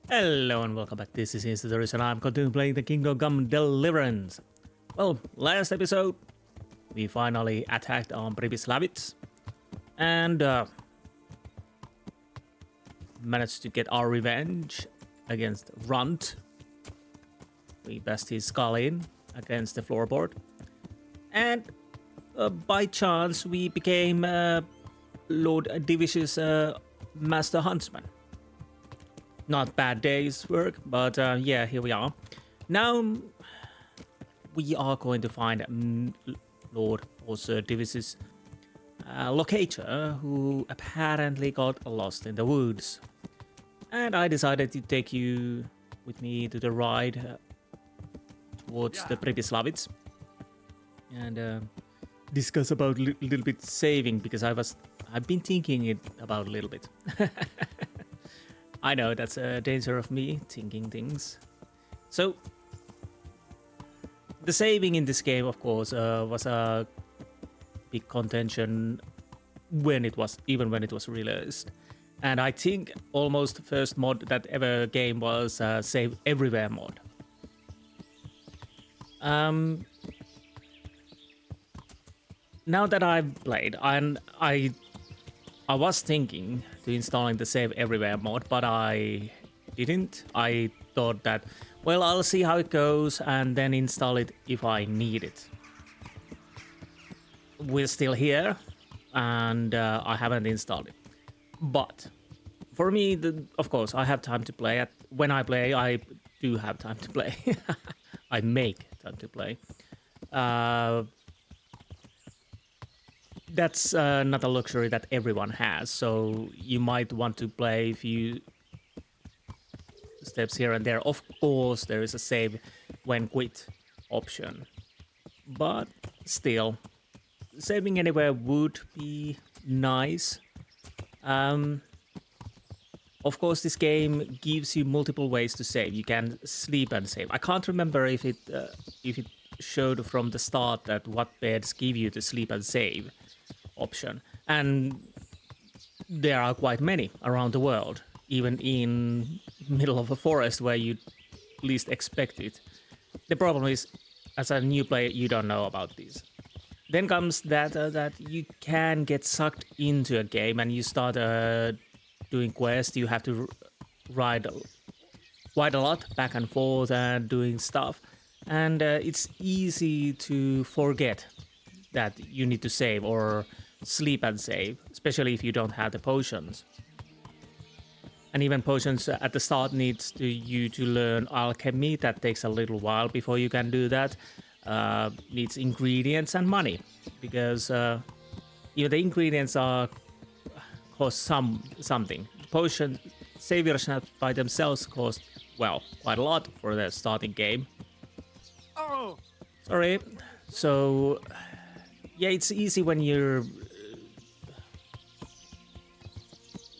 Hello and welcome back. This is Insti, and I'm continuing playing the Kingdom Come Deliverance. Well, last episode, we finally attacked on Pribyslavitz and managed to get our revenge against Runt. We bashed his skull in against the floorboard. And by chance, we became Lord Divish's Master Huntsman. Not bad day's work, but yeah, here we are. Now, we are going to find Lord or Sir Divish's locator, who apparently got lost in the woods. And I decided to take you with me to the ride towards the Pribyslavitz and discuss about a little bit saving, because I've been thinking it about a little bit. I know that's a danger of me thinking things. So the saving in this game, of course, was a big contention when it was released, and I think almost the first mod that ever game was save everywhere mod. Now that I've played, and I was thinking to installing the save everywhere mod, but I didn't. I thought that, well, I'll see how it goes and then install it if I need it. We're still here, and I haven't installed it. But for me, of course, I have time to play. When I play, I do have time to play. I make time to play. That's not a luxury that everyone has, so you might want to play a few steps here and there. Of course, there is a save when quit option, but still, saving anywhere would be nice. Of course, this game gives you multiple ways to save. You can sleep and save. I can't remember if it showed from the start that what beds give you to sleep and save option, and there are quite many around the world, even in middle of a forest where you least expect it. The problem is, as a new player, you don't know about these. Then comes that you can get sucked into a game and you start doing quests. You have to ride quite a lot back and forth and doing stuff, and it's easy to forget that you need to save or sleep and save, especially if you don't have the potions. And even potions at the start needs you to learn alchemy. That takes a little while before you can do that. Needs ingredients and money, because the ingredients cost something. Potion savior snaps by themselves cost, well, quite a lot for the starting game. Oh, sorry. So yeah, it's easy when you're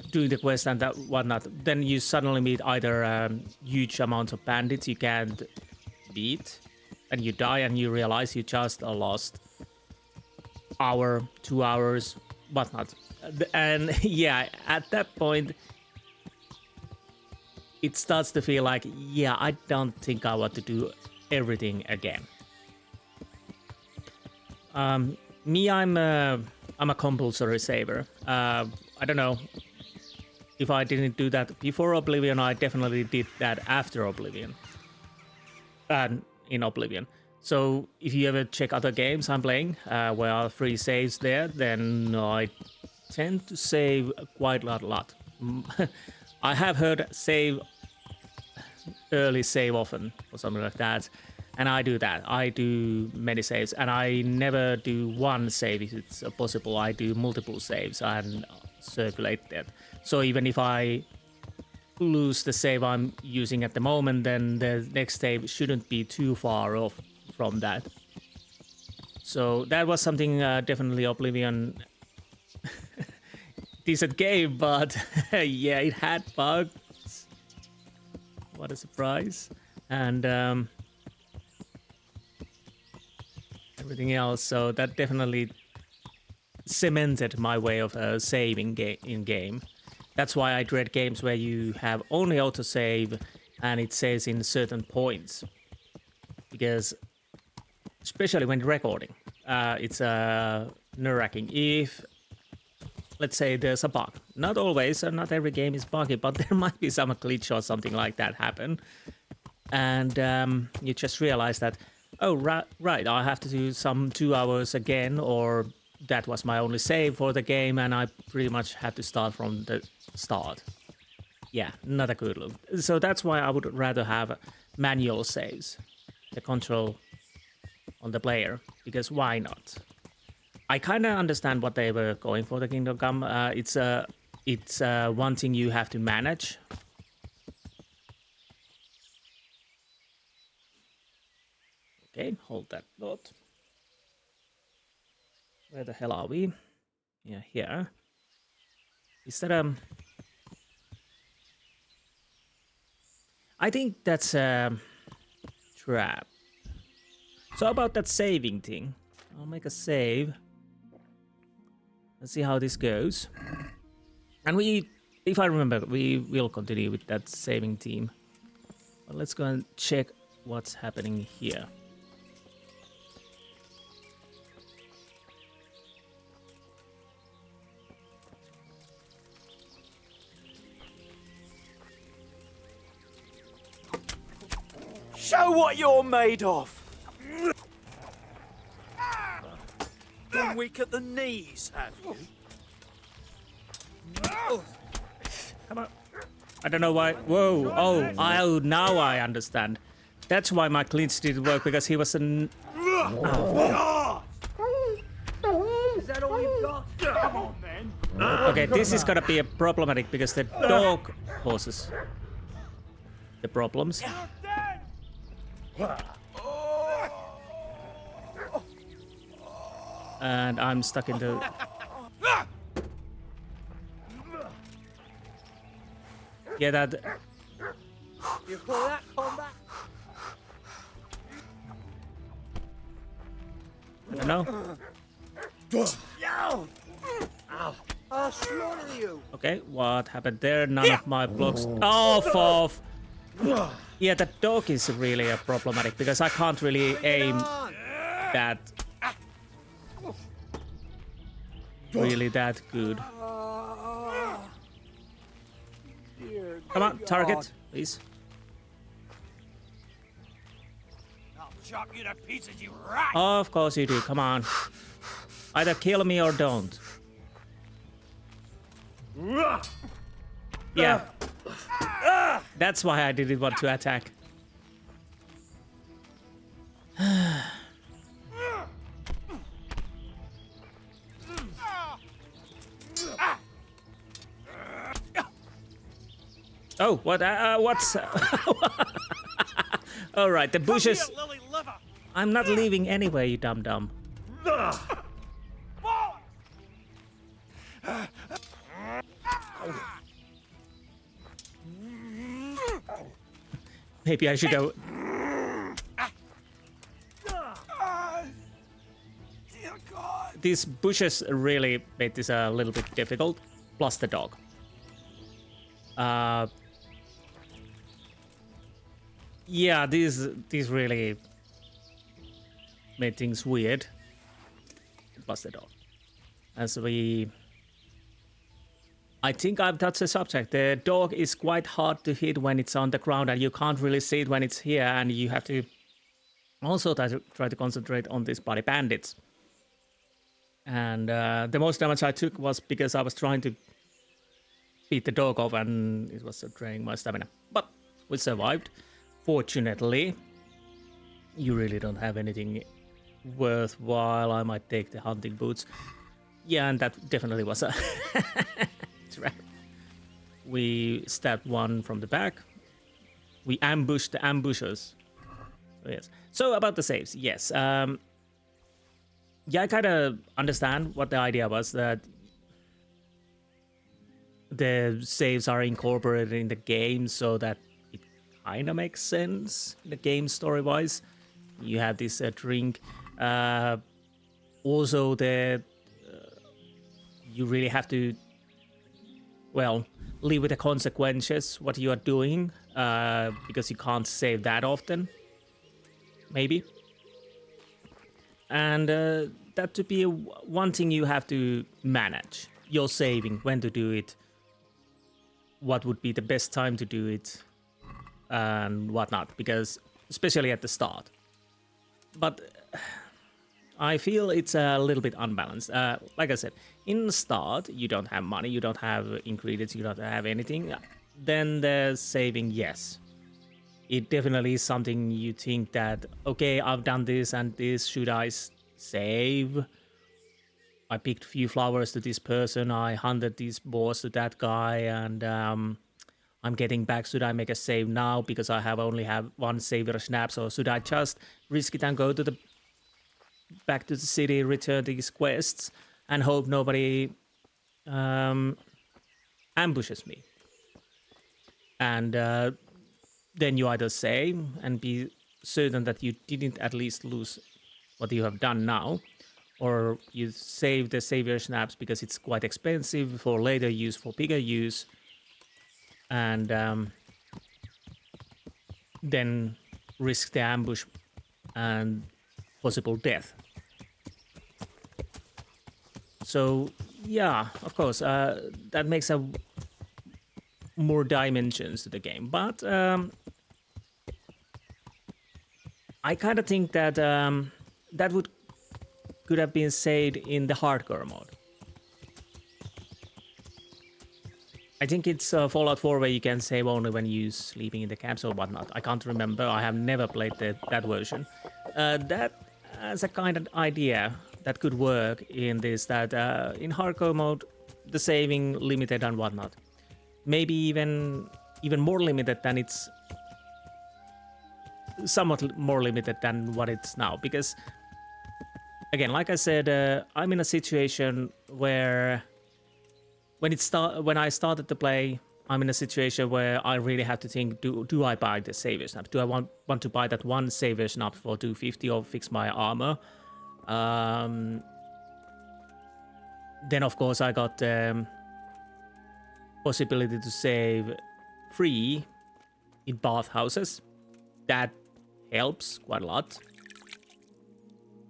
doing the quest and that whatnot. Then you suddenly meet either huge amounts of bandits you can't beat, and you die, and you realize you just lost hour, 2 hours, whatnot. And yeah, at that point, it starts to feel like, yeah, I don't think I want to do everything again. Me, I'm a compulsory saver. I don't know. If I didn't do that before Oblivion, I definitely did that after Oblivion. And in Oblivion. So if you ever check other games I'm playing, where are free saves there, then I tend to save quite a lot. I have heard early save often, or something like that. And I do that. I do many saves, and I never do one save if it's possible. I do multiple saves and circulate that. So even if I lose the save I'm using at the moment, then the next save shouldn't be too far off from that. So that was something definitely Oblivion. Decent game, but yeah, it had bugs. What a surprise. And everything else, so that definitely cemented my way of saving in game. That's why I dread games where you have only autosave and it saves in certain points. Because, especially when recording, it's nerve-wracking. If, let's say, there's a bug. Not always, and not every game is buggy, but there might be some glitch or something like that happen. And you just realize that, oh, right, I have to do some 2 hours again, or that was my only save for the game, and I pretty much had to start from the start. Yeah, not a good look. So that's why I would rather have manual saves, the control on the player, because why not? I kind of understand what they were going for the Kingdom Come. It's one thing you have to manage. Okay, hold that thought. Where the hell are we? Yeah, here. Is that I think that's a trap. So about that saving thing. I'll make a save. Let's see how this goes. And if I remember, we will continue with that saving team. But let's go and check what's happening here. Show what you're made of! You're weak at the knees, have you? Come on. I don't know why. Whoa. Oh, now I understand. That's why my clinch didn't work, because he was an... Oh. Is that all you've got? Come on, then. Okay, this is gonna be a problematic, because the dog causes the problems. And I'm stuck in the... Yeah, that... You call that combat? I don't know. I'll slaughter you. Okay, what happened there? None of my blocks... Oh, yeah, the dog is really a problematic, because I can't really aim that... really that good. Come on, target, please. I'll chop you to pieces, you rat! Of course you do, come on. Either kill me or don't. Yeah. That's why I didn't want to attack. Oh, what? What's? All right, the bushes. I'm not leaving anywhere, you dum dum. Maybe I should have. These bushes really made this a little bit difficult. Plus the dog. Yeah, these really made things weird. Plus the dog. As I think I've touched the subject. The dog is quite hard to hit when it's on the ground, and you can't really see it when it's here, and you have to also try to concentrate on these body bandits. And the most damage I took was because I was trying to beat the dog off, and it was draining my stamina. But we survived. Fortunately, you really don't have anything worthwhile. I might take the hunting boots. Yeah, and that definitely was a trap. We stabbed one from the back. We ambushed the ambushers. So, yes. So about the saves, yes. Yeah, I kind of understand what the idea was, that the saves are incorporated in the game so that it kind of makes sense in the game story-wise. You have this drink. Also, you really have to... Well, live with the consequences what you are doing, because you can't save that often, maybe. And that to be one thing you have to manage, your saving, when to do it, what would be the best time to do it, and whatnot, because especially at the start. But I feel it's a little bit unbalanced. Like I said, in the start, you don't have money, you don't have ingredients, you don't have anything. Then the saving, yes. It definitely is something you think that, okay, I've done this and this, should I save? I picked a few flowers to this person, I hunted these boars to that guy, and I'm getting back. Should I make a save now because I only have one savior snaps, or should I just risk it and go to the back to the city, return these quests, and hope nobody ambushes me? And then you either save and be certain that you didn't at least lose what you have done now, or you save the savior snaps because it's quite expensive for later use, for bigger use, and then risk the ambush and possible death. So yeah, of course, that makes a more dimensions to the game, but I kind of think that that could have been said in the hardcore mode. I think it's Fallout 4 where you can save only when you're sleeping in the camps or whatnot. I can't remember. I have never played that version. That as a kind of idea that could work in this, that in hardcore mode, the saving limited and whatnot. Maybe even more limited than it's somewhat more limited than what it's now, because again, like I said, I'm in a situation where when I started to play, I'm in a situation where I really have to think, do I buy the savior snap? Do I want to buy that one savior snap for 250 or fix my armor? Then of course I got possibility to save free in bathhouses. That helps quite a lot.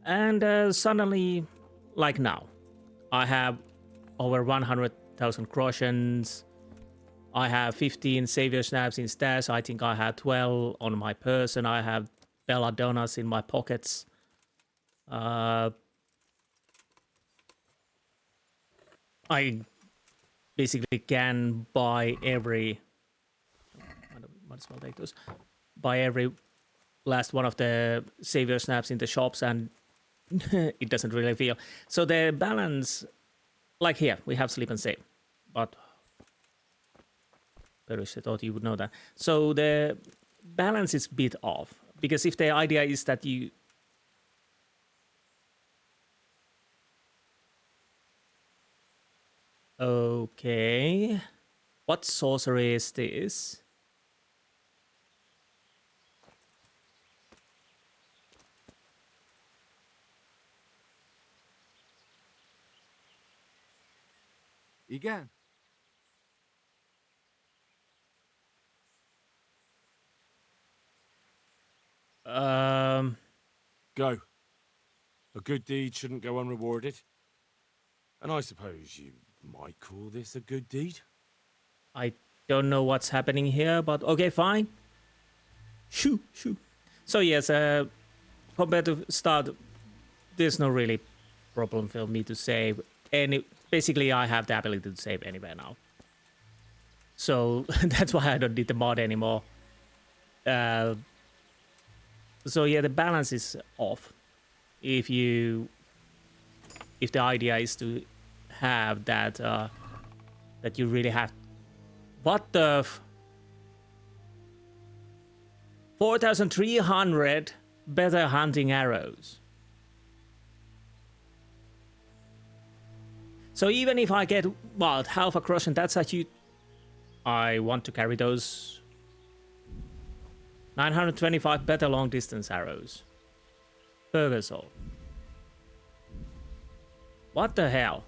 And suddenly, like now, I have over 100,000 Croatians. I have 15 savior snaps in stash. I think I have 12 on my person. I have belladonnas in my pockets. I basically can buy every... Might as well take those. Buy every last one of the savior snaps in the shops, and it doesn't really feel. So the balance, like here, we have sleep and save, but Perish, I thought you would know that. So the balance is a bit off, because if the idea is that you... Okay. What sorcery is this? Igen. Go. A good deed shouldn't go unrewarded. And I suppose you might call this a good deed? I don't know what's happening here, but okay, fine. Shoo. So yes, compared to start, there's no really problem for me to save any. Basically, I have the ability to save anywhere now. So that's why I don't need the mod anymore. So yeah, the balance is off. If the idea is to have that, that you really have... What the... 4,300 better hunting arrows. So even if I get, well, half a cross, and that's a huge... I want to carry those 925 better long distance arrows. Burger soul. What the hell?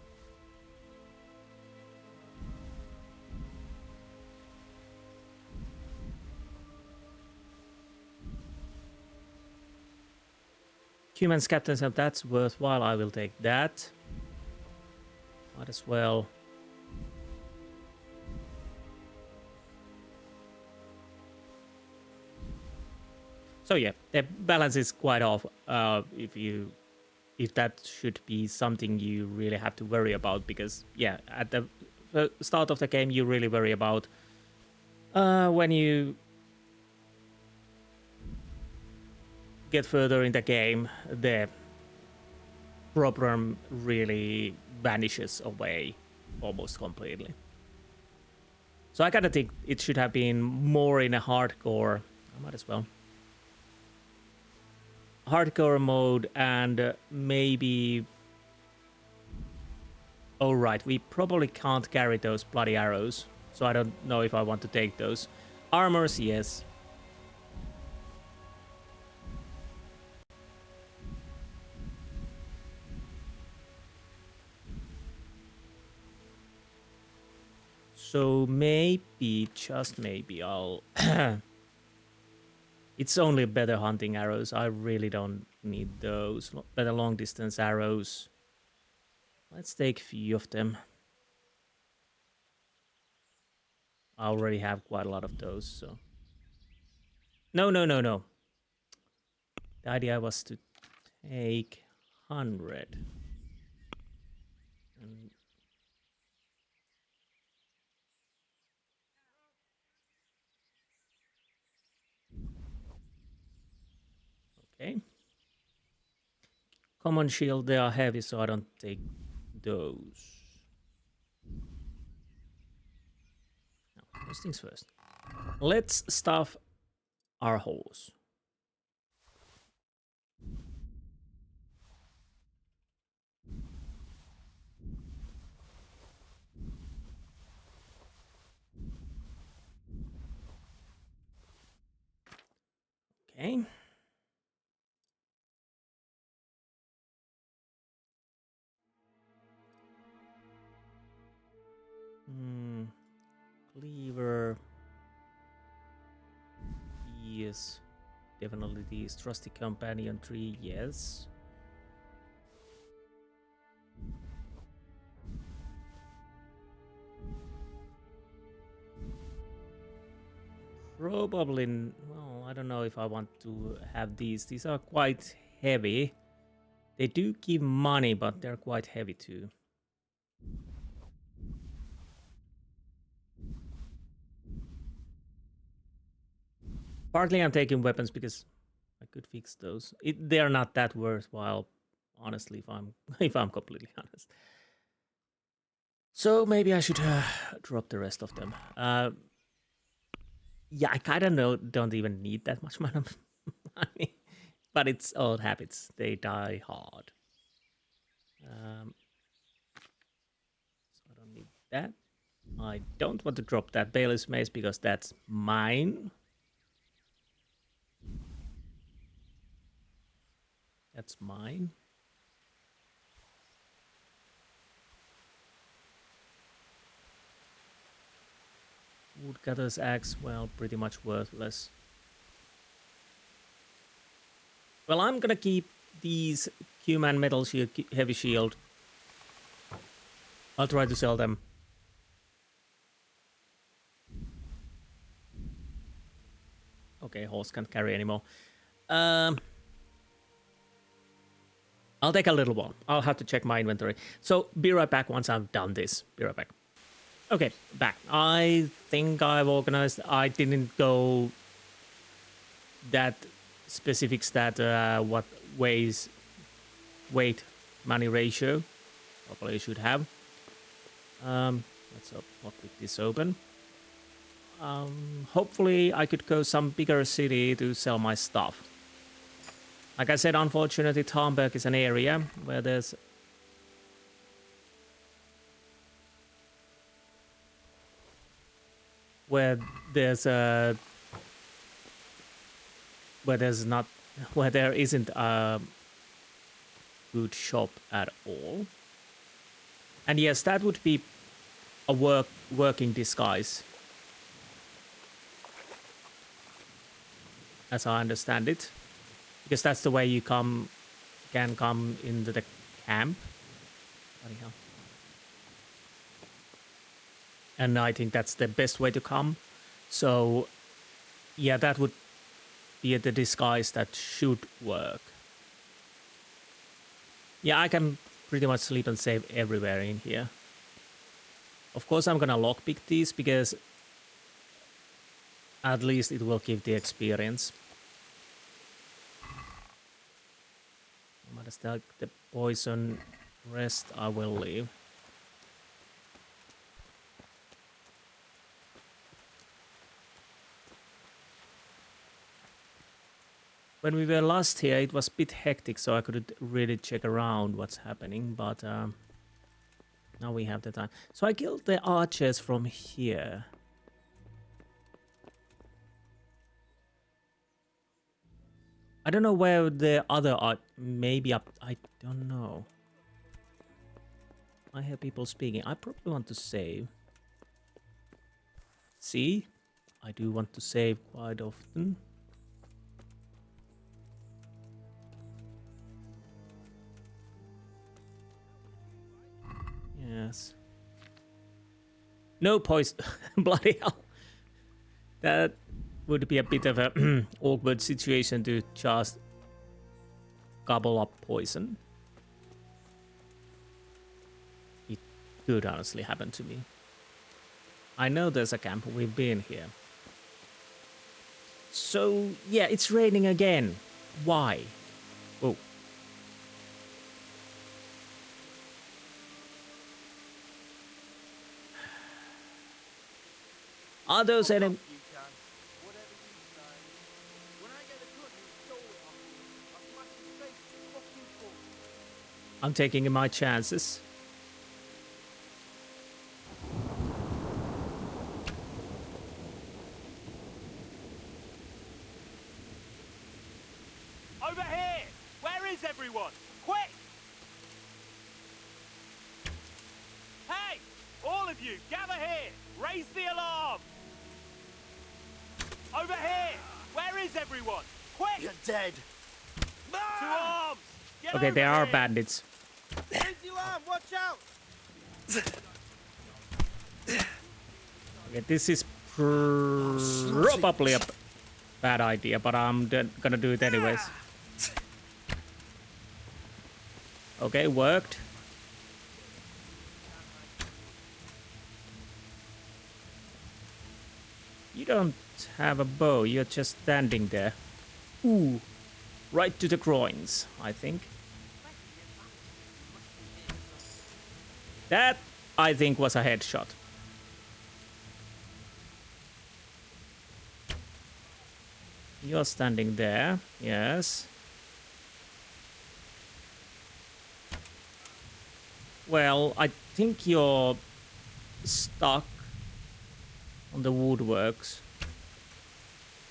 Human's captain's help, that's worthwhile. I will take that. Might as well. So yeah, the balance is quite off. If that should be something you really have to worry about, because yeah, at the start of the game you really worry about when you get further in the game, the problem really vanishes away almost completely. So I gotta think it should have been more in a hardcore. I might as well. Hardcore mode, and maybe. Oh right, we probably can't carry those bloody arrows, so I don't know if I want to take those. Armors, yes. So maybe, just maybe, I'll... It's only better hunting arrows. I really don't need those. Better long distance arrows. Let's take a few of them. I already have quite a lot of those, so... No. The idea was to take 100. And... Okay. Common shield, they are heavy, so I don't take those. No, first things first. Let's stuff our horse. Okay. Cleaver. Yes. Definitely these. Trusty companion tree, yes. Probably, well, I don't know if I want to have these. These are quite heavy. They do give money, but they're quite heavy too. Partly I'm taking weapons because I could fix those. They are not that worthwhile, honestly, if I'm completely honest. So maybe I should drop the rest of them. Yeah, I kind of don't even need that much money, but it's old habits. They die hard. So I don't need that. I don't want to drop that Bailiff's mace because that's mine. That's mine. Woodcutter's axe, well, pretty much worthless. Well, I'm gonna keep these human metal shield, heavy shield. I'll try to sell them. Okay, horse can't carry anymore. I'll take a little one. I'll have to check my inventory. So, be right back once I've done this. Be right back. Okay, back. I think I've organized. I didn't go that specific stat, what weight money ratio. Probably should have. Let's pick this open. Hopefully I could go some bigger city to sell my stuff. Like I said, unfortunately, Tarnberg is an area where there's there isn't a good shop at all. And yes, that would be a working disguise, as I understand it. Because that's the way you come can come into the camp. Bloody hell. And I think that's the best way to come. So, yeah, that would be the disguise that should work. Yeah, I can pretty much sleep and save everywhere in here. Of course, I'm gonna lockpick these because at least it will give the experience. I'm gonna stack the poison. Rest I will leave. When we were last here, it was a bit hectic, so I couldn't really check around what's happening, but now we have the time. So I killed the archers from here. I don't know where the other art, maybe up, I don't know. I hear people speaking. I probably want to save. See? I do want to save quite often. Yes. No poison. Bloody hell. That would be a bit of a awkward situation to just gobble up poison. It could honestly happen to me. I know there's a camp. We've been here. So, yeah, it's raining again. Why? Oh. Are those enemies? I'm taking my chances. Over here! Where is everyone? Quick! Hey! All of you, gather here! Raise the alarm! Over here! Where is everyone? Quick! You're dead. To arms! Get Okay, over there are here. bandits. Raise the alarm, watch out! Okay, this is probably a bad idea, but I'm gonna do it anyways. Okay, worked. You don't have a bow, you're just standing there. Ooh, right to the groins, I think. That, I think, was a headshot. You're standing there, yes. Well, I think you're stuck on the woodworks.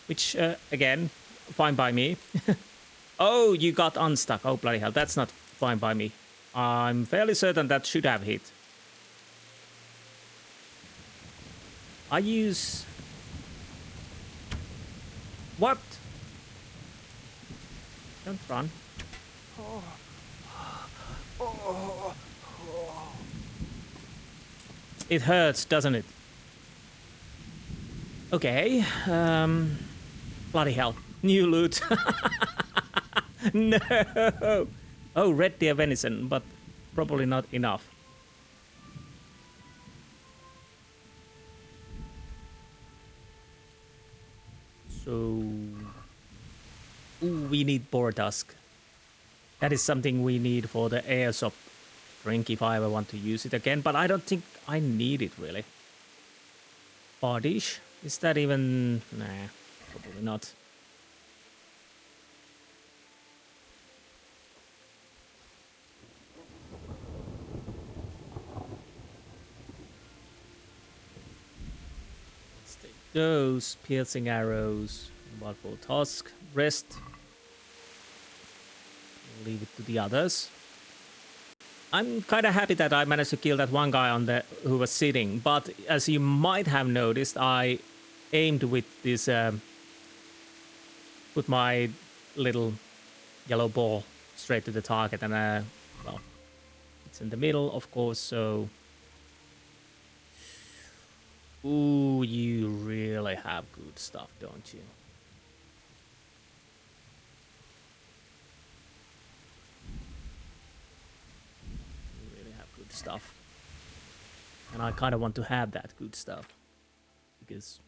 Which, again, fine by me. Oh, you got unstuck. Oh, bloody hell, that's not fine by me. I'm fairly certain that should have hit. I use... What? Don't run. It hurts, doesn't it? Okay, bloody hell. New loot. No! Oh, red deer venison, but probably not enough. So... Ooh, we need boar tusk. That is something we need for the airsoft drink if I ever want to use it again, but I don't think I need it really. Bodish? Is that even... Nah, probably not. Let's take those piercing arrows. Barkbow tusk. Rest. Leave it to the others. I'm kind of happy that I managed to kill that one guy on the who was sitting, but as you might have noticed, I aimed with this put my little yellow ball straight to the target, and well, it's in the middle, of course. So, ooh, you really have good stuff, don't you? You really have good stuff, and I kind of want to have that good stuff because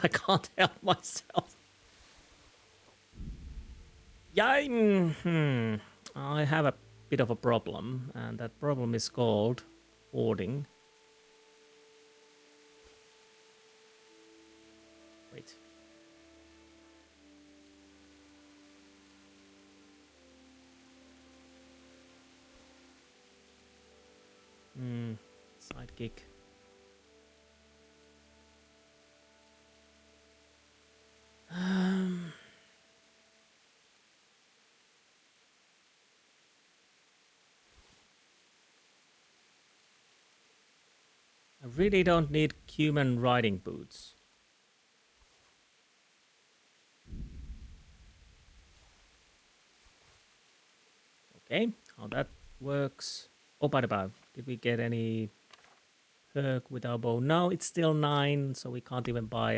I can't help myself. Yeah, I have a bit of a problem, and that problem is called hoarding. Wait. Sidekick. I really don't need human riding boots. Okay, how that works. Oh, by the way, did we get any perk with our bow? No, it's still 9, so we can't even buy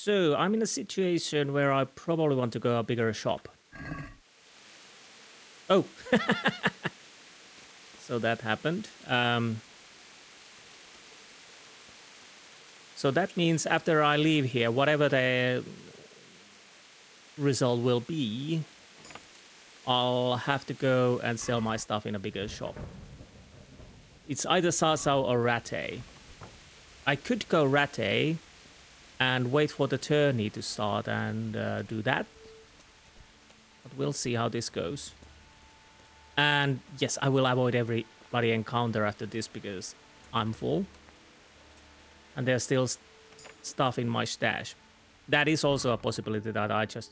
So, I'm in a situation where I probably want to go a bigger shop. Oh! So that happened. So that means after I leave here, whatever the result will be, I'll have to go and sell my stuff in a bigger shop. It's either Sasau or Rattay. I could go Rattay and wait for the tourney to start and do that. But we'll see how this goes. And yes, I will avoid every bloody encounter after this because I'm full. And there's still stuff in my stash. That is also a possibility that I just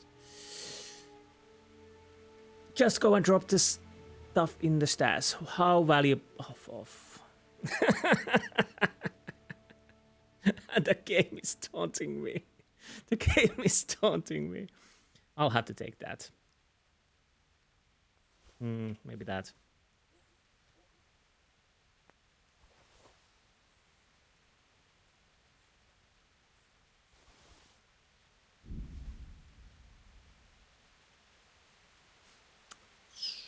go and drop this stuff in the stash. How valuable... The game is taunting me. The game is taunting me. I'll have to take that. Maybe that.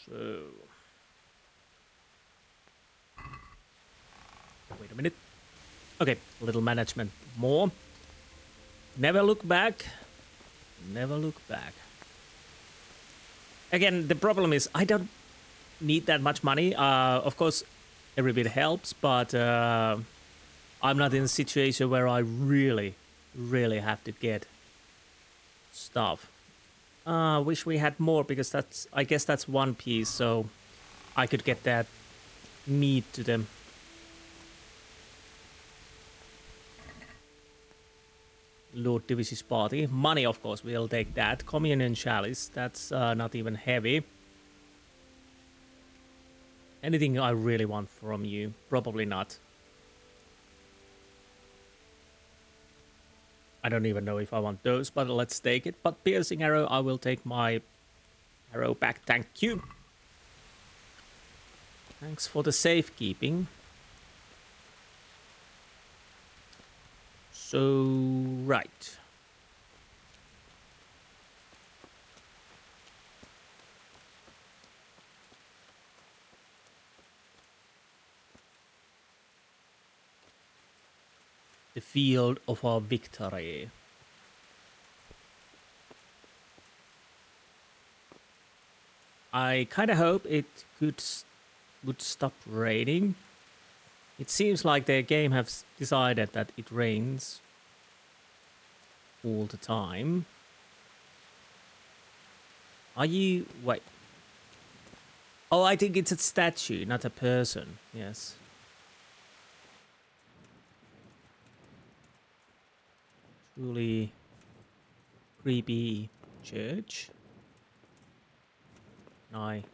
So... Wait a minute. Okay, a little management more. Never look back. Never look back. Again, the problem is I don't need that much money. Of course, every bit helps, but I'm not in a situation where I really have to get stuff. Wish we had more because I guess that's one piece, so I could get that meat to them. Lord Division's party. Money, of course, we'll take that. Communion chalice, that's not even heavy. Anything I really want from you? Probably not. I don't even know if I want those, but let's take it. But piercing arrow, I will take my arrow back. Thank you. Thanks for the safekeeping. So, right. The field of our victory. I kind of hope it would stop raining. It seems like the game has decided that it rains all the time. Are you... Wait. Oh, I think it's a statue, not a person. Yes. Truly creepy church. Nice.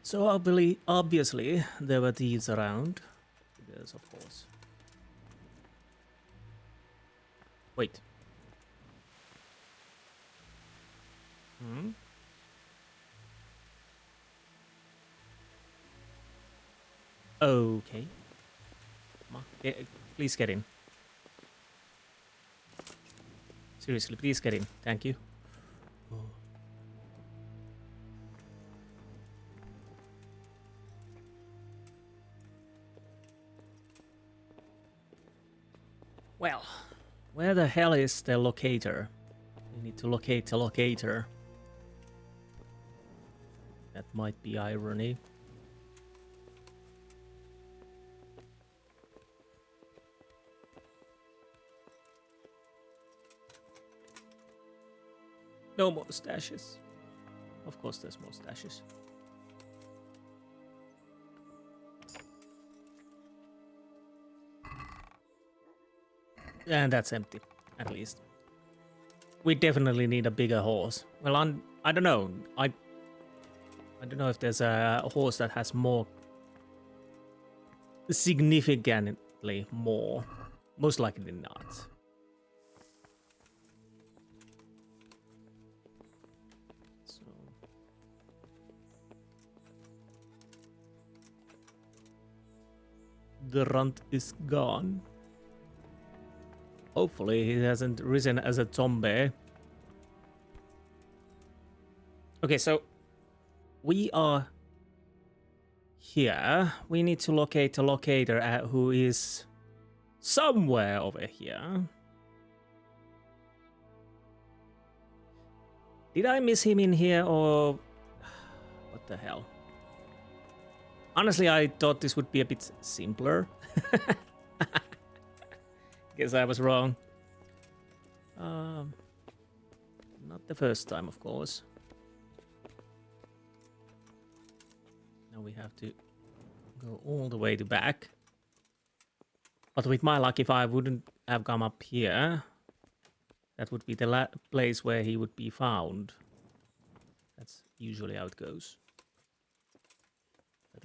So obviously there were thieves around. Yes, of course. Wait. Hmm? Okay. Come on. Please get in. Seriously, please get in. Thank you. Oh. Well, where the hell is the locator? We need to locate the locator. That might be irony. No more stashes. Of course there's more stashes. And that's empty, at least. We definitely need a bigger horse. Well, I don't know. I don't know if there's a horse that has more... significantly more. Most likely not. So... the runt is gone. Hopefully he hasn't risen as a zombie. Okay, so we are here. We need to locate a locator who is somewhere over here. Did I miss him in here or what the hell? Honestly, I thought this would be a bit simpler. Guess I was wrong. Not the first time, of course. Now we have to go all the way to back. But with my luck, if I wouldn't have come up here, that would be the place where he would be found. That's usually how it goes. But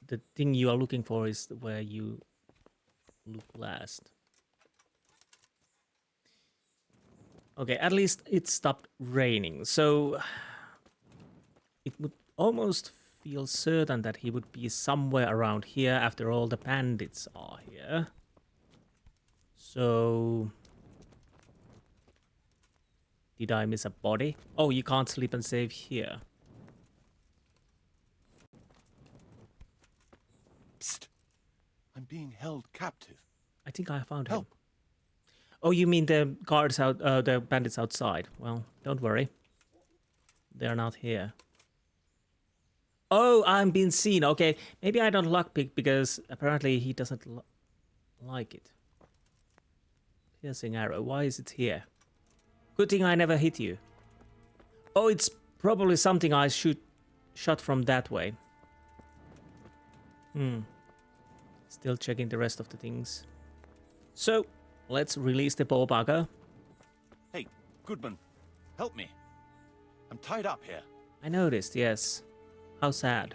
the thing you are looking for is where you look last. Okay, at least it stopped raining, so it would almost feel certain that he would be somewhere around here. After all, the bandits are here. So... did I miss a body? Oh, you can't sleep and save here. Psst. I'm being held captive. I think I found Help. him. Oh, you mean the guards out, the bandits outside? Well, don't worry. They're not here. Oh, I'm being seen. Okay, maybe I don't lockpick because apparently he doesn't like it. Piercing arrow. Why is it here? Good thing I never hit you. Oh, it's probably something I should shot from that way. Still checking the rest of the things. So, let's release the poor bugger. Hey, Goodman, help me. I'm tied up here. I noticed, yes. How sad.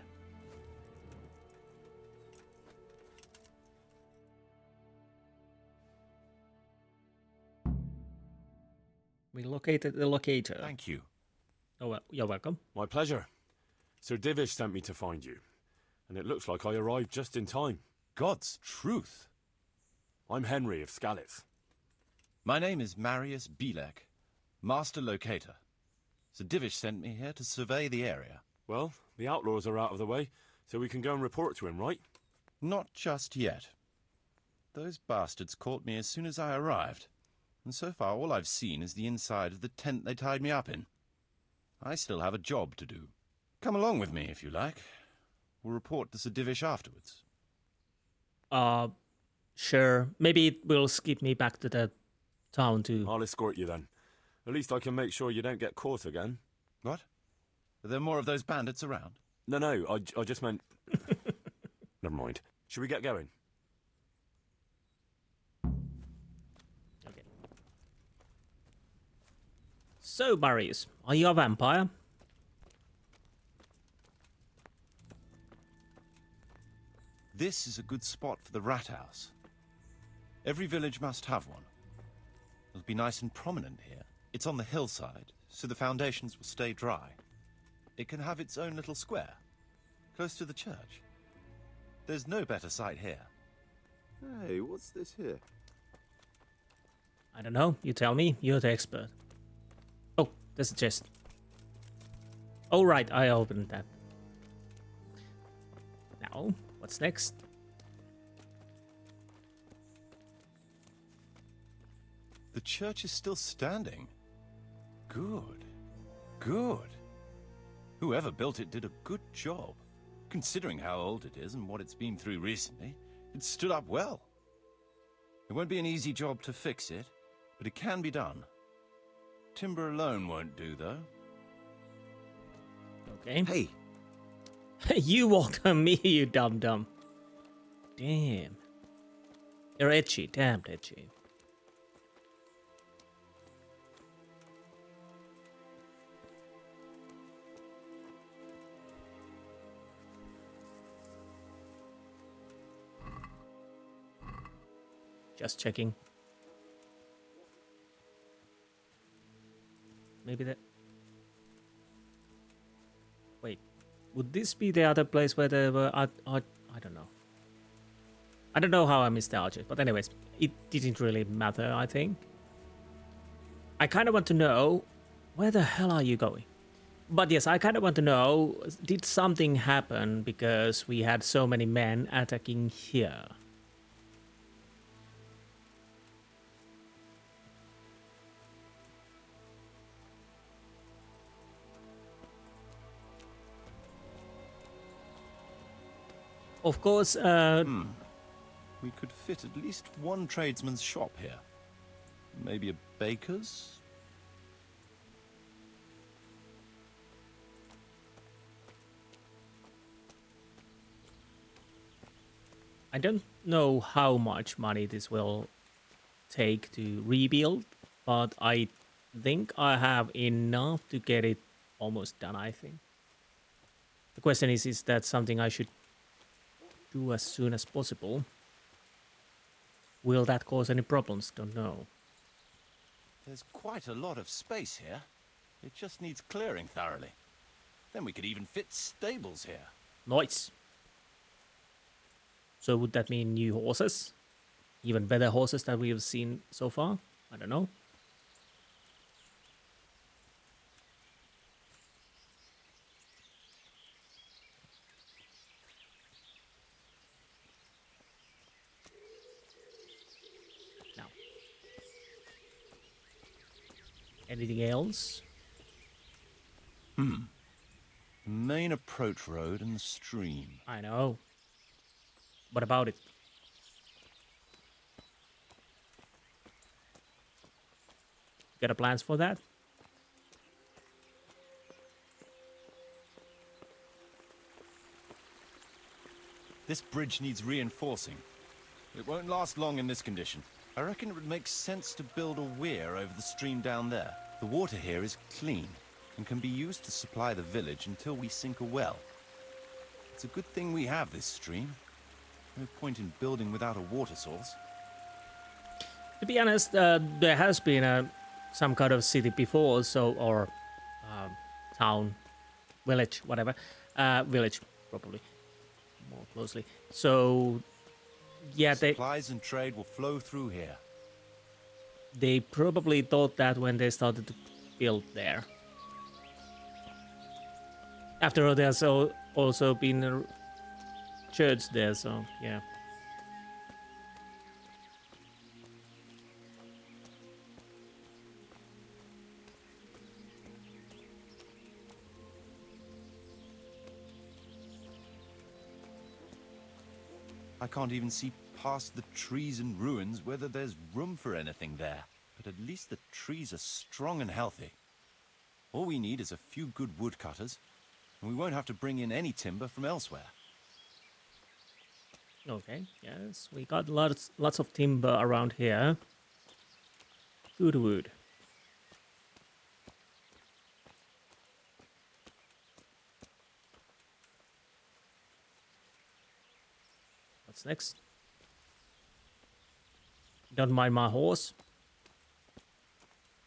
We located the locator. Thank you. Oh, well, you're welcome. My pleasure. Sir Divish sent me to find you, and it looks like I arrived just in time. God's truth. I'm Henry of Scalitz. My name is Marius Bielek, Master Locator. Sir Divish sent me here to survey the area. Well, the outlaws are out of the way, so we can go and report to him, right? Not just yet. Those bastards caught me as soon as I arrived, and so far all I've seen is the inside of the tent they tied me up in. I still have a job to do. Come along with me, if you like. We'll report to Sir Divish afterwards. Sure. Maybe it will skip me back to the town too. I'll escort you then. At least I can make sure you don't get caught again. What? Are there more of those bandits around? No, I just meant... Never mind. Should we get going? Okay. So, Marius, are you a vampire? This is a good spot for the rat house. Every village must have one. It'll be nice and prominent here. It's on the hillside, so the foundations will stay dry. It can have its own little square, close to the church. There's no better site here. Hey, what's this here? I don't know. You tell me. You're the expert. Oh, there's a chest. Oh, right. I opened that. Now, what's next? The church is still standing. Good. Good. Whoever built it did a good job. Considering how old it is and what it's been through recently, it stood up well. It won't be an easy job to fix it, but it can be done. Timber alone won't do, though. Okay. Hey, You walked on me, you dum-dum. Damn. You're edgy. Damn edgy. Just checking. Maybe that... Wait. Would this be the other place where there were... I don't know. I don't know how I missed the archer. But anyways, it didn't really matter, I think. I kind of want to know... Where the hell are you going? But yes, I kind of want to know... Did something happen because we had so many men attacking here? Of course, we could fit at least one tradesman's shop here. Maybe a baker's? I don't know how much money this will take to rebuild, but I think I have enough to get it almost done, I think. The question is that something I should do as soon as possible? Will that cause any problems? Don't know. There's quite a lot of space here. It just needs clearing thoroughly. Then we could even fit stables here. Nice. So would that mean new horses? Even better horses than we've seen so far? I don't know. Now. Anything else? Main approach road and the stream. I know. What about it? Got a plans for that? This bridge needs reinforcing. It won't last long in this condition. I reckon it would make sense to build a weir over the stream down there. The water here is clean and can be used to supply the village until we sink a well. It's a good thing we have this stream. No point in building without a water source. To be honest, there has been some kind of city before, so or town, village, whatever, village probably more closely. So yeah, supplies and trade will flow through here. They probably thought that when they started to build there. After all, there's also been a church there, so yeah. I can't even see past the trees and ruins whether there's room for anything there. But at least the trees are strong and healthy. All we need is a few good woodcutters, and we won't have to bring in any timber from elsewhere. Okay, yes, we got lots of timber around here. Good wood. What's next? Don't mind my horse.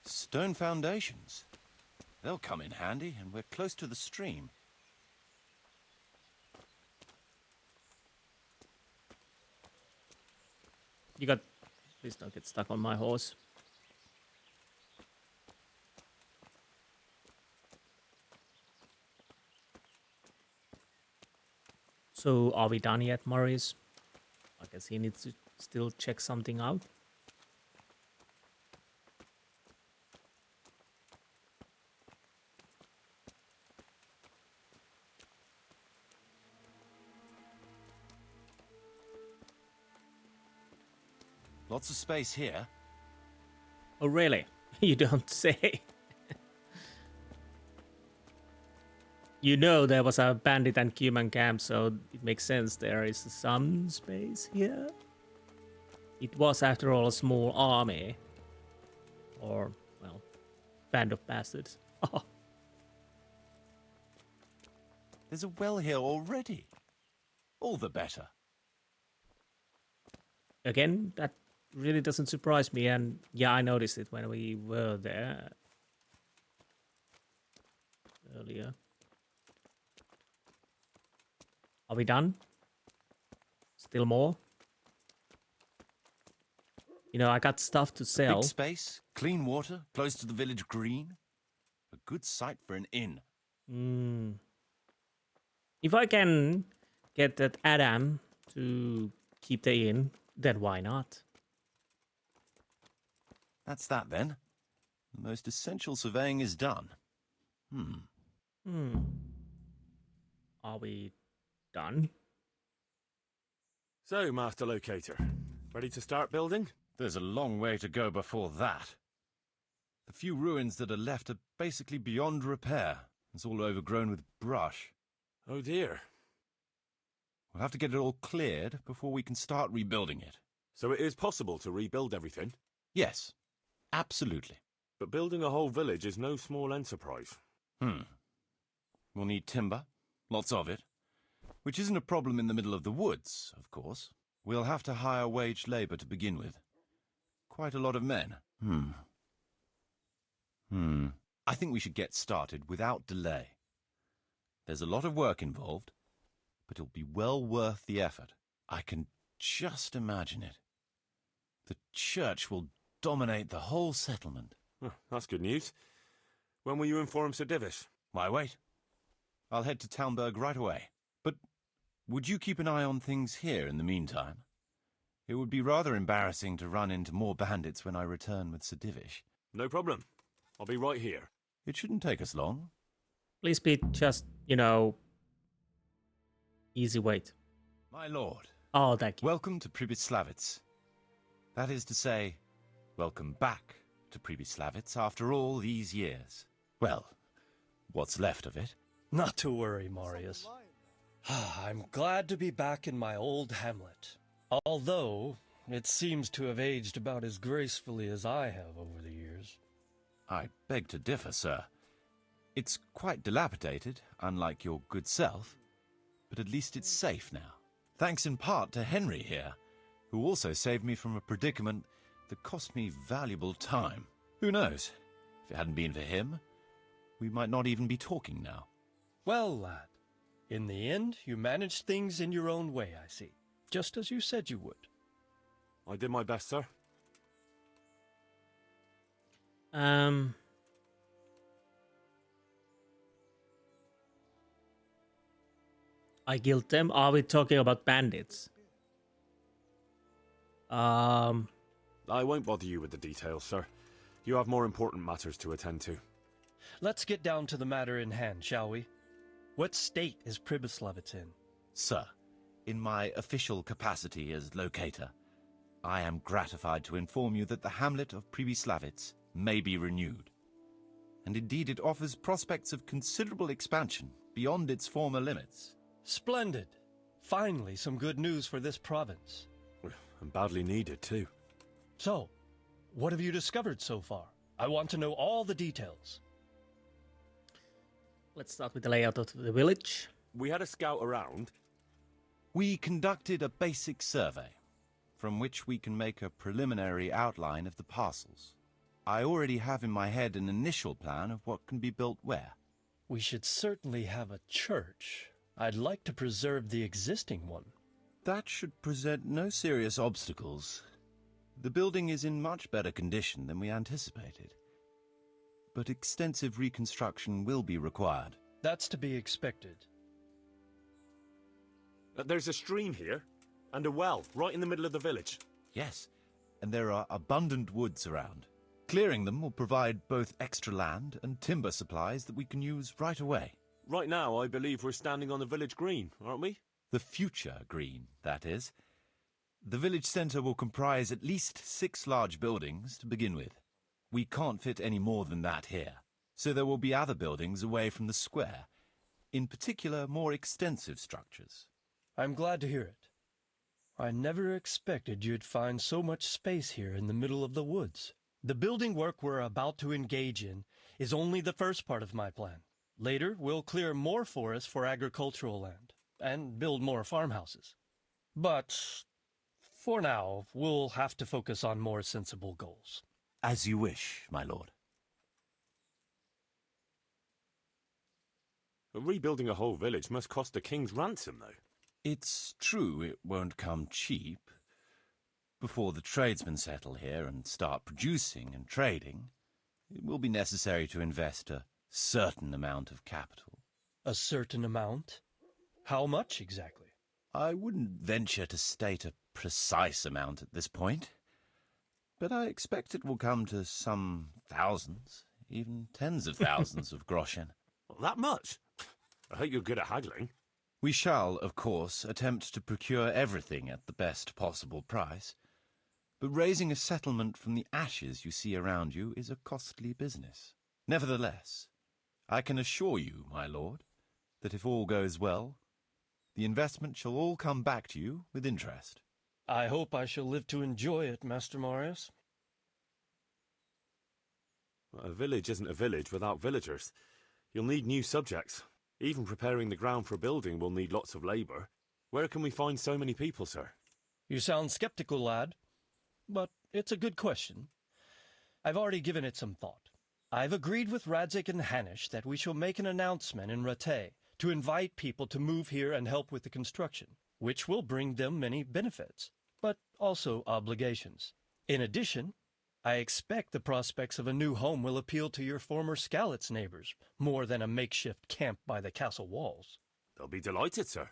Stone foundations. They'll come in handy, and we're close to the stream. You got... Please don't get stuck on my horse. So, are we done yet, Maurice? I guess he needs to still check something out. Lots of space here. Oh, really? You don't say. You know there was a bandit and human camp, so it makes sense there is some space here. It was, after all, a small army. Or, well, band of bastards. There's a well here already. All the better. Again, that really doesn't surprise me, and yeah, I noticed it when we were there earlier. Are we done? Still more? You know, I got stuff to sell. Big space, clean water, close to the village green. A good site for an inn. If I can get that Adam to keep the inn, then why not? That's that then. The most essential surveying is done. Are we done? So, Master Locator, ready to start building? There's a long way to go before that. The few ruins that are left are basically beyond repair. It's all overgrown with brush. Oh dear. We'll have to get it all cleared before we can start rebuilding it. So it is possible to rebuild everything? Yes, absolutely. But building a whole village is no small enterprise. We'll need timber, lots of it, which isn't a problem in the middle of the woods, of course. We'll have to hire wage labor to begin with. Quite a lot of men. I think we should get started without delay. There's a lot of work involved, but it'll be well worth the effort. I can just imagine it. The church will dominate the whole settlement. Oh, that's good news. When will you inform Sir Divish? Why wait? I'll head to Townburg right away. But would you keep an eye on things here in the meantime? It would be rather embarrassing to run into more bandits when I return with Sir Divish. No problem. I'll be right here. It shouldn't take us long. Please be just, you know, easy wait. My lord. Oh, thank you. Welcome to Pribyslavitz. That is to say, welcome back to Pribyslavitz after all these years. Well, what's left of it. Not to worry, Marius. I'm glad to be back in my old hamlet. Although, it seems to have aged about as gracefully as I have over the years. I beg to differ, sir. It's quite dilapidated, unlike your good self, but at least it's safe now. Thanks in part to Henry here, who also saved me from a predicament that cost me valuable time. Who knows? If it hadn't been for him, we might not even be talking now. Well, lad, in the end, you managed things in your own way, I see. Just as you said you would. I did my best, sir. I killed them. Are we talking about bandits? I won't bother you with the details, sir. You have more important matters to attend to. Let's get down to the matter in hand, shall we? What state is Pribyslavitz in? Sir, in my official capacity as locator, I am gratified to inform you that the hamlet of Pribyslavitz may be renewed. And indeed it offers prospects of considerable expansion beyond its former limits. Splendid. Finally, some good news for this province. And badly needed, too. So, what have you discovered so far? I want to know all the details. Let's start with the layout of the village. We had a scout around. We conducted a basic survey, from which we can make a preliminary outline of the parcels. I already have in my head an initial plan of what can be built where. We should certainly have a church. I'd like to preserve the existing one. That should present no serious obstacles. The building is in much better condition than we anticipated. But extensive reconstruction will be required. That's to be expected. There's a stream here, and a well, right in the middle of the village. Yes, and there are abundant woods around. Clearing them will provide both extra land and timber supplies that we can use right away. Right now, I believe we're standing on the village green, aren't we? The future green, that is. The village centre will comprise at least 6 large buildings to begin with. We can't fit any more than that here, so there will be other buildings away from the square, in particular more extensive structures. I'm glad to hear it. I never expected you'd find so much space here in the middle of the woods. The building work we're about to engage in is only the first part of my plan. Later, we'll clear more forest for agricultural land and build more farmhouses. But for now, we'll have to focus on more sensible goals. As you wish, my lord. Rebuilding a whole village must cost a king's ransom, though. It's true it won't come cheap. Before the tradesmen settle here and start producing and trading, it will be necessary to invest a certain amount of capital. A certain amount? How much exactly? I wouldn't venture to state a precise amount at this point, but I expect it will come to some thousands, even tens of thousands of groschen. That much? I hope you're good at haggling. We shall, of course, attempt to procure everything at the best possible price, but raising a settlement from the ashes you see around you is a costly business. Nevertheless, I can assure you, my lord, that if all goes well, the investment shall all come back to you with interest. I hope I shall live to enjoy it, Master Marius. A village isn't a village without villagers. You'll need new subjects. Even preparing the ground for building will need lots of labour. Where can we find so many people, sir? You sound skeptical, lad. But it's a good question. I've already given it some thought. I've agreed with Radzig and Hanish that we shall make an announcement in Rattay to invite people to move here and help with the construction, which will bring them many benefits, but also obligations. In addition, I expect the prospects of a new home will appeal to your former Skalitz neighbors more than a makeshift camp by the castle walls. They'll be delighted, sir.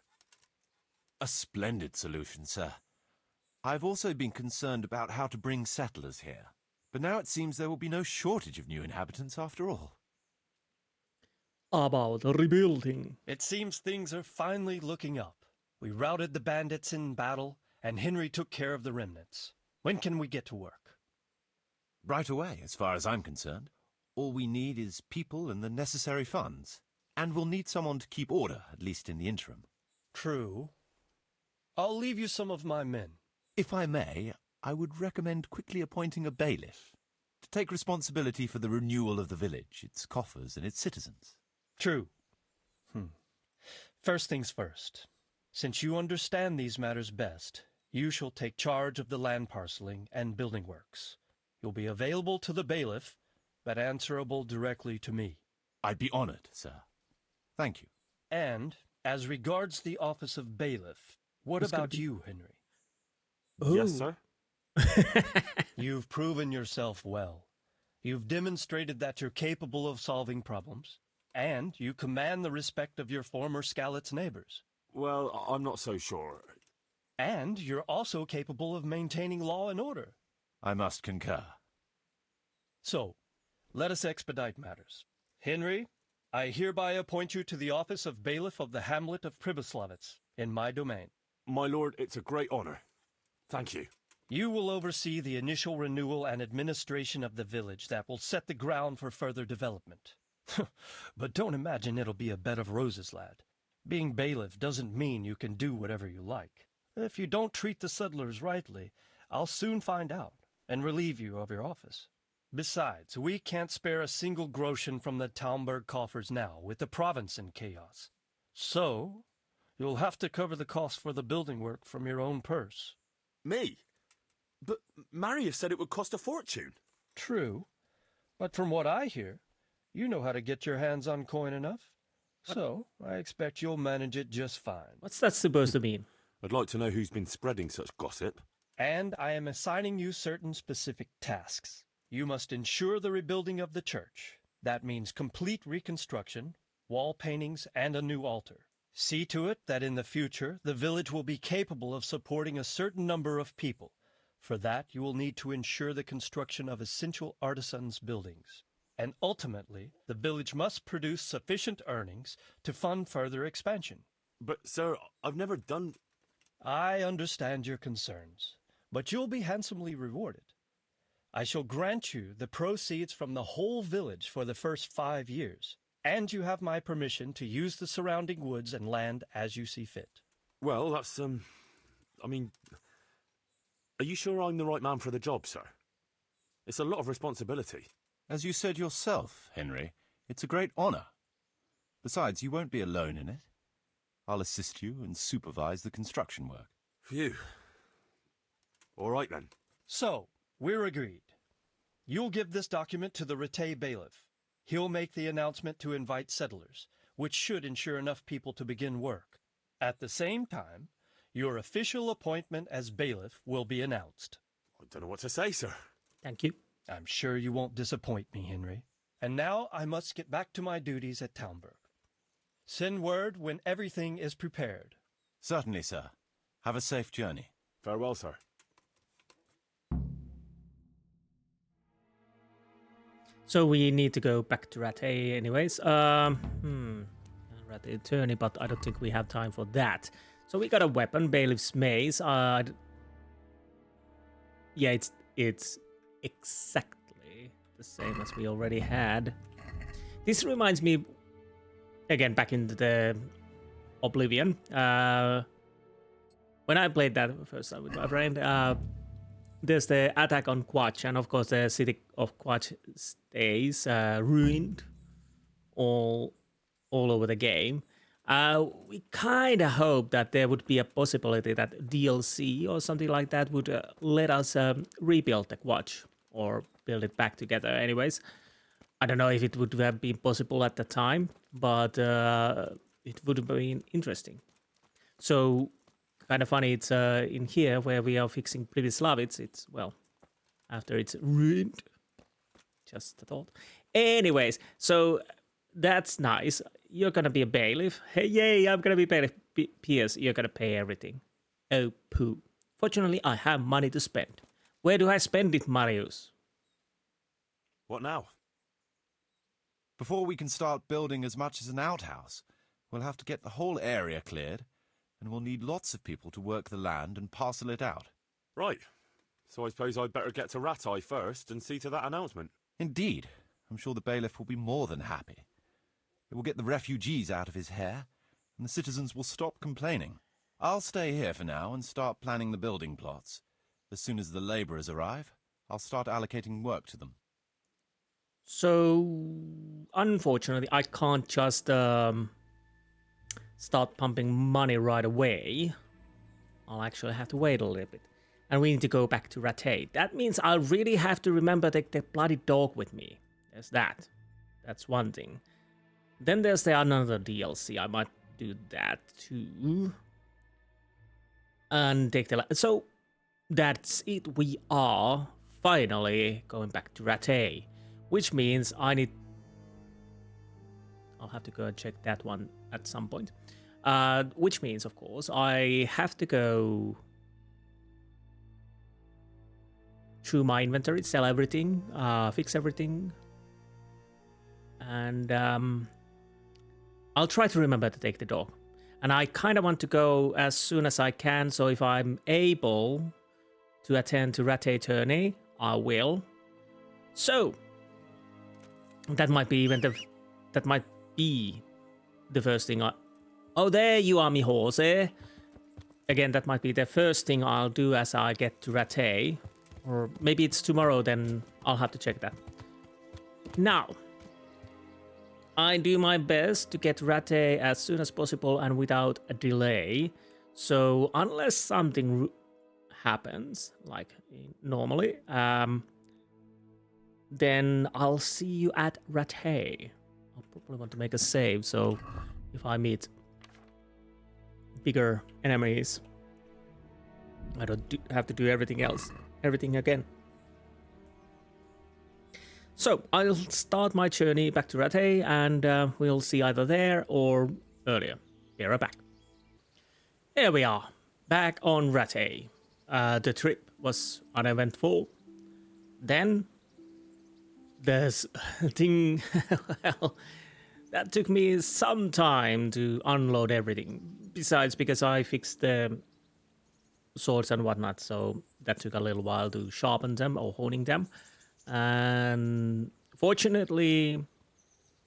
A splendid solution, sir. I've also been concerned about how to bring settlers here, but now it seems there will be no shortage of new inhabitants after all. About rebuilding. It seems things are finally looking up. We routed the bandits in battle, and Henry took care of the remnants. When can we get to work? Right away, as far as I'm concerned. All we need is people and the necessary funds. And we'll need someone to keep order, at least in the interim. True. I'll leave you some of my men. If I may, I would recommend quickly appointing a bailiff to take responsibility for the renewal of the village, its coffers and its citizens. True. First things first. Since you understand these matters best, you shall take charge of the land parceling and building works. You'll be available to the bailiff, but answerable directly to me. I'd be honored, sir. Thank you. And, as regards the office of bailiff, what about you, Henry? Yes, sir. You've proven yourself well. You've demonstrated that you're capable of solving problems, and you command the respect of your former Skalitz neighbors. Well, I'm not so sure. And you're also capable of maintaining law and order. I must concur. So, let us expedite matters. Henry, I hereby appoint you to the office of bailiff of the hamlet of Pribyslavitz, in my domain. My lord, it's a great honour. Thank you. You will oversee the initial renewal and administration of the village that will set the ground for further development. But don't imagine it'll be a bed of roses, lad. Being bailiff doesn't mean you can do whatever you like. If you don't treat the settlers rightly, I'll soon find out and relieve you of your office. Besides, we can't spare a single groschen from the Talmberg coffers now, with the province in chaos. So, You'll have to cover the cost for the building work from your own purse. Me? But Marius said it would cost a fortune. True, but from what I hear, you know how to get your hands on coin enough. So, I expect you'll manage it just fine. What's that supposed to mean? I'd like to know who's been spreading such gossip. And I am assigning you certain specific tasks. You must ensure the rebuilding of the church. That means complete reconstruction, wall paintings, and a new altar. See to it that in the future, the village will be capable of supporting a certain number of people. For that, you will need to ensure the construction of essential artisans' buildings. And ultimately, the village must produce sufficient earnings to fund further expansion. But, sir, I've never done... I understand your concerns, but you'll be handsomely rewarded. I shall grant you the proceeds from the whole village for the first 5 years, and you have my permission to use the surrounding woods and land as you see fit. Well, that's, I mean... Are you sure I'm the right man for the job, sir? It's a lot of responsibility. As you said yourself, Henry, it's a great honor. Besides, you won't be alone in it. I'll assist you and supervise the construction work. Phew. All right, then. So, we're agreed. You'll give this document to the Rattay Bailiff. He'll make the announcement to invite settlers, which should ensure enough people to begin work. At the same time, your official appointment as bailiff will be announced. I don't know what to say, sir. Thank you. I'm sure you won't disappoint me, Henry. And now I must get back to my duties at Talmberg. Send word when everything is prepared. Certainly, sir. Have a safe journey. Farewell, sir. So we need to go back to Rattay anyways. Rattay Tourney, but I don't think we have time for that. So we got a weapon, Bailiff's Mace. Yeah, it's exactly the same as we already had. This reminds me, again, back into the Oblivion. When I played that first time with my friend, there's the attack on Quatch, and of course the city of Quatch stays ruined all over the game. We kind of hope that there would be a possibility that DLC or something like that would let us rebuild the Quatch or build it back together. Anyways, I don't know if it would have been possible at the time, but it would have been interesting. So, kind of funny, it's in here where we are fixing Pribyslavitz. It's, well, after it's ruined. Just a thought. Anyways, so that's nice. You're gonna be a bailiff. Hey, yay, I'm gonna be bailiff. P.S. You're gonna pay everything. Oh, poo. Fortunately, I have money to spend. Where do I spend it, Marius? What now? Before we can start building as much as an outhouse, we'll have to get the whole area cleared, and we'll need lots of people to work the land and parcel it out. Right. So I suppose I'd better get to Rattay first and see to that announcement. Indeed. I'm sure the bailiff will be more than happy. It will get the refugees out of his hair, and the citizens will stop complaining. I'll stay here for now and start planning the building plots. As soon as the labourers arrive, I'll start allocating work to them. So, unfortunately, I can't just start pumping money right away. I'll actually have to wait a little bit. And we need to go back to Rattay. That means I'll really have to remember to take the bloody dog with me. There's that. That's one thing. Then there's the another DLC. I might do that too. And take the... So, that's it. We are finally going back to Rattay. Which means I need... I'll have to go and check that one at some point. Which means, of course, I have to go through my inventory, sell everything, fix everything. And I'll try to remember to take the dog. And I kind of want to go as soon as I can, so if I'm able to attend to Rattay Tourney, I will. So, that might be the first thing I... Oh, there you are, me horse, eh? Again, that might be the first thing I'll do as I get to Rattay. Or maybe it's tomorrow, then I'll have to check that. Now, I do my best to get Rattay as soon as possible and without a delay. So unless something happens, like normally, then I'll see you at Rattay. I'll probably want to make a save, so if I meet bigger enemies, I don't have to do everything again. So I'll start my journey back to Rattay, and we'll see either there or earlier. Be right back. Here we are, back on Rattay. The trip was uneventful. Then there's a thing. Well, that took me some time to unload everything. Besides, because I fixed the swords and whatnot, so that took a little while to sharpen them or honing them. And fortunately,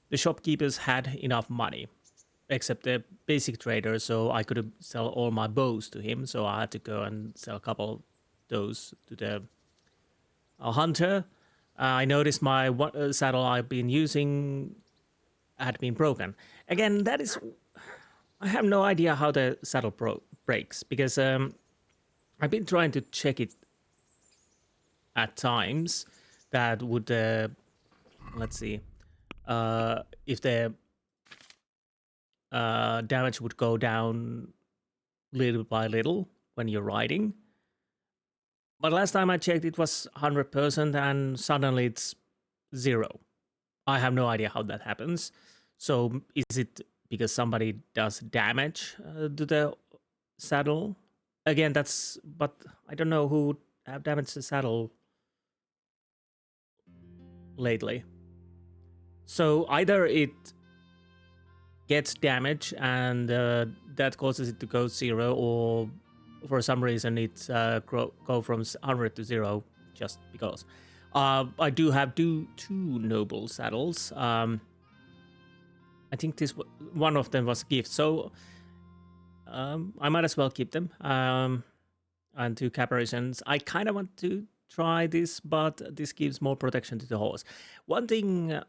the shopkeepers had enough money, except the basic trader, so I could sell all my bows to him. So I had to go and sell a couple of those to the hunter. I noticed my saddle I've been using had been broken. Again, that is... I have no idea how the saddle breaks, because I've been trying to check it at times. That would, let's see, if the damage would go down little by little when you're riding. But last time I checked, it was 100%, and suddenly it's 0. I have no idea how that happens. So is it because somebody does damage to the saddle? Again, but I don't know who would have damaged the saddle lately. So either it gets damage and that causes it to go 0, or for some reason it's go from 100 to 0 just because. I do have two noble saddles. I think one of them was a gift, so I might as well keep them. And 2 caparisons. I kind of want to try this, but this gives more protection to the horse. One thing,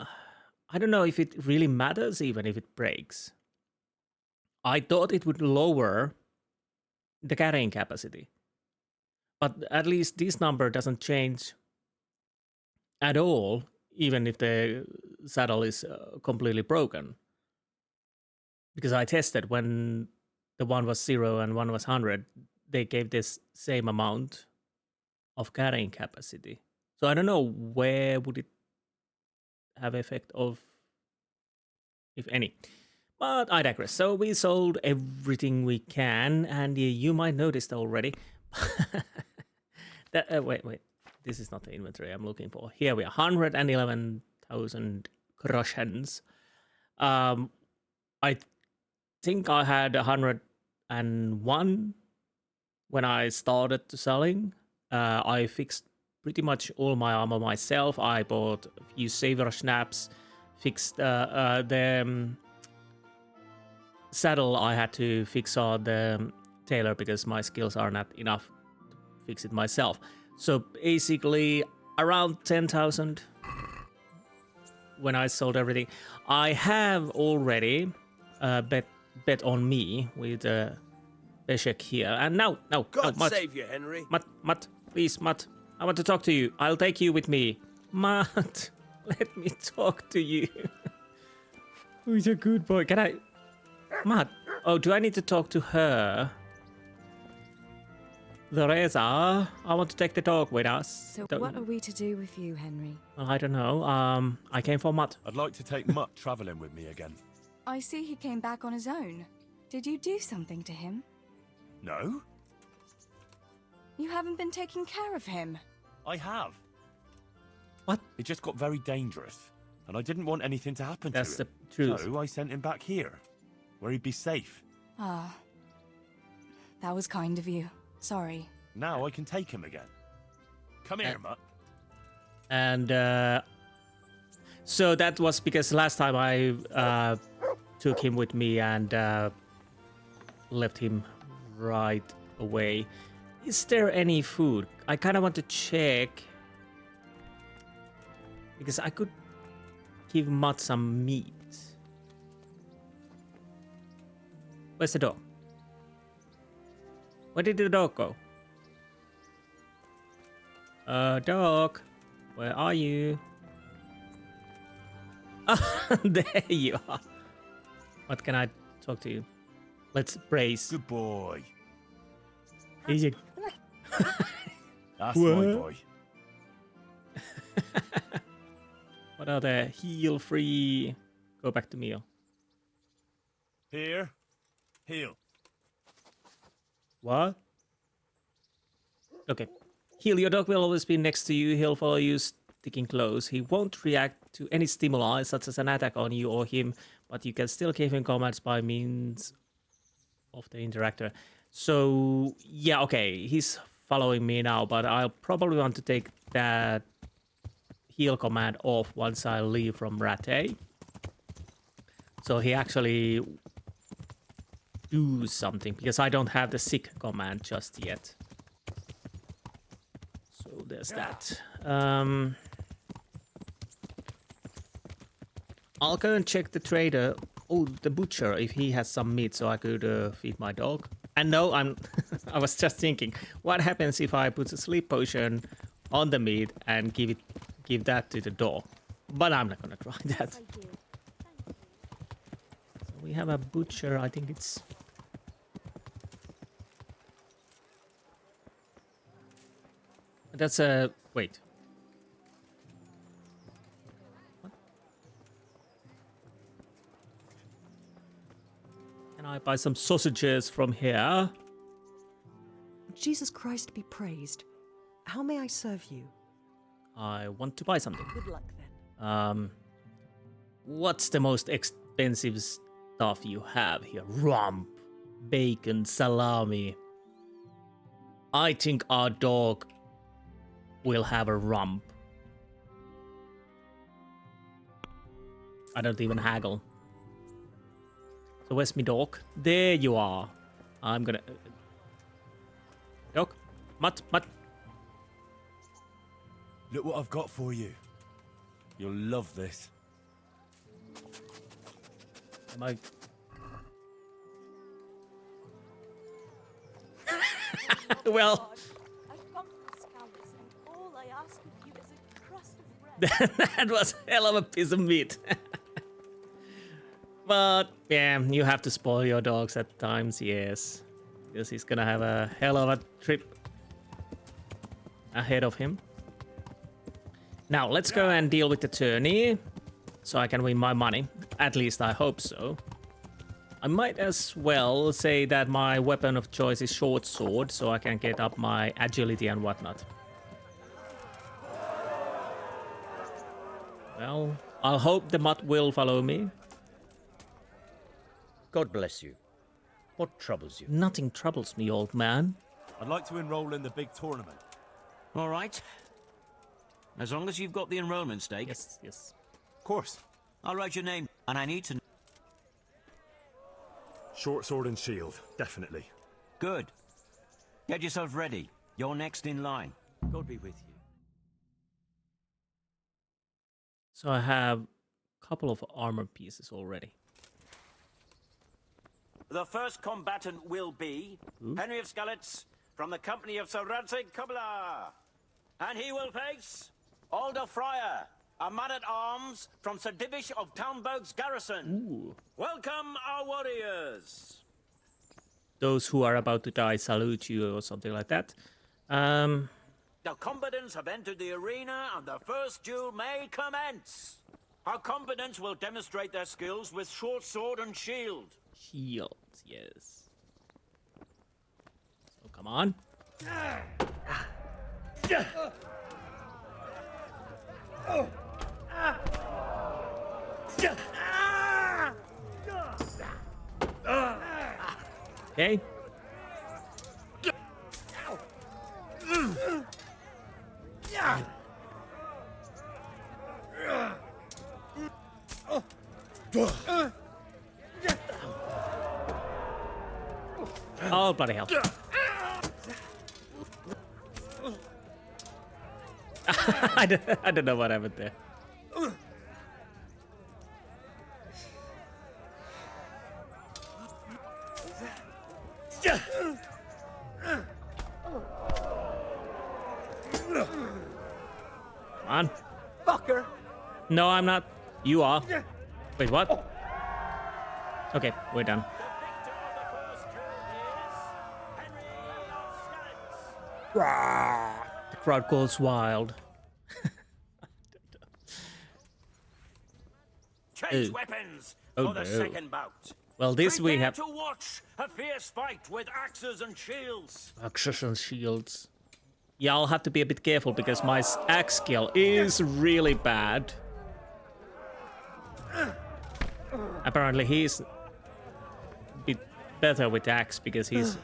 I don't know if it really matters even if it breaks. I thought it would lower the carrying capacity, but at least this number doesn't change at all, even if the saddle is completely broken. Because I tested when the one was 0 and one was 100, they gave this same amount of carrying capacity. So I don't know where would it have effect of, if any. But I digress. So we sold everything we can, and you might notice already that wait, this is not the inventory I'm looking for. Here we are, 111,000 groschens. I think I had 101 when I started selling. I fixed pretty much all my armor myself. I bought a few saver snaps, fixed the saddle. I had to fix all the tailor because my skills are not enough to fix it myself. So basically around 10,000 when I sold everything. I have already bet on me with Peshek here. And now, God Mutt, save you, Henry. Mutt, please, Mutt. I want to talk to you. I'll take you with me. Mutt, let me talk to you. Who's a good boy? Can I... Mutt, oh, do I need to talk to her? Theresa, I want to take the dog with us. So what are we to do with you, Henry? Well, I don't know. I came for Mutt. I'd like to take Mutt travelling with me again. I see he came back on his own. Did you do something to him? No? You haven't been taking care of him. I have. What? It just got very dangerous, and I didn't want anything to happen That's to him. the truth. So I sent him back here, where he'd be safe. Ah, that was kind of you. Sorry. Now I can take him again. Come here, Mutt. And so that was because last time I took him with me and left him right away. Is there any food? I kind of want to check because I could give Mutt some meat. Where's the dog? Where did the dog go? Dog, where are you? There you are. What can I talk to you? Let's brace. Good boy. Easy. That's my boy. What are the heal free? Go back to meal. Here. Heal. What? Okay. Heal, your dog will always be next to you. He'll follow you sticking close. He won't react to any stimuli, such as an attack on you or him, but you can still give him commands by means of the interactor. So, yeah, okay. He's following me now, but I'll probably want to take that heal command off once I leave from Rattay. So he actually do something, because I don't have the sick command just yet. So there's that. I'll go and check the trader, the butcher, if he has some meat so I could feed my dog. And no, I was just thinking, what happens if I put a sleep potion on the meat and give that to the dog? But I'm not gonna try that. So we have a butcher, I think it's... That's a... wait. What? Can I buy some sausages from here? Jesus Christ be praised. How may I serve you? I want to buy something. Good luck then. What's the most expensive stuff you have here? Rump, bacon, salami. I think our dog will have a rump. I don't even haggle. So where's me dog? There you are. I'm gonna... Dog? Mutt. Look what I've got for you. You'll love this. Am I... Well... That was a hell of a piece of meat. But, yeah, you have to spoil your dogs at times, yes. Because he's gonna have a hell of a trip ahead of him. Now, let's go and deal with the tourney, so I can win my money. At least I hope so. I might as well say that my weapon of choice is short sword, so I can get up my agility and whatnot. Well, I'll hope the mutt will follow me. God bless you. What troubles you? Nothing troubles me, old man. I'd like to enroll in the big tournament. All right. As long as you've got the enrollment stake. Yes. Of course. I'll write your name, and I need to... Short sword and shield, definitely. Good. Get yourself ready. You're next in line. God be with you. So I have a couple of armor pieces already. The first combatant will be Henry of Skalitz from the company of Sir Radzig Kubla. And he will face Alder Fryer, a man-at-arms from Sir Divish of Townburg's garrison. Ooh. Welcome, our warriors. Those who are about to die salute you, or something like that. The combatants have entered the arena, and the first duel may commence. Our combatants will demonstrate their skills with short sword and shield. Shield, yes. So come on. Okay. Oh, bloody hell. I don't know what happened there. Come on. Fucker! No, I'm not. You are. Wait, what? Okay, we're done. The crowd goes wild. Change weapons Oh, for the no. second bout. Well, this we Prepare have to watch a fierce fight with axes and shields. axes and shields. Yeah, I'll have to be a bit careful because my axe skill is really bad. Apparently, he's a bit better with axe because he's.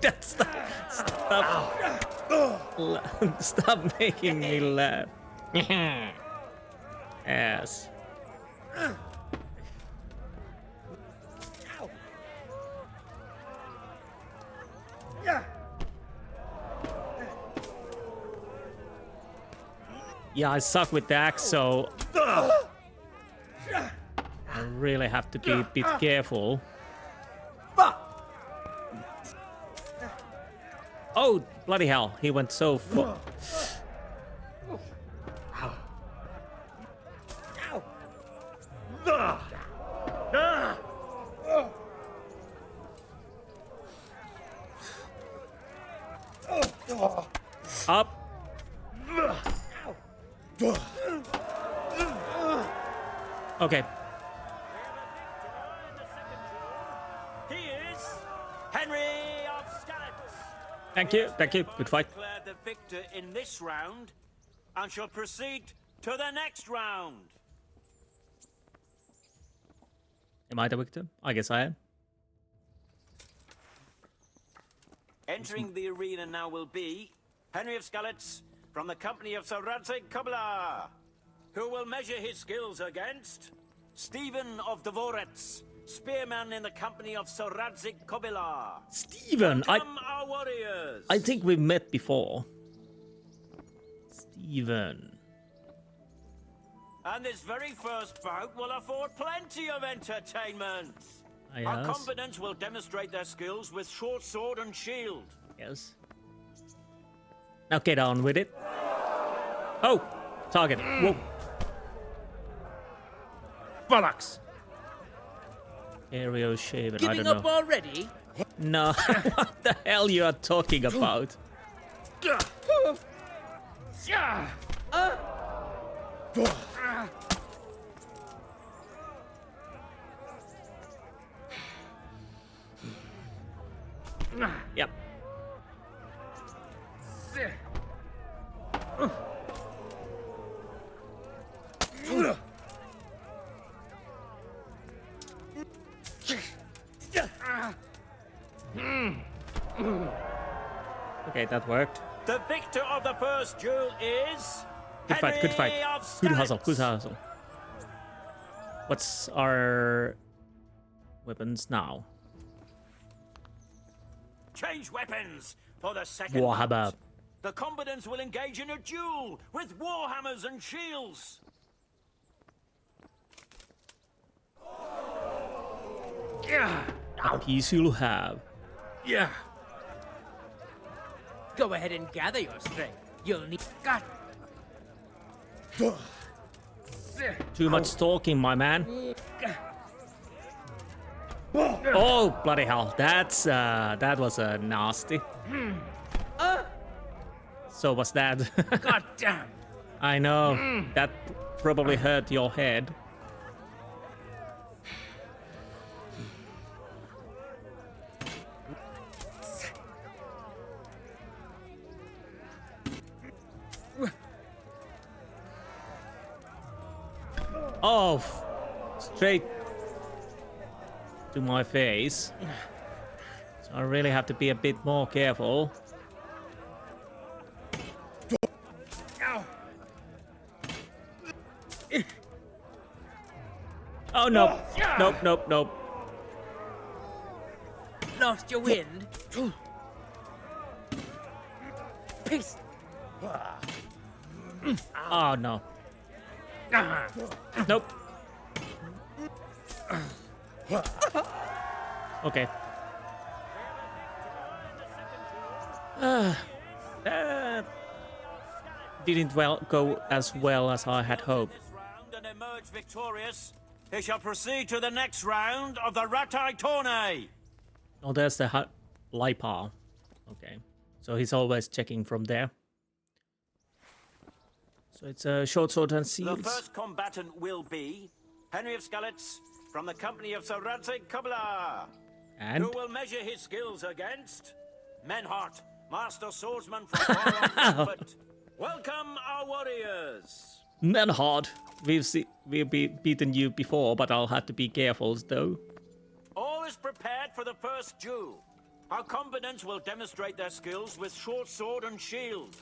That's stop making me laugh. Yes. Yeah, I suck with the axe, so I really have to be a bit careful. Oh, bloody hell, he went so far. Up. Okay. He is Henry of Skalitz. Thank you. Thank you. Good fight. Declared the victor in this round and shall proceed to the next round. Am I the victim? I guess I am. Entering the arena now will be Henry of Skalitz from the company of Sir Radzig, who will measure his skills against Stephen of Dvorets, spearman in the company of Sir Radzig. Stephen, Our warriors. I think we've met before. Stephen. And this very first bout will afford plenty of entertainment. Yes. Our combatants will demonstrate their skills with short sword and shield. Yes. Now get on with it. Oh, target. Whoa. Bollocks! Aerial shaven. I Giving don't up know. already? No, what the hell you are talking about? Yep. Okay, that worked. The victor of the first duel is Good fight, good fight. Henry of Good hustle, Skalitz. good hustle. What's our weapons now? Change weapons for the second Warhammer. bout. The combatants will engage in a duel with warhammers and shields. A piece you'll have. Yeah. Go ahead and gather your strength. You'll need. God. Too much talking, my man. Oh, bloody hell. That was nasty. So was that. God damn. I know. That probably hurt your head. Oh, straight to my face. So I really have to be a bit more careful. Oh, no. Nope, nope, nope. Lost your wind. Peace. Oh, no. Nope. Okay. That didn't go as well as I had hoped. And emerge victorious. He shall proceed to the next round of the Rattay Tourney. Oh, there's the Lipa. Okay. So he's always checking from there. So it's a short sword and seals. The first combatant will be Henry of Skalitz from the company of Sir Radzig, and who will measure his skills against Menhart, master swordsman from Combat. Welcome, our warriors. Menhard, we've beaten you before, but I'll have to be careful though. All is prepared for the first duel. Our combatants will demonstrate their skills with short sword and shield.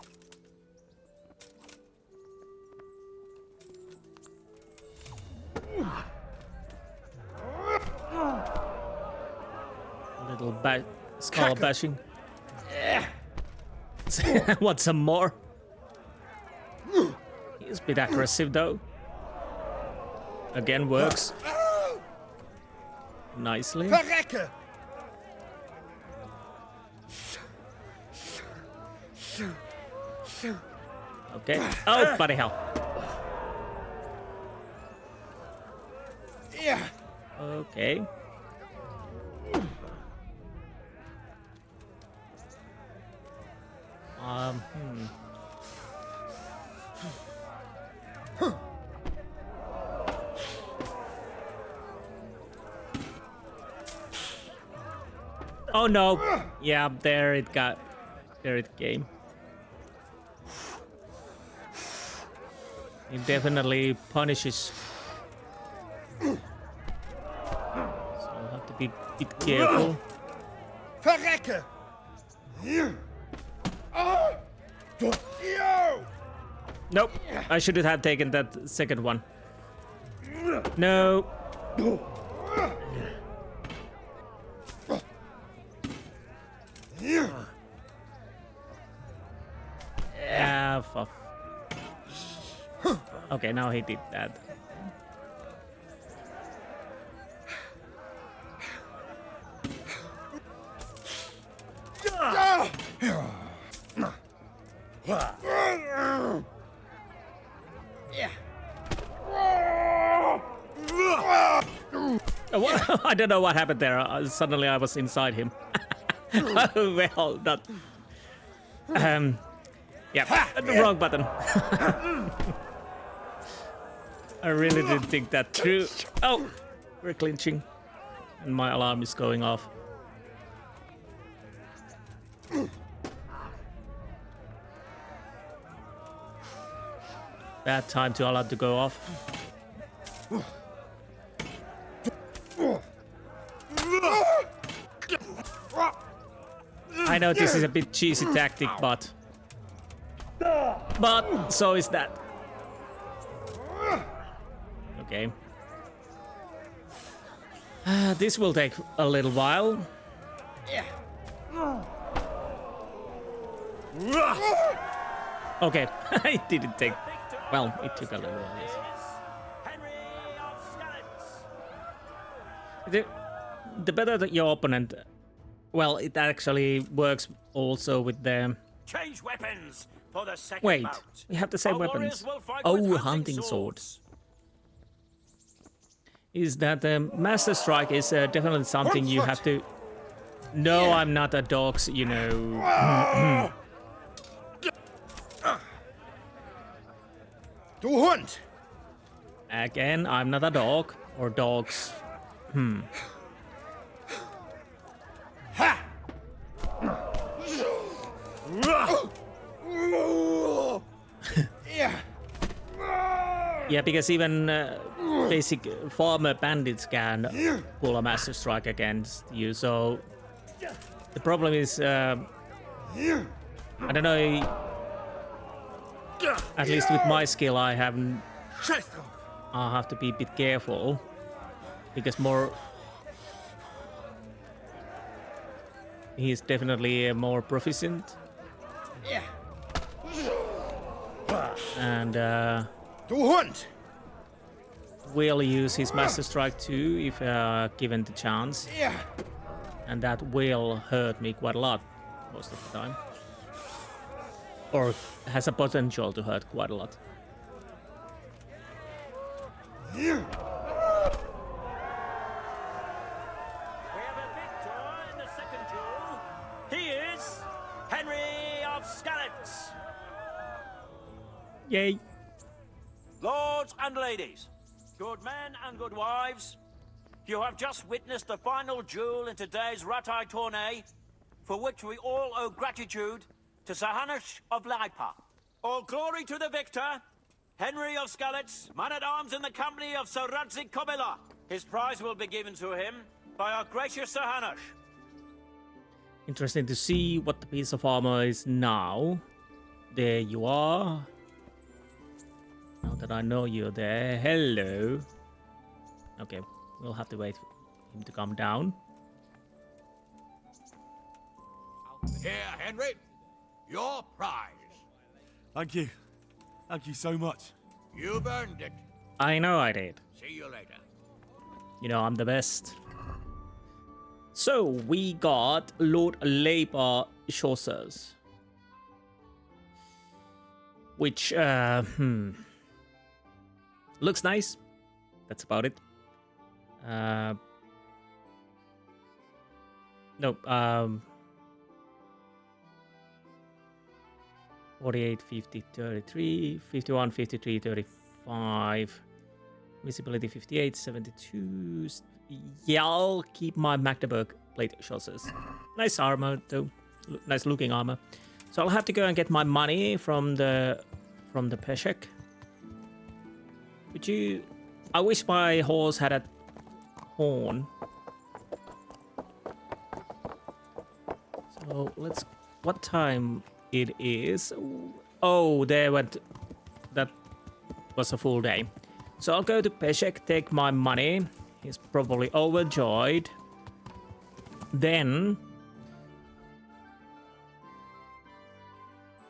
A little skull bashing. Want some more? He's a bit aggressive though. Again works. Nicely. Okay. Oh, bloody hell. Okay. Oh no. Yeah, there it came. It definitely punishes. So I'll have to be a bit careful. Verrecken! Nope. I should have taken that second one. No. Yeah, fuck. Okay, now he did that. What? I don't know what happened there. Suddenly I was inside him. Oh, well, not. Yeah, the wrong button. I really didn't think that through. Oh, we're clinching. And my alarm is going off. Bad time to allow to go off. I know this is a bit cheesy tactic, but so is that. Okay. This will take a little while. Okay, it didn't take. Well, it took a little while. Yes. The better that your opponent. Well, it actually works also with the. Change weapons for the second Wait, bout. we have the same Our weapons. warriors will fight Oh, with hunting swords. Is that Master Strike is definitely something you have to. No, I'm not a dog, you know. Du Hund! Again, I'm not a dog or dogs. Ha! Yeah, because even basic farmer bandits can pull a master strike against you. So the problem is, I don't know. At least with my skill, I have to be a bit careful because he's definitely more proficient. And Du Hund! will use his Master Strike too if given the chance. And that will hurt me quite a lot most of the time. Or has a potential to hurt quite a lot. We have a victor in the second duel. He is Henry of Skalitz. Yay. Lords and ladies, good men and good wives, you have just witnessed the final duel in today's Rattay Tourney, for which we all owe gratitude to Sir Hanush of Lipa. All glory to the victor, Henry of Skalitz, man-at-arms in the company of Sir Radzig. His prize will be given to him by our gracious Sir Hanush. Interesting to see what the piece of armor is now. There you are. Now that I know you're there. Hello. Okay, we'll have to wait for him to come down. Here, Henry. Your prize. Thank you. Thank you so much. You've earned it. I know I did. See you later. You know I'm the best. So we got Lord Labor Chaucer's. Which, looks nice. That's about it. No, 48, 50, 33, 51, 53, 35. Visibility 58, 72. Yeah, I'll keep my Magdeburg plate Chaucer's. Nice armor, though. Nice looking armor. So I'll have to go and get my money from the Peshek. Could you... I wish my horse had a horn. So let's... What time it is? Oh, there went... That was a full day. So I'll go to Peshek, take my money. He's probably overjoyed. Then...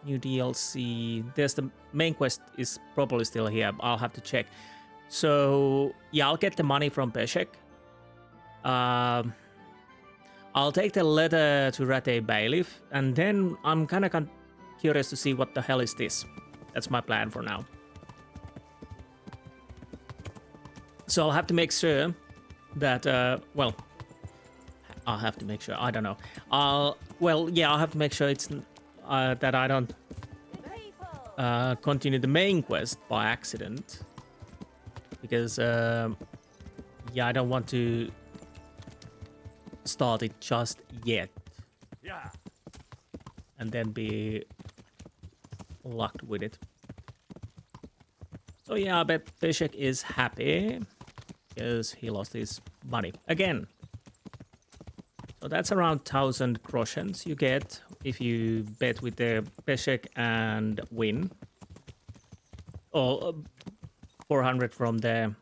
New DLC. There's the main quest is probably still here. I'll have to check. So yeah, I'll get the money from Peshek. I'll take the letter to Rattay Bailiff, and then I'm kind of curious to see what the hell is this. That's my plan for now. So I'll have to make sure that well, I'll have to make sure. I don't know. Well, yeah, I'll have to make sure it's. That I don't continue the main quest by accident, because yeah, I don't want to start it just yet, and then be locked with it. So yeah, I bet Peshek is happy because he lost his money again. So that's around 1,000 groshens you get if you bet with the Peshek and win. Or 400 from the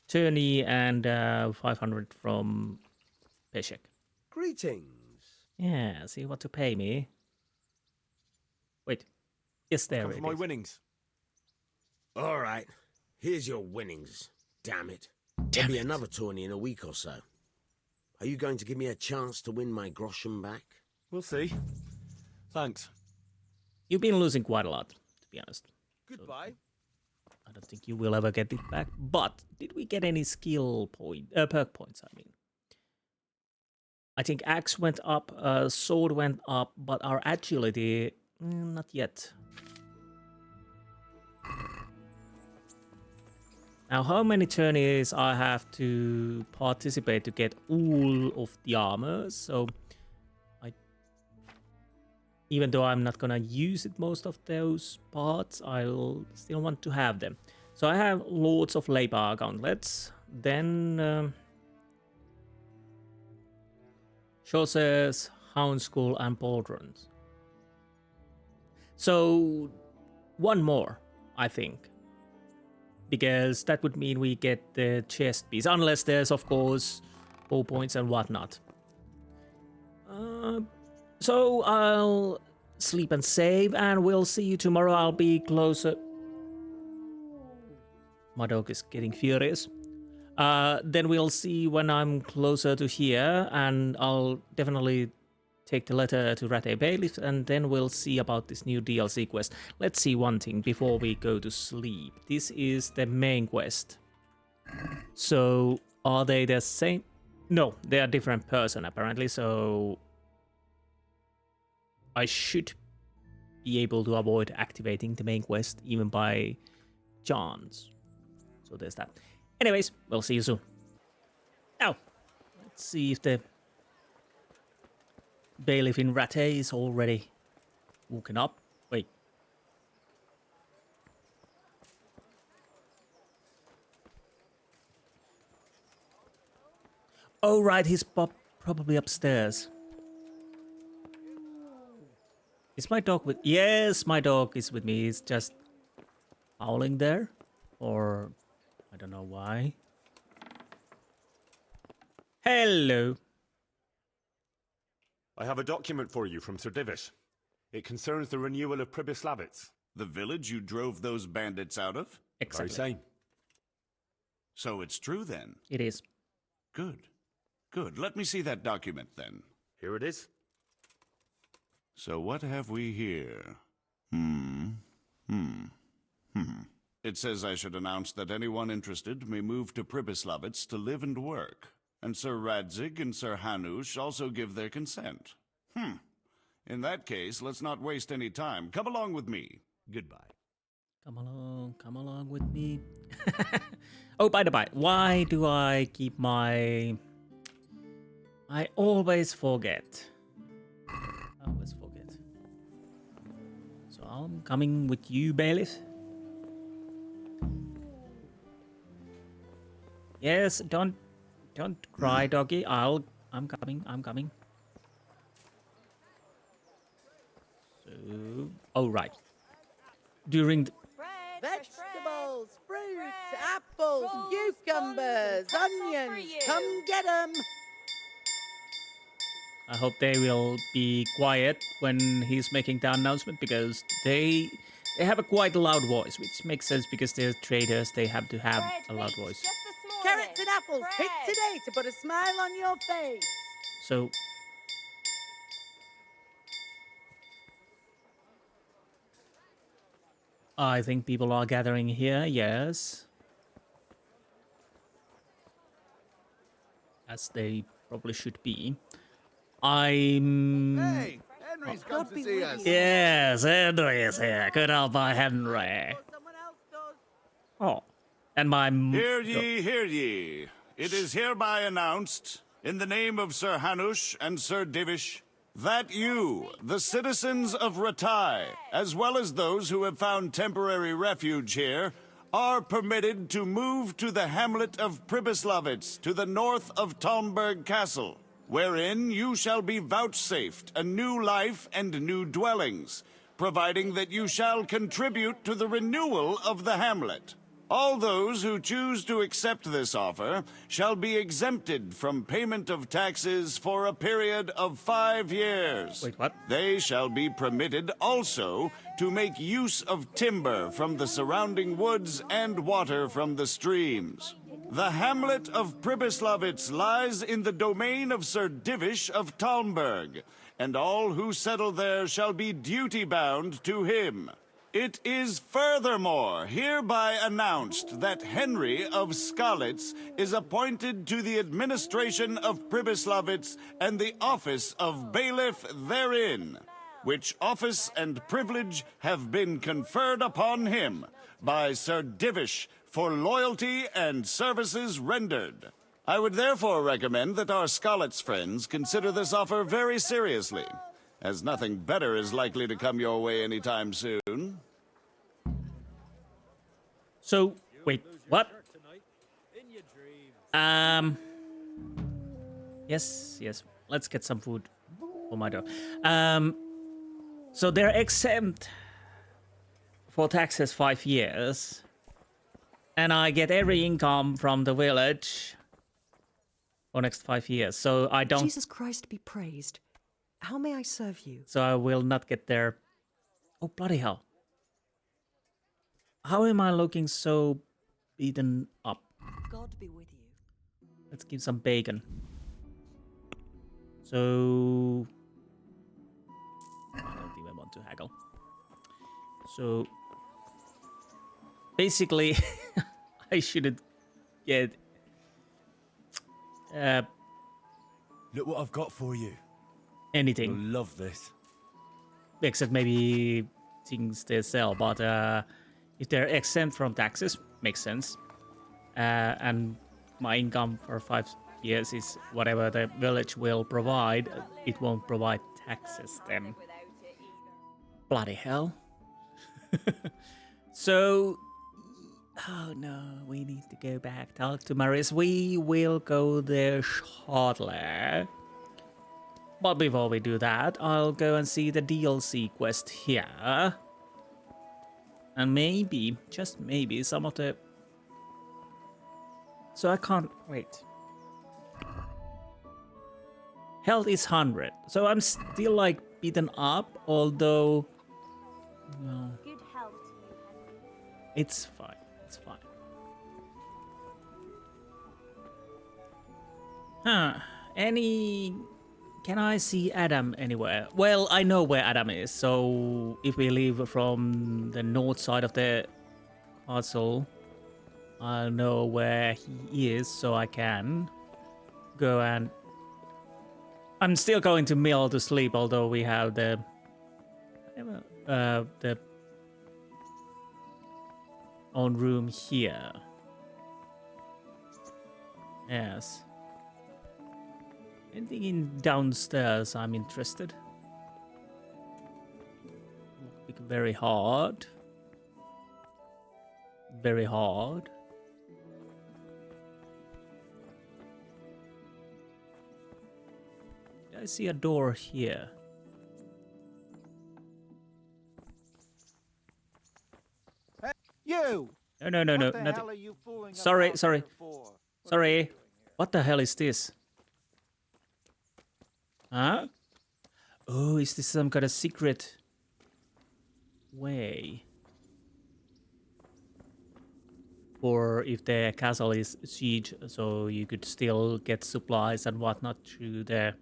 Tourney and 500 from Peshek. Greetings. Yeah, see what to pay me. Wait, yes, there Come it for my is. winnings. All right, here's your winnings. Damn it. There'll be another tourney in a week or so. Are you going to give me a chance to win my groschen back? We'll see. Thanks. You've been losing quite a lot, to be honest. Goodbye. So I don't think you will ever get it back. But did we get any skill perk points? I mean, I think axe went up, sword went up, but our agility, not yet. Now, how many tourneys I have to participate to get all of the armor? So, even though I'm not gonna use it, most of those parts, I'll still want to have them. So I have loads of labor gauntlets. Then Chaucer's, Hound School, and pauldrons. So one more, I think. Because that would mean we get the chest piece. Unless there's, of course, bow points and whatnot. So I'll sleep and save, and we'll see you tomorrow. I'll be closer. My dog is getting furious. Then we'll see when I'm closer to here, and I'll definitely take the letter to Rattay Bailiff, and then we'll see about this new DLC quest. Let's see one thing before we go to sleep. This is the main quest. So, are they the same? No, they are different person apparently, so I should be able to avoid activating the main quest even by chance. So there's that. Anyways, we'll see you soon. Now, let's see if the Bailiff in Rattay is already woken up. Wait. Oh right, he's probably upstairs. Is my dog with... Yes, my dog is with me. He's just howling there. Or... I don't know why. Hello. I have a document for you from Sir Divish. It concerns the renewal of Pribyslavitz. The village you drove those bandits out of? Exactly. Very same. So it's true then? It is. Good. Good. Let me see that document then. Here it is. So what have we here? It says I should announce that anyone interested may move to Pribyslavitz to live and work. And Sir Radzig and Sir Hanush also give their consent. In that case, let's not waste any time. Come along with me. Goodbye. Come along with me. Oh, by the by, why do I keep my... I always forget. So I'm coming with you, Bailiff. Yes, don't cry, doggy. I'm coming. So, oh right. During the Vegetables, fruits, apples, cucumbers, onions. Come get 'em. I hope they will be quiet when he's making the announcement, because they have a quite loud voice, which makes sense because they're traders. They have to have a loud voice. Carrots and apples picked today to put a smile on your face. So I think people are gathering here, yes. As they probably should be. Hey, Henry's come to see us. Yes, Henry is here. Good old boy Henry. Oh, and my... Hear ye, hear ye. It is hereby announced, in the name of Sir Hanush and Sir Divish, that you, the citizens of Rattay, as well as those who have found temporary refuge here, are permitted to move to the hamlet of Pribyslavitz to the north of Talmberg Castle, wherein you shall be vouchsafed a new life and new dwellings, providing that you shall contribute to the renewal of the hamlet. All those who choose to accept this offer shall be exempted from payment of taxes for a period of 5 years. Wait, what? They shall be permitted also to make use of timber from the surrounding woods and water from the streams. The hamlet of Pribyslavitz lies in the domain of Sir Divish of Talmberg, and all who settle there shall be duty-bound to him. It is furthermore hereby announced that Henry of Skalitz is appointed to the administration of Pribyslavitz and the office of bailiff therein, which office and privilege have been conferred upon him by Sir Divish for loyalty and services rendered. I would therefore recommend that our Skalitz friends consider this offer very seriously, as nothing better is likely to come your way anytime soon. So, wait, what? Yes, let's get some food for my dog. So they're exempt for taxes 5 years, and I get every income from the village for next 5 years, so I don't... Jesus Christ be praised. How may I serve you? So I will not get their... Oh, bloody hell. How am I looking so beaten up. God be with you. Let's give some bacon. So I don't even want to haggle. So basically, I shouldn't get. Look what I've got for you. Anything. You'll love this. Except maybe things they sell, but if they're exempt from taxes, makes sense. And my income for 5 years is whatever the village will provide. It won't provide taxes then. Bloody hell. So, oh no, we need to go back, talk to Maris. We will go there shortly. But before we do that, I'll go and see the DLC quest here. And maybe, just maybe, some of the... So I can't... Wait. Health is 100. So I'm still like beaten up, although... Well, Good health to you, Henry. it's fine. It's fine. Huh. Any... Can I see Adam anywhere? Well, I know where Adam is, so if we leave from the north side of the castle, I'll know where he is, so I can go and... I'm still going to Mill to sleep, although we have the own room here. Yes. Anything in downstairs, I'm interested. Very hard. Very hard. I see a door here. Hey, you! No, nothing. Sorry. Sorry. What the hell is this? Huh? Oh, is this some kind of secret way? Or if the castle is siege, so you could still get supplies and whatnot through the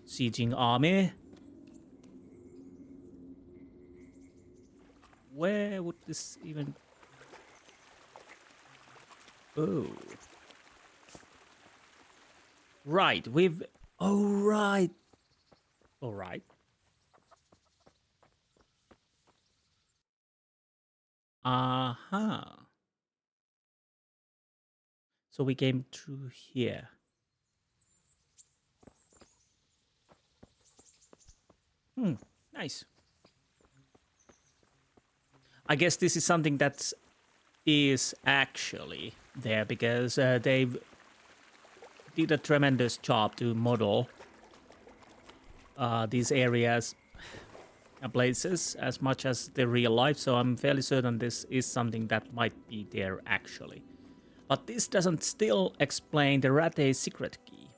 sieging army? Where would this even... Oh. Right, we've... Oh, right. All right. Uh-huh. So we came through here. Nice. I guess this is something that is actually there because they've did a tremendous job to model these areas and places as much as the real life, so I'm fairly certain this is something that might be there actually. But this doesn't still explain the Rattay secret key.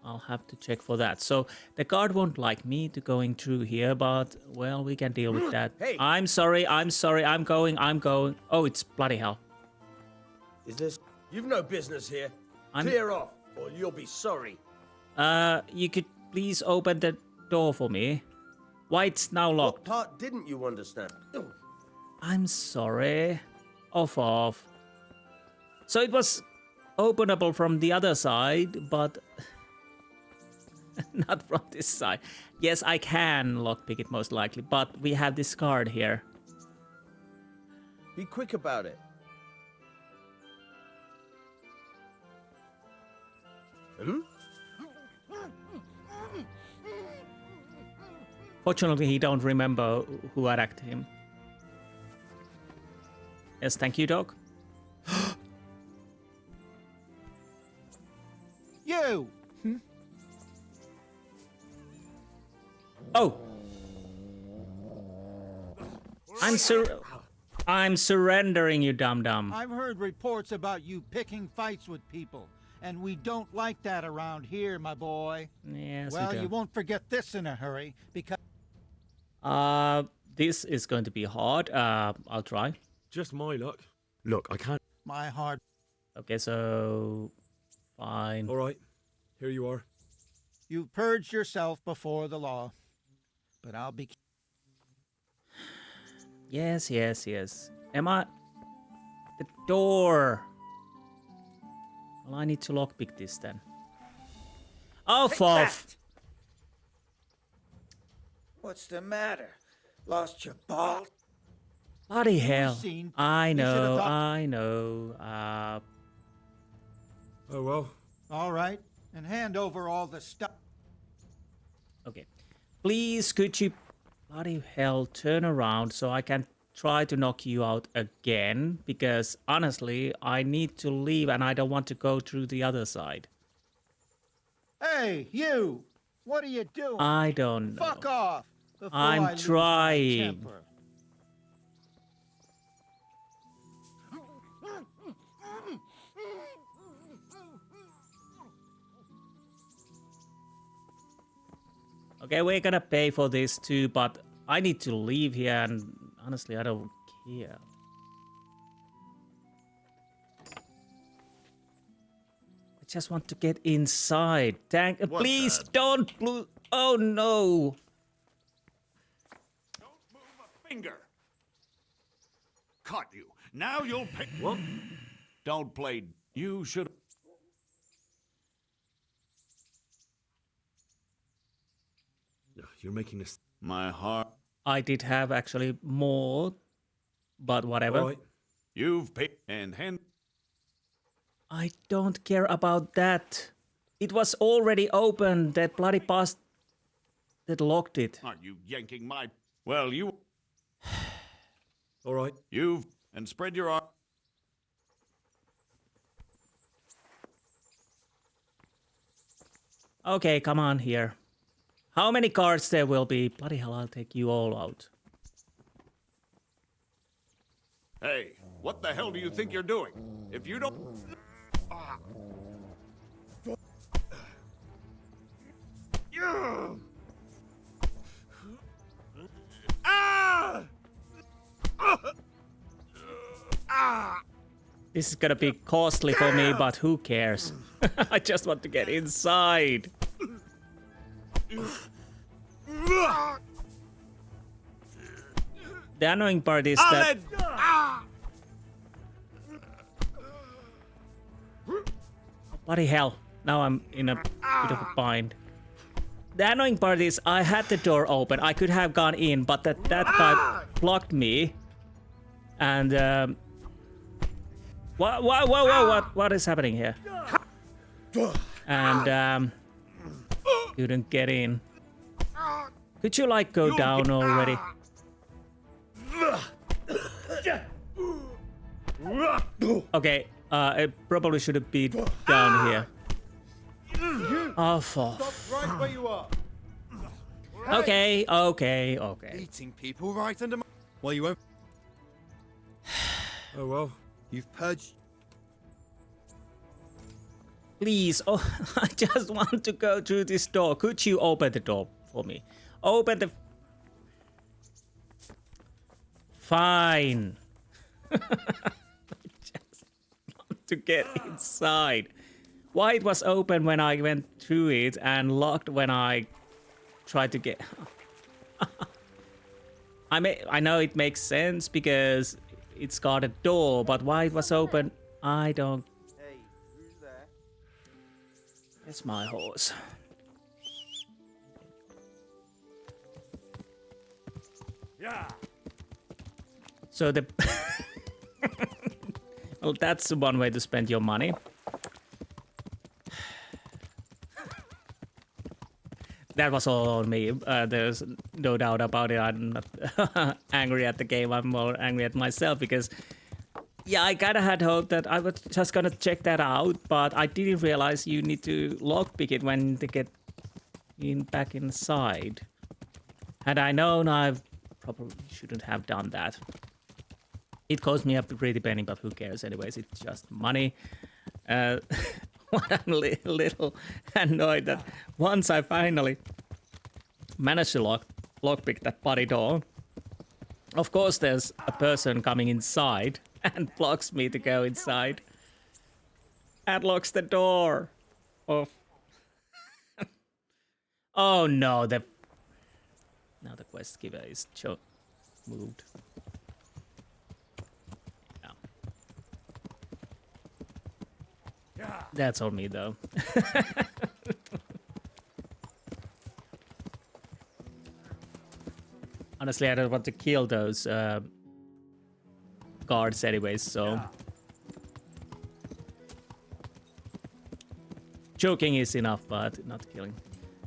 I'll have to check for that. So the guard won't like me to going through here, but well, we can deal with that. Hey. I'm sorry, I'm going. Oh, it's bloody hell. Is this... You've no business here. Clear off, or you'll be sorry. You could please open the door for me. Why it's now locked? What part didn't you understand? I'm sorry. Off. So it was openable from the other side, but not from this side. Yes, I can lockpick it most likely, but we have this card here. Be quick about it. Fortunately, he don't remember who attacked him. Yes, thank you, dog. You! Oh! I'm surrendering, you dum-dum. I've heard reports about you picking fights with people, and we don't like that around here, my boy. Yes, well, we do. You won't forget this in a hurry, because... This is going to be hard. I'll try. Just my luck. Look, I can't... My heart. Okay, so... Fine. All right, here you are. You've purged yourself before the law. But I'll be... Yes, yes, yes. Am I... The door! Well, I need to lockpick this then. Oh, fuck! What's the matter? Lost your ball? Bloody hell. I know, thought- I know. Oh, well. All right. And hand over all the stuff. Okay. Please, could you bloody hell turn around so I can try to knock you out again? Because honestly, I need to leave and I don't want to go through the other side. Hey, you! What are you doing? I don't know. Fuck off! before I'm I lose my trying. temper. Okay, we're gonna pay for this too, but I need to leave here and honestly, I don't care. I just want to get inside. Thank please that? don't oh no. Finger. Caught you. Now you'll pay. What? Don't play. You should. You're making this. My heart. I did have actually more, but whatever. Right. You've paid and hand. I don't care about that. It was already open. That bloody bastard that locked it. Aren't you yanking my? Well, you. All right. You've and spread your arm. Okay, come on here. How many cards there will be? Bloody hell, I'll take you all out. Hey, what the hell do you think you're doing? If you don't. This is gonna be costly for me, but who cares? I just want to get inside. The annoying part is that... Bloody hell. Now I'm in a bit of a bind. The annoying part is I had the door open. I could have gone in, but that guy blocked me. And what is happening here? And couldn't get in. Could you like go down already? Okay, it probably should be down here. Oh, fuck. Right where you are. Okay. Eating people right under my... Well, you won't... Oh, well. You've purged... Please, oh, I just want to go through this door. Could you open the door for me? Open the... Fine. I just want to get inside. Why it was open when I went through it and locked when I tried to get... I know it makes sense because it's got a door, but why it was open, I don't... Hey, who's there? It's my horse. Yeah. So the... Well, that's one way to spend your money. That was all on me. There's no doubt about it. I'm not angry at the game. I'm more angry at myself because... Yeah, I kind of had hope that I was just gonna check that out, but I didn't realize you need to lockpick it when they get back inside. Had I known, I probably shouldn't have done that. It cost me a pretty penny, but who cares anyways, it's just money. What I'm a little annoyed that once I finally managed to lockpick that bloody door, of course there's a person coming inside and blocks me to go inside. And locks the door. Off. Oh no, now the quest giver is moved. Yeah. That's on me though. Honestly, I don't want to kill those guards anyways, so... Yeah. Choking is enough, but not killing.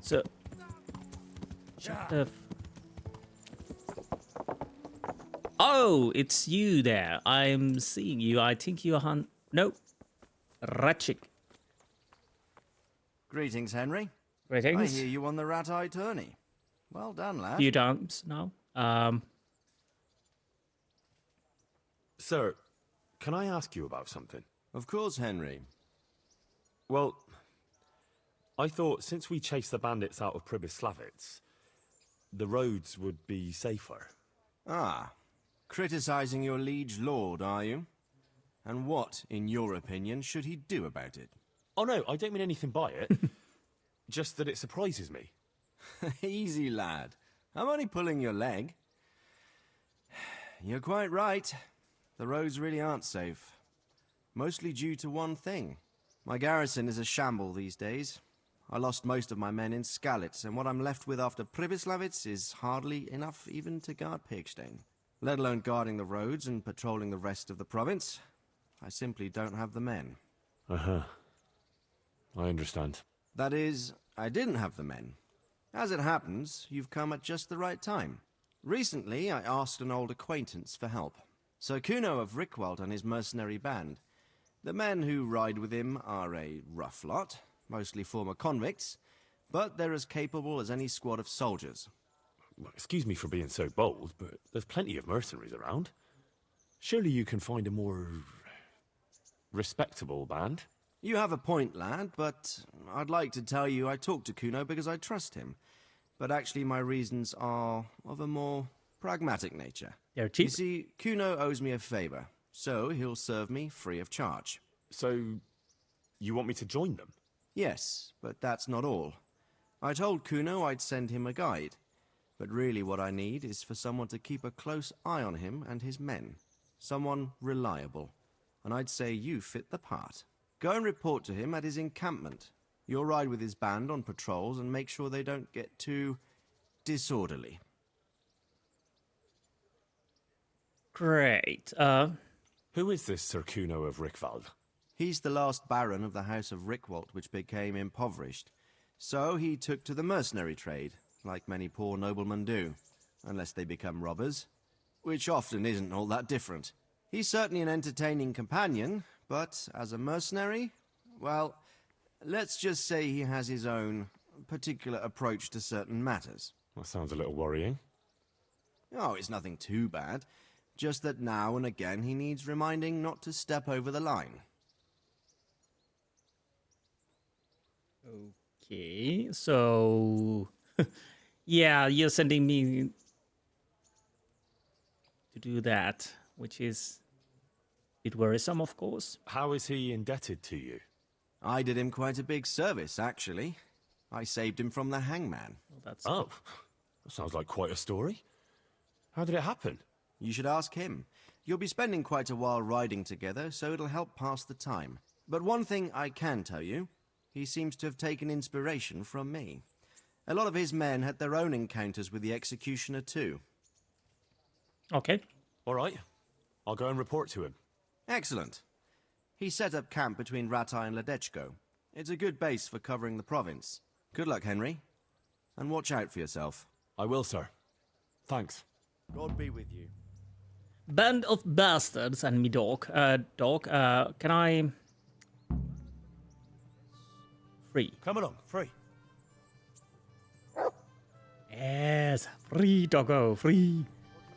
So... Shut the... Oh, it's you there. I'm seeing you. I think you're No. Radzig. Greetings, Henry. Greetings. I hear you on the Rattay Tourney. Well done, lad. Few times now. Sir, can I ask you about something? Of course, Henry. Well, I thought since we chased the bandits out of Pribyslavitz, the roads would be safer. Ah, criticizing your liege lord, are you? And what, in your opinion, should he do about it? Oh no, I don't mean anything by it. Just that it surprises me. Easy, lad. I'm only pulling your leg. You're quite right. The roads really aren't safe. Mostly due to one thing. My garrison is a shamble these days. I lost most of my men in Skalitz, and what I'm left with after Pribyslavitz is hardly enough even to guard Pigstein. Let alone guarding the roads and patrolling the rest of the province. I simply don't have the men. Uh-huh. I understand. That is, I didn't have the men. As it happens, you've come at just the right time. Recently, I asked an old acquaintance for help. Sir Kuno of Rickwald and his mercenary band. The men who ride with him are a rough lot, mostly former convicts, but they're as capable as any squad of soldiers. Well, excuse me for being so bold, but there's plenty of mercenaries around. Surely you can find a more respectable band? You have a point, lad, but I'd like to tell you I talked to Kuno because I trust him. But actually my reasons are of a more pragmatic nature. They're cheap. You see, Kuno owes me a favor, so he'll serve me free of charge. So, you want me to join them? Yes, but that's not all. I told Kuno I'd send him a guide. But really what I need is for someone to keep a close eye on him and his men. Someone reliable. And I'd say you fit the part. Go and report to him at his encampment. You'll ride with his band on patrols and make sure they don't get too disorderly. Great. Who is this Sir Kuno of Rickwald? He's the last baron of the House of Rickwald, which became impoverished. So he took to the mercenary trade, like many poor noblemen do, unless they become robbers, which often isn't all that different. He's certainly an entertaining companion, but as a mercenary, well, let's just say he has his own particular approach to certain matters. That sounds a little worrying. Oh, it's nothing too bad. Just that now and again he needs reminding not to step over the line. Okay, so... yeah, you're sending me to do that, which is a bit worrisome, of course. How is he indebted to you? I did him quite a big service, actually. I saved him from the hangman. Well, that sounds like quite a story. How did it happen? You should ask him. You'll be spending quite a while riding together, so it'll help pass the time. But one thing I can tell you, he seems to have taken inspiration from me. A lot of his men had their own encounters with the executioner too. Okay. All right. I'll go and report to him. Excellent. He set up camp between Rattay and Ledechko. It's a good base for covering the province. Good luck, Henry. And watch out for yourself. I will, sir. Thanks. God be with you. Band of bastards and me dog. Can I... Free. Come along, free. Yes, free doggo, free.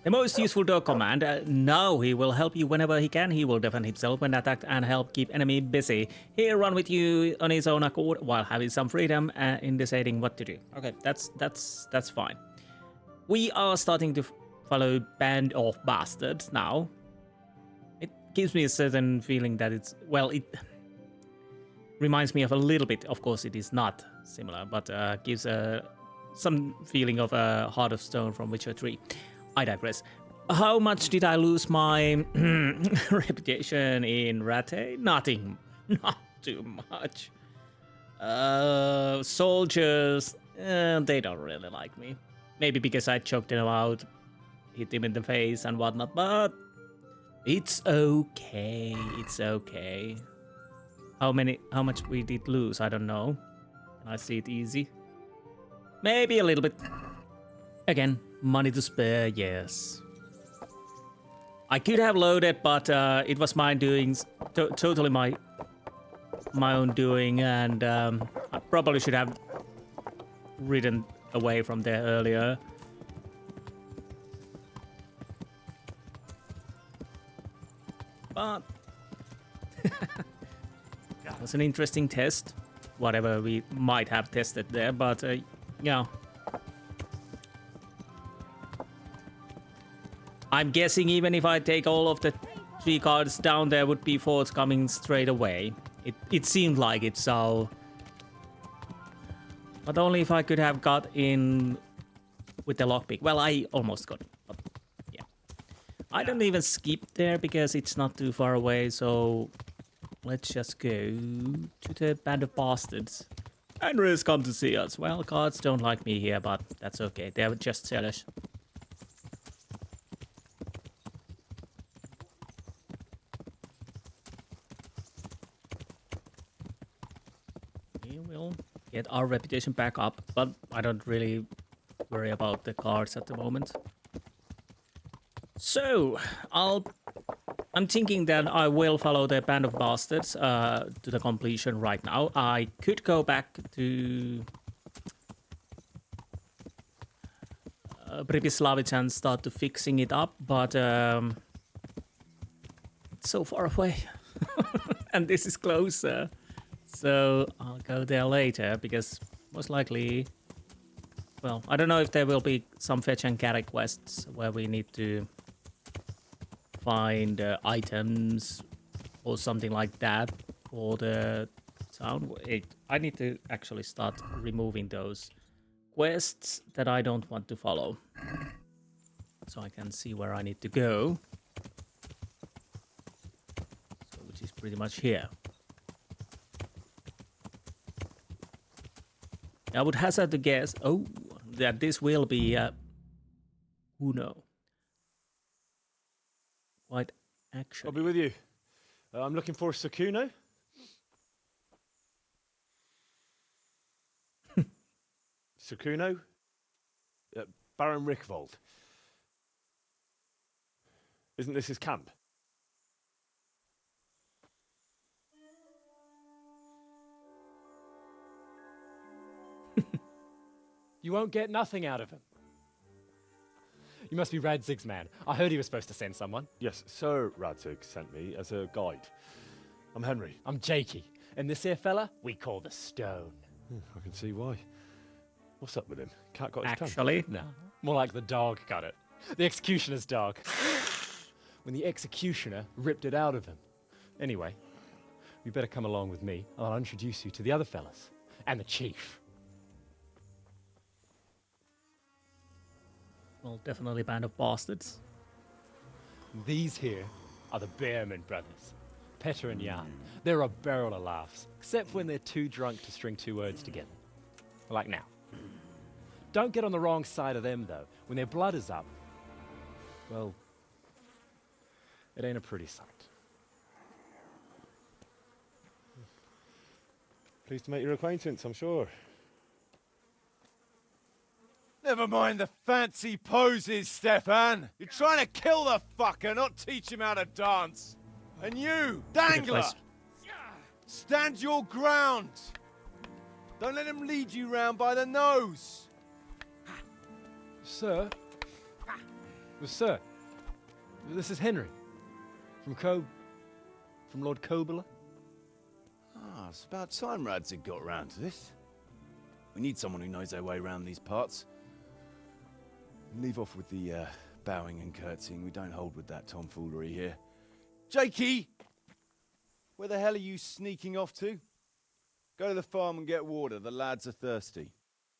The most useful dog command. Now he will help you whenever he can. He will defend himself when attacked and help keep enemy busy. He'll run with you on his own accord while having some freedom in deciding what to do. Okay, that's fine. We are starting to follow Band of Bastards now. gives me a certain feeling that it's, well, it reminds me of a little bit, of course it is not similar, but gives some feeling of a Heart of Stone from Witcher 3. I digress. How much did I lose my reputation in Rattay? Nothing. Not too much. Soldiers, they don't really like me. Maybe because I choked him out, hit him in the face and whatnot, but it's okay. It's okay. How much we did lose, I don't know. Can I see it easy? Maybe a little bit. Again, money to spare, yes. I could have loaded, but it was my doings, totally my own doing, and I probably should have ridden away from there earlier. But it was an interesting test, whatever we might have tested there, but yeah. I'm guessing even if I take all of the 3 cards down, there would be forts coming straight away. It seemed like it, so... But only if I could have got in with the lockpick. Well, I almost got it, but yeah. I don't even skip there because it's not too far away, so... Let's just go to the Band of Bastards. Henry's come to see us. Well, cards don't like me here, but that's okay. They're just jealous. We will get our reputation back up, but I don't really worry about the cards at the moment. So, I'm thinking that I will follow the Band of Bastards to the completion right now. I could go back to Pribyslavitz and start to fixing it up, but it's so far away. And this is closer. So I'll go there later, because most likely... Well, I don't know if there will be some fetch and carry quests where we need to find items or something like that for the town. Wait, I need to actually start removing those quests that I don't want to follow, so I can see where I need to go. So, which is pretty much here. I would hazard to guess, that this will be who knows. Quite actually. I'll be with you. I'm looking for Sakuno. Sakuno? Baron Rickvold. Isn't this his camp? You won't get nothing out of him. You must be Radzig's man. I heard he was supposed to send someone. Yes, Sir Radzig sent me as a guide. I'm Henry. I'm Jakey. And this here fella, we call the Stone. I can see why. What's up with him? Cat got his Actually? No, more like the dog got it. The executioner's dog. When the executioner ripped it out of him. Anyway, you better come along with me. I'll introduce you to the other fellas. And the chief. Well, definitely Band of Bastards. These here are the Bearman brothers, Petter and Jan. They're a barrel of laughs, except when they're too drunk to string 2 words together. Like now. Don't get on the wrong side of them, though. When their blood is up, well, it ain't a pretty sight. Pleased to make your acquaintance, I'm sure. Never mind the fancy poses, Stefan. You're trying to kill the fucker, not teach him how to dance. And you, Dangler, stand your ground. Don't let him lead you round by the nose. Sir? Well, sir, this is Henry. From Lord Kobler. Ah, it's about time Radzig got round to this. We need someone who knows their way around these parts. Leave off with the bowing and curtsying. We don't hold with that tomfoolery here. Jakey! Where the hell are you sneaking off to? Go to the farm and get water. The lads are thirsty.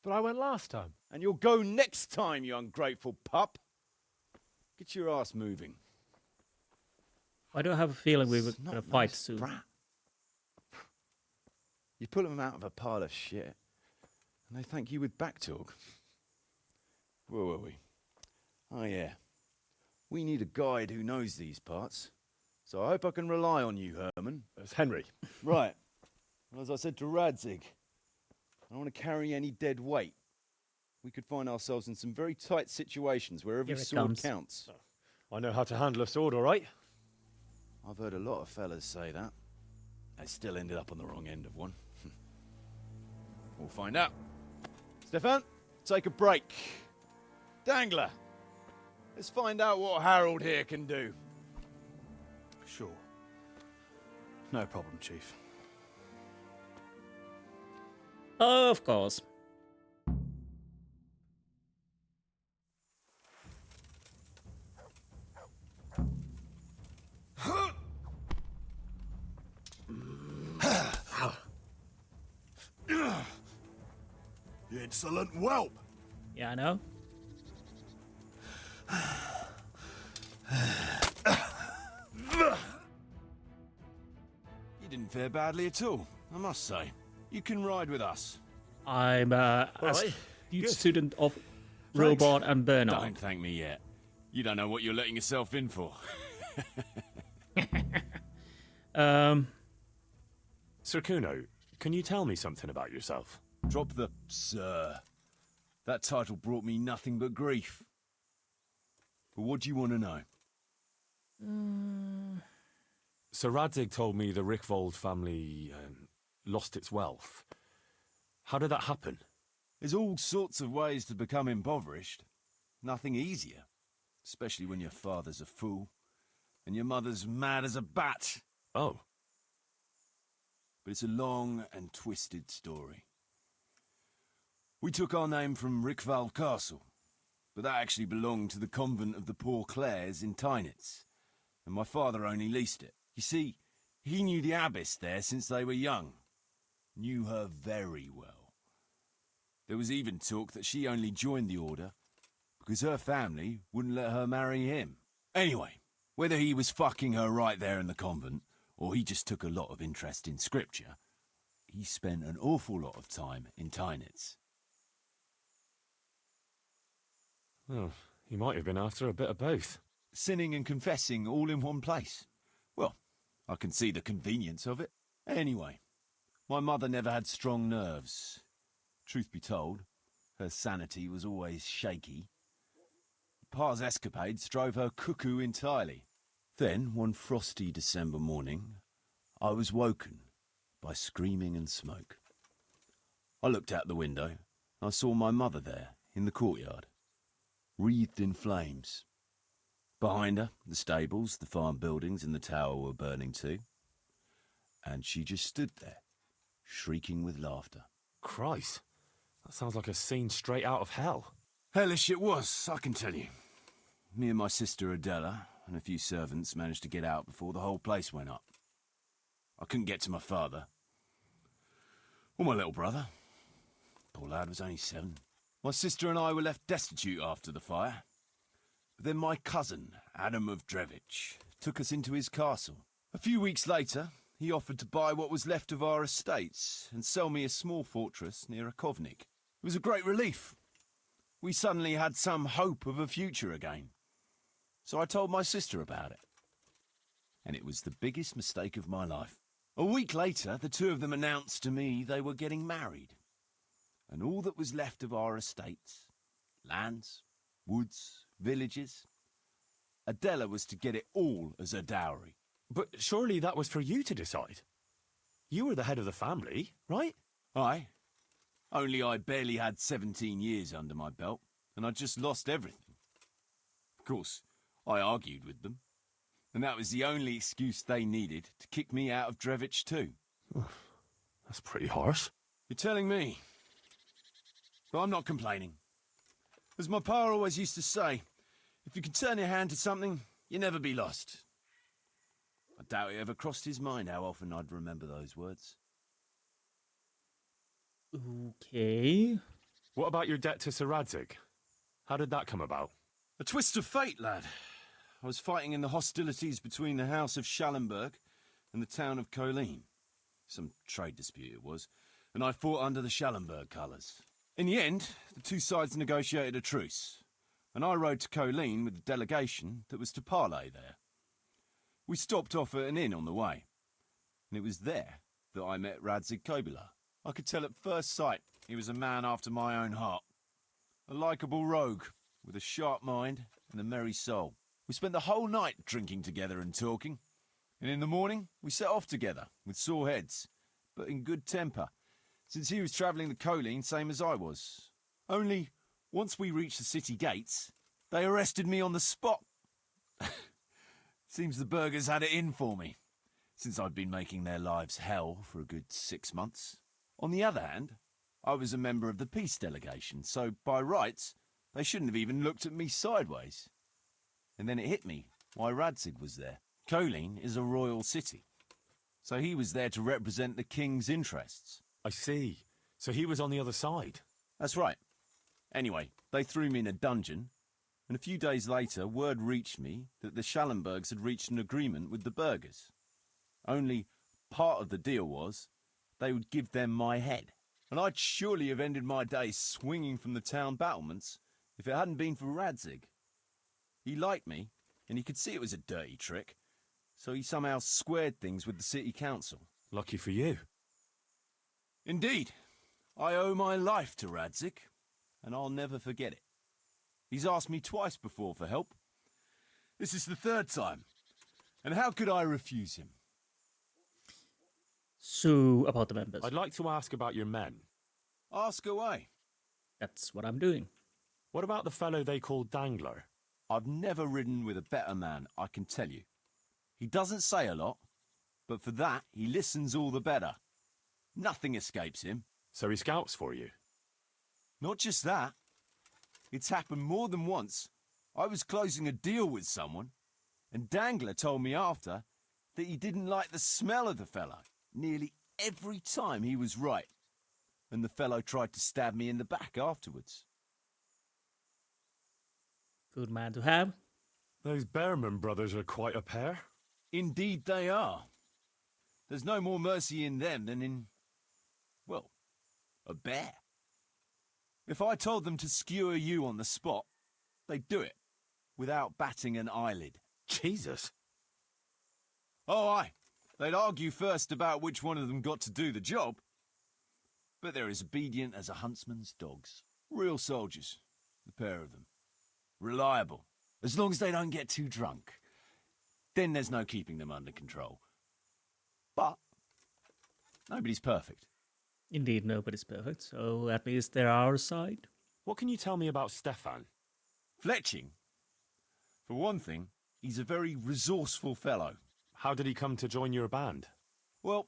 But I went last time. And you'll go next time, you ungrateful pup. Get your ass moving. I do have a feeling we were going to fight soon. You pull them out of a pile of shit, and they thank you with back talk. Where were we? Oh, yeah. We need a guide who knows these parts. So I hope I can rely on you, Herman. It's Henry. Right. Well, as I said to Radzig, I don't want to carry any dead weight. We could find ourselves in some very tight situations where every sword counts. I know how to handle a sword, all right. I've heard a lot of fellas say that. They still ended up on the wrong end of one. We'll find out. Stefan, take a break. Dangler, let's find out what Harold here can do. Sure. No problem, Chief. Of course. Insolent whelp! Yeah, I know. You didn't fare badly at all, I must say. You can ride with us. I'm a student of Robot and Bernard. Don't thank me yet. You don't know what you're letting yourself in for. Sir Kuno, can you tell me something about yourself? Drop the sir. That title brought me nothing but grief. But what do you want to know? Sir Radzig told me the Rickvold family lost its wealth. How did that happen? There's all sorts of ways to become impoverished. Nothing easier. Especially when your father's a fool. And your mother's mad as a bat. Oh. But it's a long and twisted story. We took our name from Rickvold Castle, but that actually belonged to the convent of the Poor Clares in Tynitz, and my father only leased it. You see, he knew the abbess there since they were young. Knew her very well. There was even talk that she only joined the order because her family wouldn't let her marry him. Anyway, whether he was fucking her right there in the convent, or he just took a lot of interest in scripture, he spent an awful lot of time in Tynitz. Oh, he might have been after a bit of both. Sinning and confessing all in one place. Well, I can see the convenience of it. Anyway, my mother never had strong nerves. Truth be told, her sanity was always shaky. Pa's escapades drove her cuckoo entirely. Then, one frosty December morning, I was woken by screaming and smoke. I looked out the window, and I saw my mother there, in the courtyard, wreathed in flames. Behind her, the stables, the farm buildings and the tower were burning too. And she just stood there, shrieking with laughter. Christ, that sounds like a scene straight out of hell. Hellish it was, I can tell you. Me and my sister Adela and a few servants managed to get out before the whole place went up. I couldn't get to my father. Or my little brother. Poor lad was only 7. My sister and I were left destitute after the fire. But then my cousin, Adam of Drevich, took us into his castle. A few weeks later, he offered to buy what was left of our estates and sell me a small fortress near Akovnik. It was a great relief. We suddenly had some hope of a future again. So I told my sister about it. And it was the biggest mistake of my life. A week later, the two of them announced to me they were getting married. And all that was left of our estates, lands, woods, villages, Adela was to get it all as a dowry. But surely that was for you to decide. You were the head of the family, right? Aye. Only I barely had 17 years under my belt, and I'd just lost everything. Of course, I argued with them, and that was the only excuse they needed to kick me out of Drevich too. That's pretty harsh. You're telling me. But I'm not complaining. As my pa always used to say, if you can turn your hand to something, you'll never be lost. doubt it ever crossed his mind how often I'd remember those words. Okay. What about your debt to Sir Radzig? How did that come about? A twist of fate, lad. I was fighting in the hostilities between the House of Schallenberg and the town of Colleen. Some trade dispute it was, and I fought under the Schallenberg colours. In the end, the two sides negotiated a truce, and I rode to Colleen with the delegation that was to parley there. We stopped off at an inn on the way, and it was there that I met Radzig Kobyla. I could tell at first sight he was a man after my own heart. A likeable rogue, with a sharp mind and a merry soul. We spent the whole night drinking together and talking, and in the morning we set off together, with sore heads, but in good temper, since he was travelling the Colleen same as I was. Only, once we reached the city gates, they arrested me on the spot. Seems the burghers had it in for me, since I'd been making their lives hell for a good 6 months. On the other hand, I was a member of the peace delegation, so by rights, they shouldn't have even looked at me sideways. And then it hit me why Radzig was there. Colleen is a royal city, so he was there to represent the king's interests. I see. So he was on the other side. That's right. Anyway, they threw me in a dungeon, and a few days later word reached me that the Schallenbergs had reached an agreement with the burghers. Only part of the deal was they would give them my head. And I'd surely have ended my days swinging from the town battlements if it hadn't been for Radzig. He liked me, and he could see it was a dirty trick, so he somehow squared things with the city council. Lucky for you. Indeed. I owe my life to Radzig, and I'll never forget it. He's asked me twice before for help. This is the third time, and how could I refuse him? So, about the members. I'd like to ask about your men. Ask away. That's what I'm doing. What about the fellow they call Dangler? I've never ridden with a better man, I can tell you. He doesn't say a lot, but for that, he listens all the better. Nothing escapes him. So he scouts for you? Not just that. It's happened more than once. I was closing a deal with someone, and Dangler told me after that he didn't like the smell of the fellow nearly every time he was right, and the fellow tried to stab me in the back afterwards. Good man to have. Those Behrman brothers are quite a pair. Indeed they are. There's no more mercy in them than in, well, a bear. If I told them to skewer you on the spot, they'd do it, without batting an eyelid. Jesus. Oh, aye. They'd argue first about which one of them got to do the job. But they're as obedient as a huntsman's dogs. Real soldiers, the pair of them. Reliable, as long as they don't get too drunk. Then there's no keeping them under control. But nobody's perfect. Indeed, nobody's perfect, so at least they're our side. What can you tell me about Stefan? Fletching? For one thing, he's a very resourceful fellow. How did he come to join your band? Well,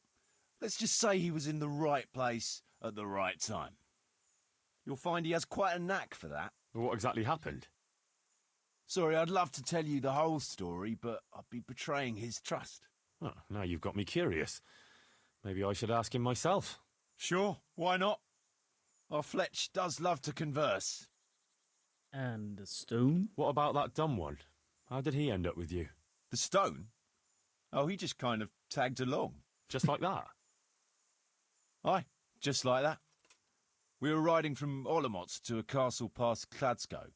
let's just say he was in the right place at the right time. You'll find he has quite a knack for that. What exactly happened? Sorry, I'd love to tell you the whole story, but I'd be betraying his trust. Oh, now you've got me curious. Maybe I should ask him myself. Sure, why not? Our Fletch does love to converse. And the stone? What about that dumb one? How did he end up with you? The stone? Oh, he just kind of tagged along. Just like that? Aye, just like that. We were riding from Olomouc to a castle past Kladsko,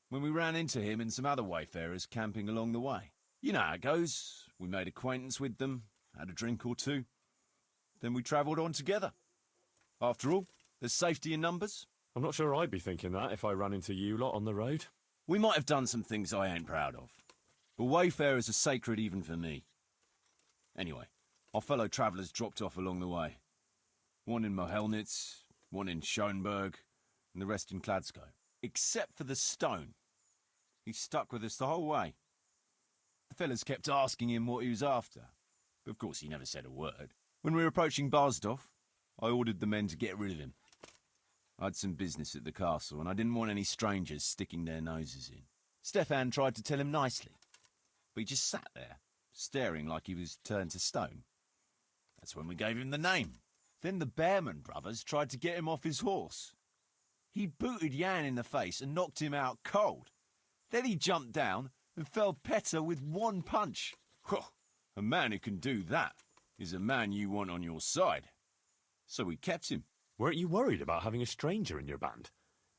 when we ran into him and some other wayfarers camping along the way. You know how it goes. We made acquaintance with them, had a drink or two. Then we travelled on together. After all, there's safety in numbers. I'm not sure I'd be thinking that if I ran into you lot on the road. We might have done some things I ain't proud of, but wayfarers are sacred even for me. Anyway, our fellow travellers dropped off along the way. One in Mohelnitz, one in Schoenberg, and the rest in Kladsko. Except for the stone. He stuck with us the whole way. The fellas kept asking him what he was after, but of course he never said a word. When we were approaching Barsdorf, I ordered the men to get rid of him. I had some business at the castle, and I didn't want any strangers sticking their noses in. Stefan tried to tell him nicely, but he just sat there, staring like he was turned to stone. That's when we gave him the name. Then the Bearman brothers tried to get him off his horse. He booted Jan in the face and knocked him out cold. Then he jumped down and felled Petter with one punch. A man who can do that is a man you want on your side. So we kept him. Weren't you worried about having a stranger in your band?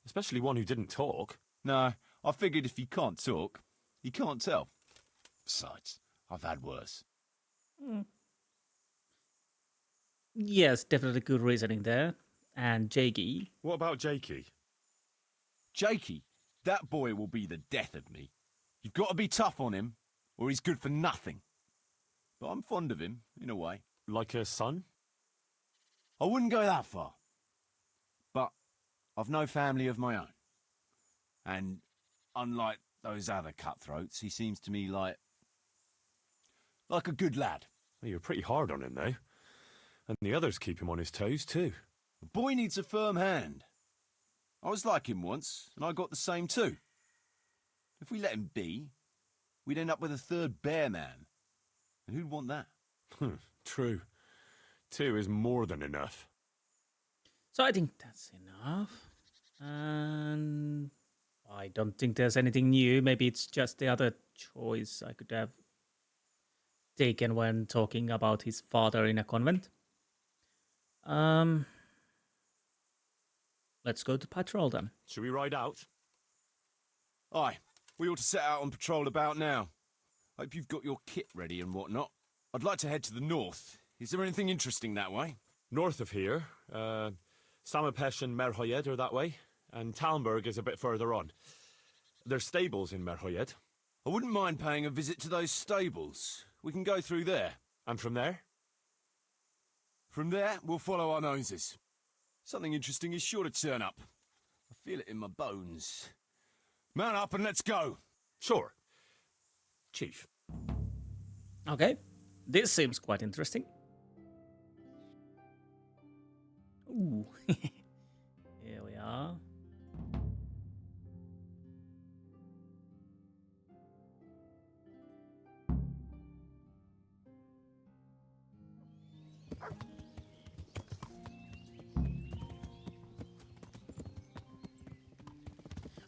Especially one who didn't talk? No, I figured if he can't talk, he can't tell. Besides, I've had worse. Yes, definitely good reasoning there. And Jakey. What about Jakey? Jakey? That boy will be the death of me. You've got to be tough on him, or he's good for nothing. But I'm fond of him, in a way. Like a son? I wouldn't go that far. But I've no family of my own. And unlike those other cutthroats, he seems to me like a good lad. Well, you're pretty hard on him, though. And the others keep him on his toes, too. The boy needs a firm hand. I was like him once, and I got the same too. If we let him be, we'd end up with a third bear man. And who'd want that? True. 2 is more than enough. So I think that's enough. And I don't think there's anything new. Maybe it's just the other choice I could have taken when talking about his father in a convent. Let's go to patrol then. Should we ride out? Aye, we ought to set out on patrol about now. Hope you've got your kit ready and whatnot. I'd like to head to the north. Is there anything interesting that way? North of here, Samapesh and Merhoyed are that way, and Talmberg is a bit further on. There's stables in Merhoyed. I wouldn't mind paying a visit to those stables. We can go through there. And from there? From there, we'll follow our noses. Something interesting is sure to turn up. I feel it in my bones. Mount up and let's go. Sure. Chief. Okay, this seems quite interesting. Ooh, here we are.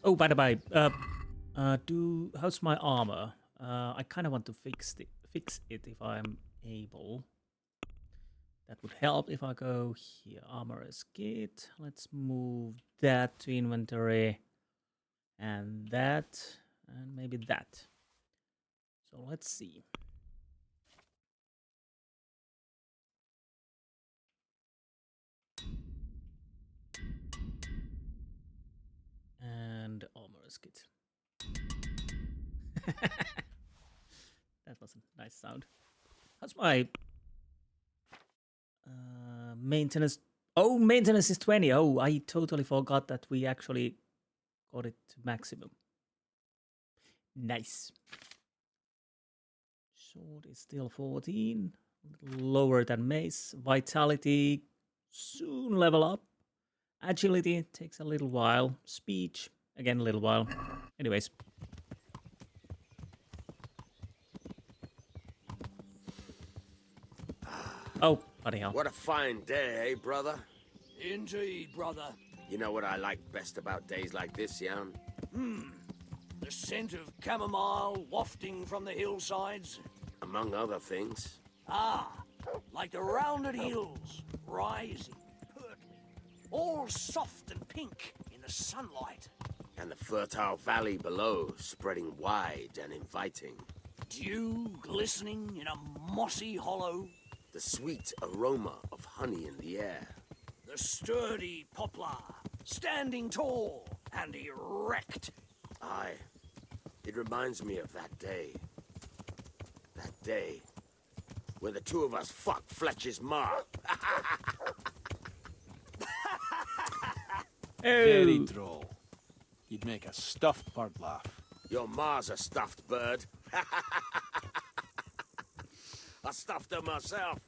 Oh, by the way, how's my armor? I kind of want to fix it if I'm able. That would help if I go here. Armor is kit. Let's move that to inventory. And that. And maybe that. So let's see. And armor is kit. That was a nice sound. How's my maintenance? Oh, maintenance is 20. Oh, I totally forgot that we actually got it to maximum. Nice. Sword is still 14. A little lower than mace. Vitality soon level up. Agility takes a little while. Speech, again, a little while. Anyways. Oh, bloody hell. What a fine day, eh, brother? Indeed, brother. You know what I like best about days like this, Jan? The scent of chamomile wafting from the hillsides. Among other things. Ah, like the rounded hills, rising, perky, all soft and pink in the sunlight. And the fertile valley below, spreading wide and inviting. Dew glistening in a mossy hollow. The sweet aroma of honey in the air. The sturdy poplar, standing tall and erect. Aye, it reminds me of that day. That day where the two of us fucked Fletcher's ma. Very droll. You'd make a stuffed bird laugh. Your ma's a stuffed bird. I stuffed her myself.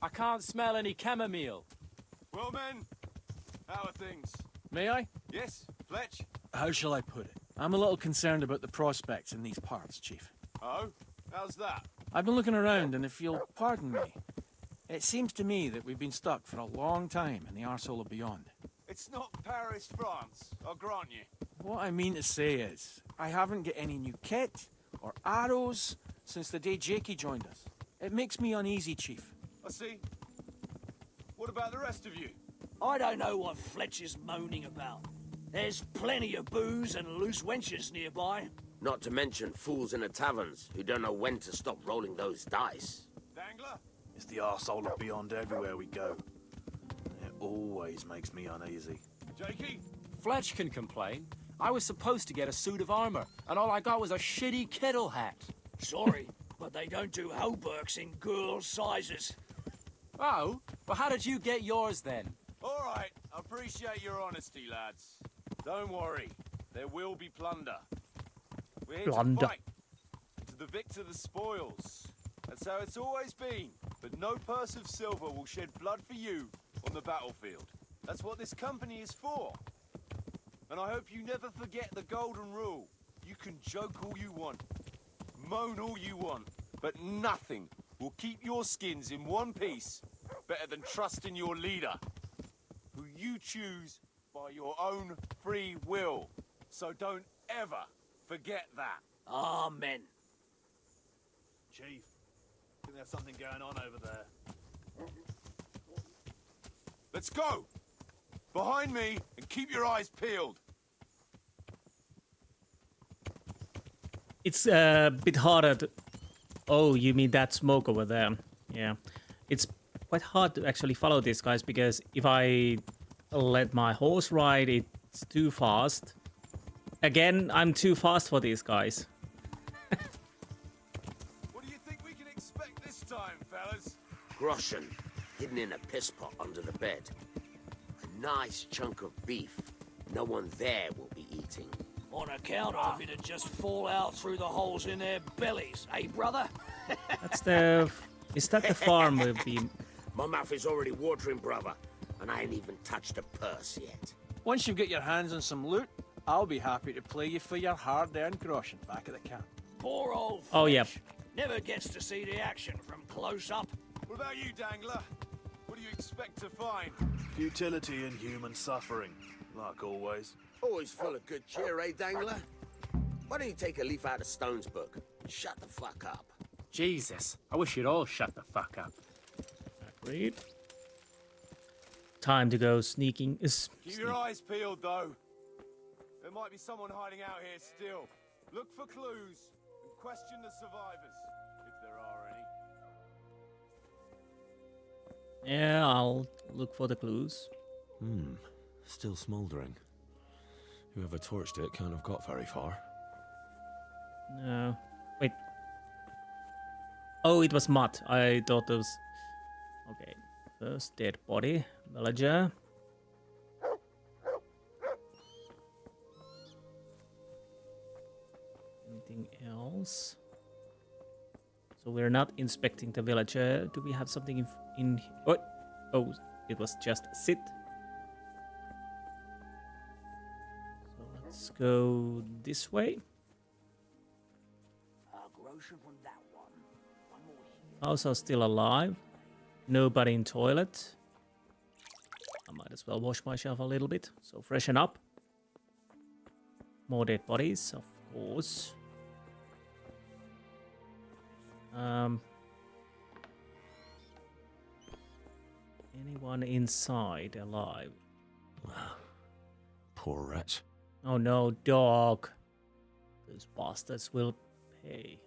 I can't smell any chamomile. Well, men, how are things? May I? Yes, Fletch? How shall I put it? I'm a little concerned about the prospects in these parts, Chief. Oh? How's that? I've been looking around, and if you'll pardon me, it seems to me that we've been stuck for a long time in the arsehole of beyond. It's not Paris, France, I'll grant you. What I mean to say is, I haven't got any new kit or arrows since the day Jakey joined us. It makes me uneasy, Chief. I see. What about the rest of you? I don't know what Fletch is moaning about. There's plenty of booze and loose wenches nearby. Not to mention fools in the taverns who don't know when to stop rolling those dice. Dangler? It's the arsehole of beyond everywhere we go. It always makes me uneasy. Jakey? Fletch can complain. I was supposed to get a suit of armor, and all I got was a shitty kettle hat. Sorry, but they don't do hauberks in girls' sizes. Oh? Well, how did you get yours then? All right, I appreciate your honesty, lads. Don't worry, there will be plunder. We're here to fight. To the victor the spoils. That's how it's always been. But no purse of silver will shed blood for you on the battlefield. That's what this company is for. And I hope you never forget the golden rule. You can joke all you want, moan all you want, but nothing will keep your skins in one piece better than trusting your leader, who you choose by your own free will. So don't ever forget that. Amen. Chief, I think there's something going on over there. Let's go! Behind me, and keep your eyes peeled. It's a bit harder to... Oh, you mean that smoke over there? Yeah. It's quite hard to actually follow these guys, because if I let my horse ride, it's too fast. Again, I'm too fast for these guys. What do you think we can expect this time, fellas? Groschen, hidden in a piss pot under the bed. A nice chunk of beef. No one there will be eating. On account of it'd just fall out through the holes in their bellies, eh, brother? That's the... Is that the farm we'll be... My mouth is already watering, brother, and I ain't even touched a purse yet. Once you get your hands on some loot, I'll be happy to play you for your hard-earned groschen back at the camp. Poor old Fletch. Oh, yeah. Never gets to see the action from close up. What about you, Dangler? What do you expect to find? Futility and human suffering, like always. Always full of good cheer, eh, Dangler? Why don't you take a leaf out of Stone's book and shut the fuck up? Jesus, I wish you'd all shut the fuck up. Agreed. Time to go sneaking. Keep your eyes peeled, though. There might be someone hiding out here still. Look for clues and question the survivors, if there are any. Yeah, I'll look for the clues. Still smouldering. Whoever torched it can't have got very far. No. Wait. Oh, it was mud. I thought it was... Okay. First, dead body. Villager. Anything else? So we're not inspecting the villager. Do we have something in... What? Oh, it was just sit. So let's go this way. Groschen from that one. One more here. House are still alive. Nobody in toilet. I might as well wash myself a little bit. So freshen up. More dead bodies, of course. Anyone inside alive? Poor wretch. Oh no, dog. Those bastards will pay.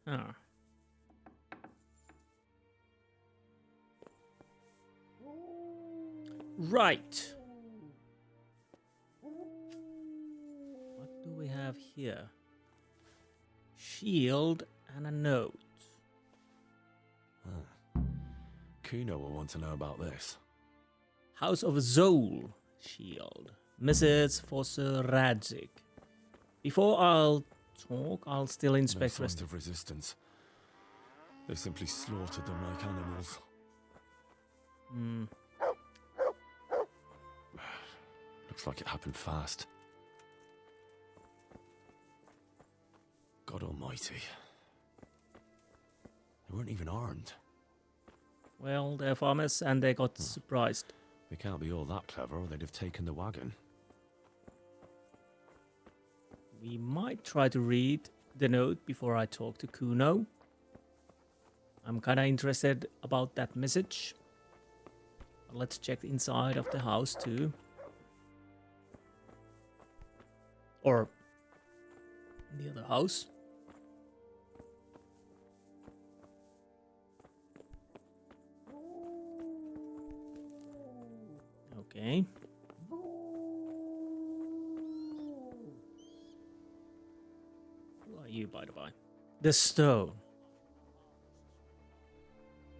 Huh. Right. What do we have here? Shield and a note. Kuno will want to know about this. House of Zol shield. Message for Sir Radzig. Before I'll talk, I'll still inspect No signs of resistance. They simply slaughtered them like animals. Looks like it happened fast. God almighty. They weren't even armed. Well, they're farmers and they got surprised. They can't be all that clever or they'd have taken the wagon. We might try to read the note before I talk to Kuno. I'm kinda interested about that message. But let's check the inside of the house too. Or the other house. Okay. Who are you, by the way? The Stone.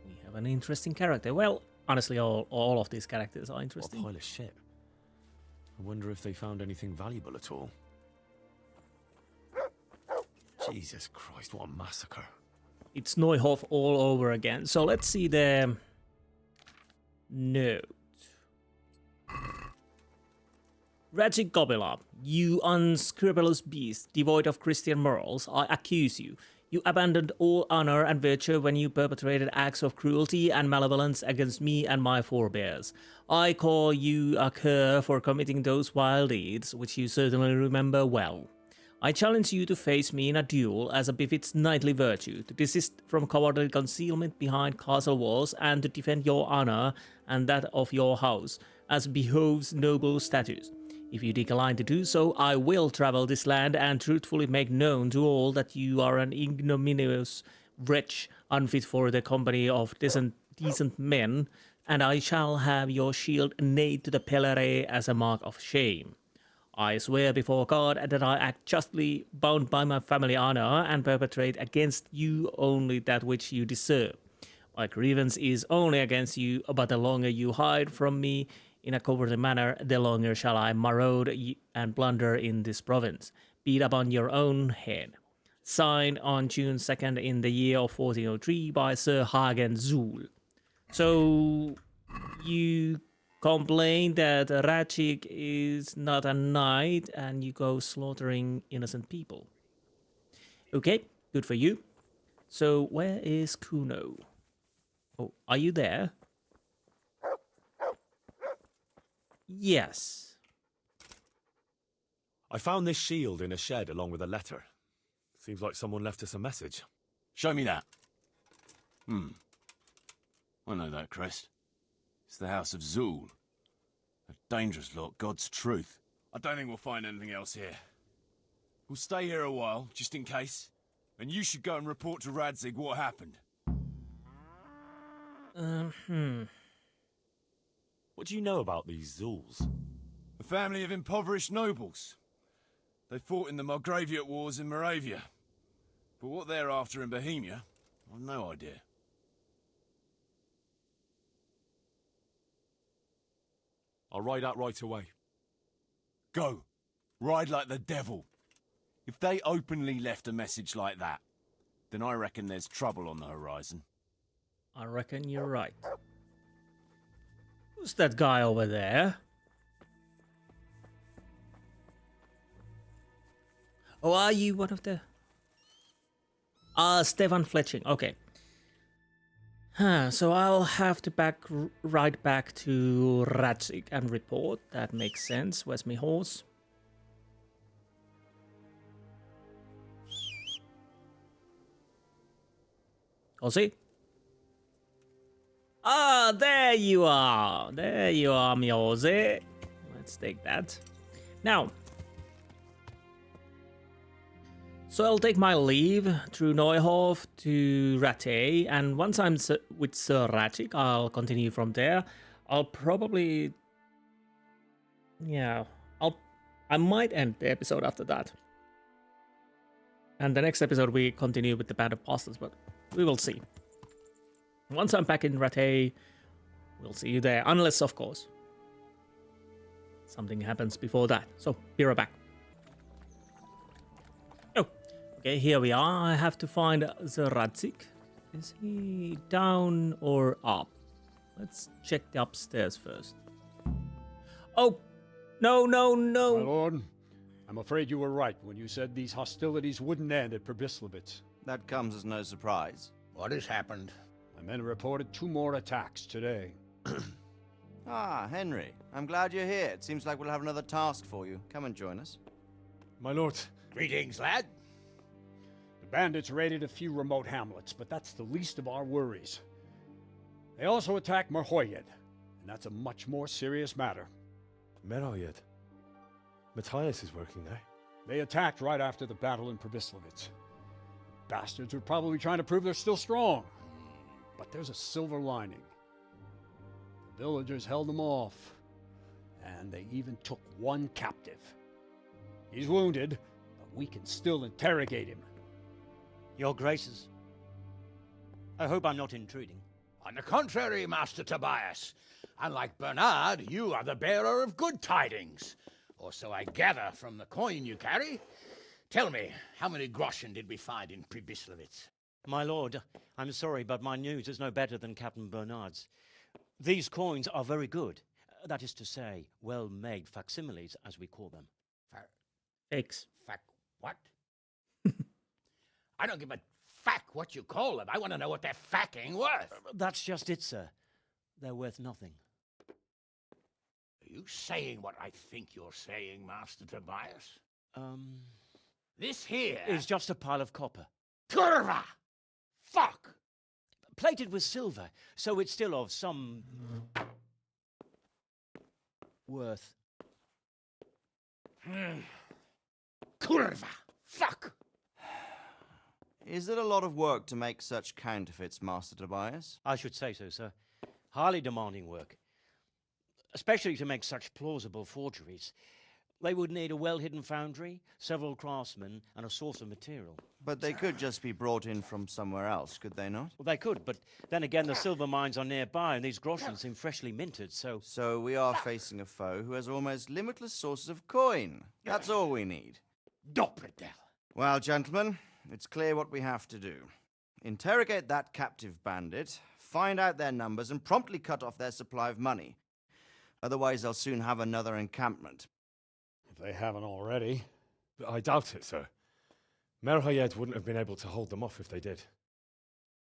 We have an interesting character. Well, honestly, all of these characters are interesting. What a pile of shit. I wonder if they found anything valuable at all. Jesus Christ, what a massacre. It's Neuhof all over again. So let's see the note. Radzig Gobila, you unscrupulous beast, devoid of Christian morals, I accuse you. You abandoned all honor and virtue when you perpetrated acts of cruelty and malevolence against me and my forebears. I call you a cur for committing those vile deeds, which you certainly remember well. I challenge you to face me in a duel as a befits knightly virtue, to desist from cowardly concealment behind castle walls, and to defend your honor and that of your house, as behoves noble status. If you decline to do so, I will travel this land and truthfully make known to all that you are an ignominious wretch, unfit for the company of decent men, and I shall have your shield nailed to the pillory as a mark of shame. I swear before God that I act justly, bound by my family honor, and perpetrate against you only that which you deserve. My grievance is only against you, but the longer you hide from me in a cowardly manner, the longer shall I maraude and plunder in this province. Beat upon your own head. Signed on June 2nd in the year of 1403 by Sir Hagen Zul. So, you complain that Radzig is not a knight and you go slaughtering innocent people. Okay, good for you. So, where is Kuno? Oh, are you there? Yes. I found this shield in a shed along with a letter. Seems like someone left us a message. Show me that. I know that crest. It's the House of Zul. A dangerous lot, God's truth. I don't think we'll find anything else here. We'll stay here a while, just in case. And you should go and report to Radzig what happened. What do you know about these Zuls? A family of impoverished nobles. They fought in the Margraviate Wars in Moravia. But what they're after in Bohemia, I've no idea. I'll ride out right away. Go. Ride like the devil. If they openly left a message like that, then I reckon there's trouble on the horizon. I reckon you're right. Who's that guy over there? Oh, are you one of the... Stefan Fletching, okay. So I'll have to ride back to Radzig and report. That makes sense. Where's my horse? Horsey? Ah, there you are. There you are, my horsey. Let's take that. Now, so I'll take my leave through Neuhof to Rattay, and once I'm with Sir Radzig, I'll continue from there. I'll probably... yeah, I might end the episode after that. And the next episode we continue with the Band of Bastards, but we will see. Once I'm back in Rattay, we'll see you there. Unless, of course, something happens before that. So, be right back. Oh, okay, here we are. I have to find the Radzig. Is he down or up? let's check the upstairs first. Oh, no, no, no. My lord, I'm afraid you were right when you said these hostilities wouldn't end at Pribyslavitz. That comes as no surprise. What has happened? My men reported 2 more attacks today. Ah, Henry. I'm glad you're here. It seems like we'll have another task for you. Come and join us. My lord. Greetings, lad. The bandits raided a few remote hamlets, but that's the least of our worries. They also attacked Merhoyed, and that's a much more serious matter. Merhoyed? Matthias is working there. They attacked right after the battle in Pribyslavitz. Bastards were probably trying to prove they're still strong. But there's a silver lining. The villagers held them off, and they even took 1 captive. He's wounded, but we can still interrogate him. Your Graces, I hope I'm not intruding. On the contrary, Master Tobias. Unlike Bernard, you are the bearer of good tidings. Or so I gather from the coin you carry. Tell me, how many groschen did we find in Pribyslavitz? My lord, I'm sorry, but my news is no better than Captain Bernard's. These coins are very good. That is to say, well-made facsimiles, as we call them. Fakes. What? I don't give a fuck what you call them. I want to know what they're fucking worth. That's just it, sir. They're worth nothing. Are you saying what I think you're saying, Master Tobias? This here is just a pile of copper. Kurva! Fuck! Plated with silver, so it's still of some worth. Kurva! Fuck! Is it a lot of work to make such counterfeits, Master Tobias? I should say so, sir. Highly demanding work. Especially to make such plausible forgeries. They would need a well-hidden foundry, several craftsmen, and a source of material. But they could just be brought in from somewhere else, could they not? Well, they could, but then again, the silver mines are nearby, and these groschen seem freshly minted, so... So we are facing a foe who has almost limitless sources of coin. That's all we need. Doppeltel. Well, gentlemen, it's clear what we have to do. Interrogate that captive bandit, find out their numbers, and promptly cut off their supply of money. Otherwise, they'll soon have another encampment. If they haven't already. I doubt it, sir. Merhoyed wouldn't have been able to hold them off if they did.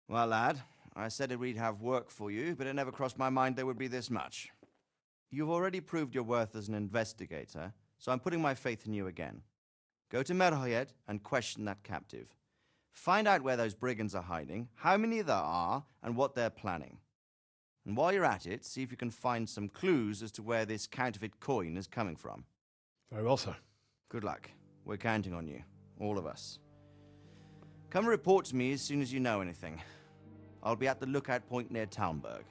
Well, lad, I said we'd have work for you, but it never crossed my mind there would be this much. You've already proved your worth as an investigator, so I'm putting my faith in you again. Go to Merhoyed and question that captive. Find out where those brigands are hiding, how many there are, and what they're planning. And while you're at it, see if you can find some clues as to where this counterfeit coin is coming from. Very well, sir. Good luck. We're counting on you. All of us. Come report to me as soon as you know anything. I'll be at the lookout point near Talmberg.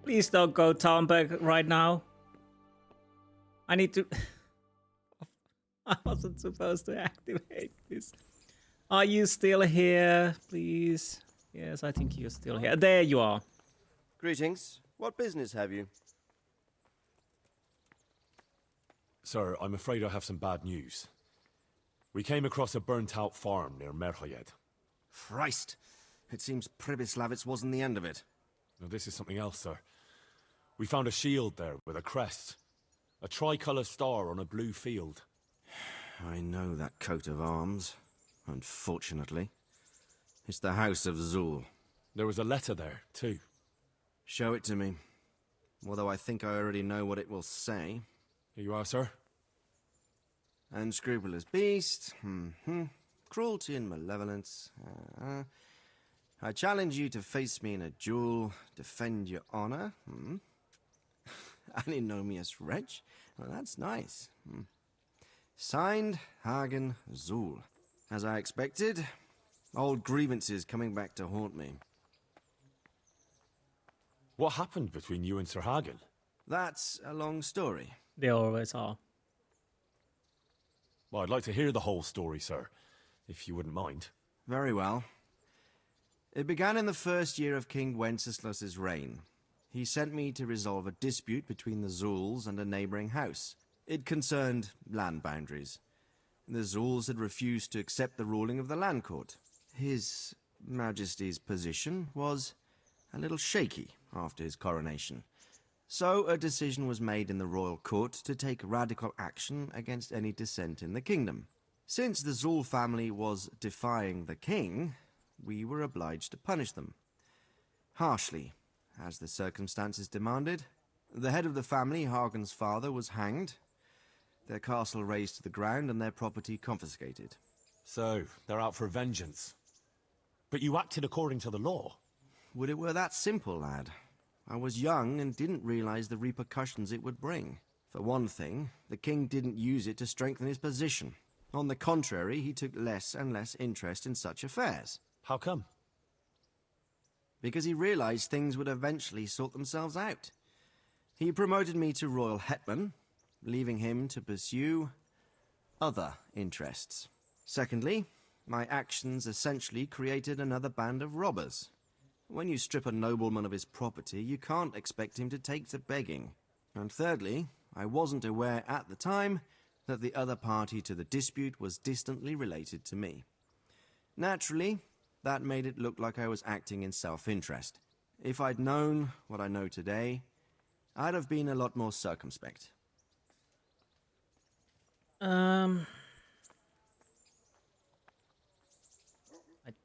Please don't go Talmberg right now. I need to... I wasn't supposed to activate this. Are you still here, please? Yes, I think you're still here. There you are. Greetings. What business have you? Sir, I'm afraid I have some bad news. We came across a burnt-out farm near Merhoyed. Christ! It seems Pribyslavitz wasn't the end of it. Now, this is something else, sir. We found a shield there with a crest. A tricolour star on a blue field. I know that coat of arms, unfortunately. It's the House of Zul. There was a letter there, too. Show it to me. Although I think I already know what it will say. Here you are, sir. Unscrupulous beast. Cruelty and malevolence. I challenge you to face me in a duel. Defend your honor. Antinomious wretch. Well, that's nice. Signed, Hagen Zul. As I expected, old grievances coming back to haunt me. What happened between you and Sir Hagen? That's a long story. They always are. Well, I'd like to hear the whole story, sir, if you wouldn't mind. Very well. It began in the first year of King Wenceslaus's reign. He sent me to resolve a dispute between the Zuls and a neighboring house. It concerned land boundaries. The Zuls had refused to accept the ruling of the land court. His Majesty's position was a little shaky, after his coronation. So a decision was made in the royal court to take radical action against any dissent in the kingdom. Since the Zul family was defying the king, we were obliged to punish them. Harshly, as the circumstances demanded. The head of the family, Hagen's father, was hanged, their castle razed to the ground and their property confiscated. So, they're out for vengeance. But you acted according to the law. Would it were that simple, lad. I was young and didn't realize the repercussions it would bring. For one thing, the king didn't use it to strengthen his position. On the contrary, he took less and less interest in such affairs. How come? Because he realized things would eventually sort themselves out. He promoted me to royal hetman, leaving him to pursue other interests. Secondly, my actions essentially created another band of robbers. When you strip a nobleman of his property, you can't expect him to take to begging. And thirdly, I wasn't aware at the time that the other party to the dispute was distantly related to me. Naturally, that made it look like I was acting in self-interest. If I'd known what I know today, I'd have been a lot more circumspect. I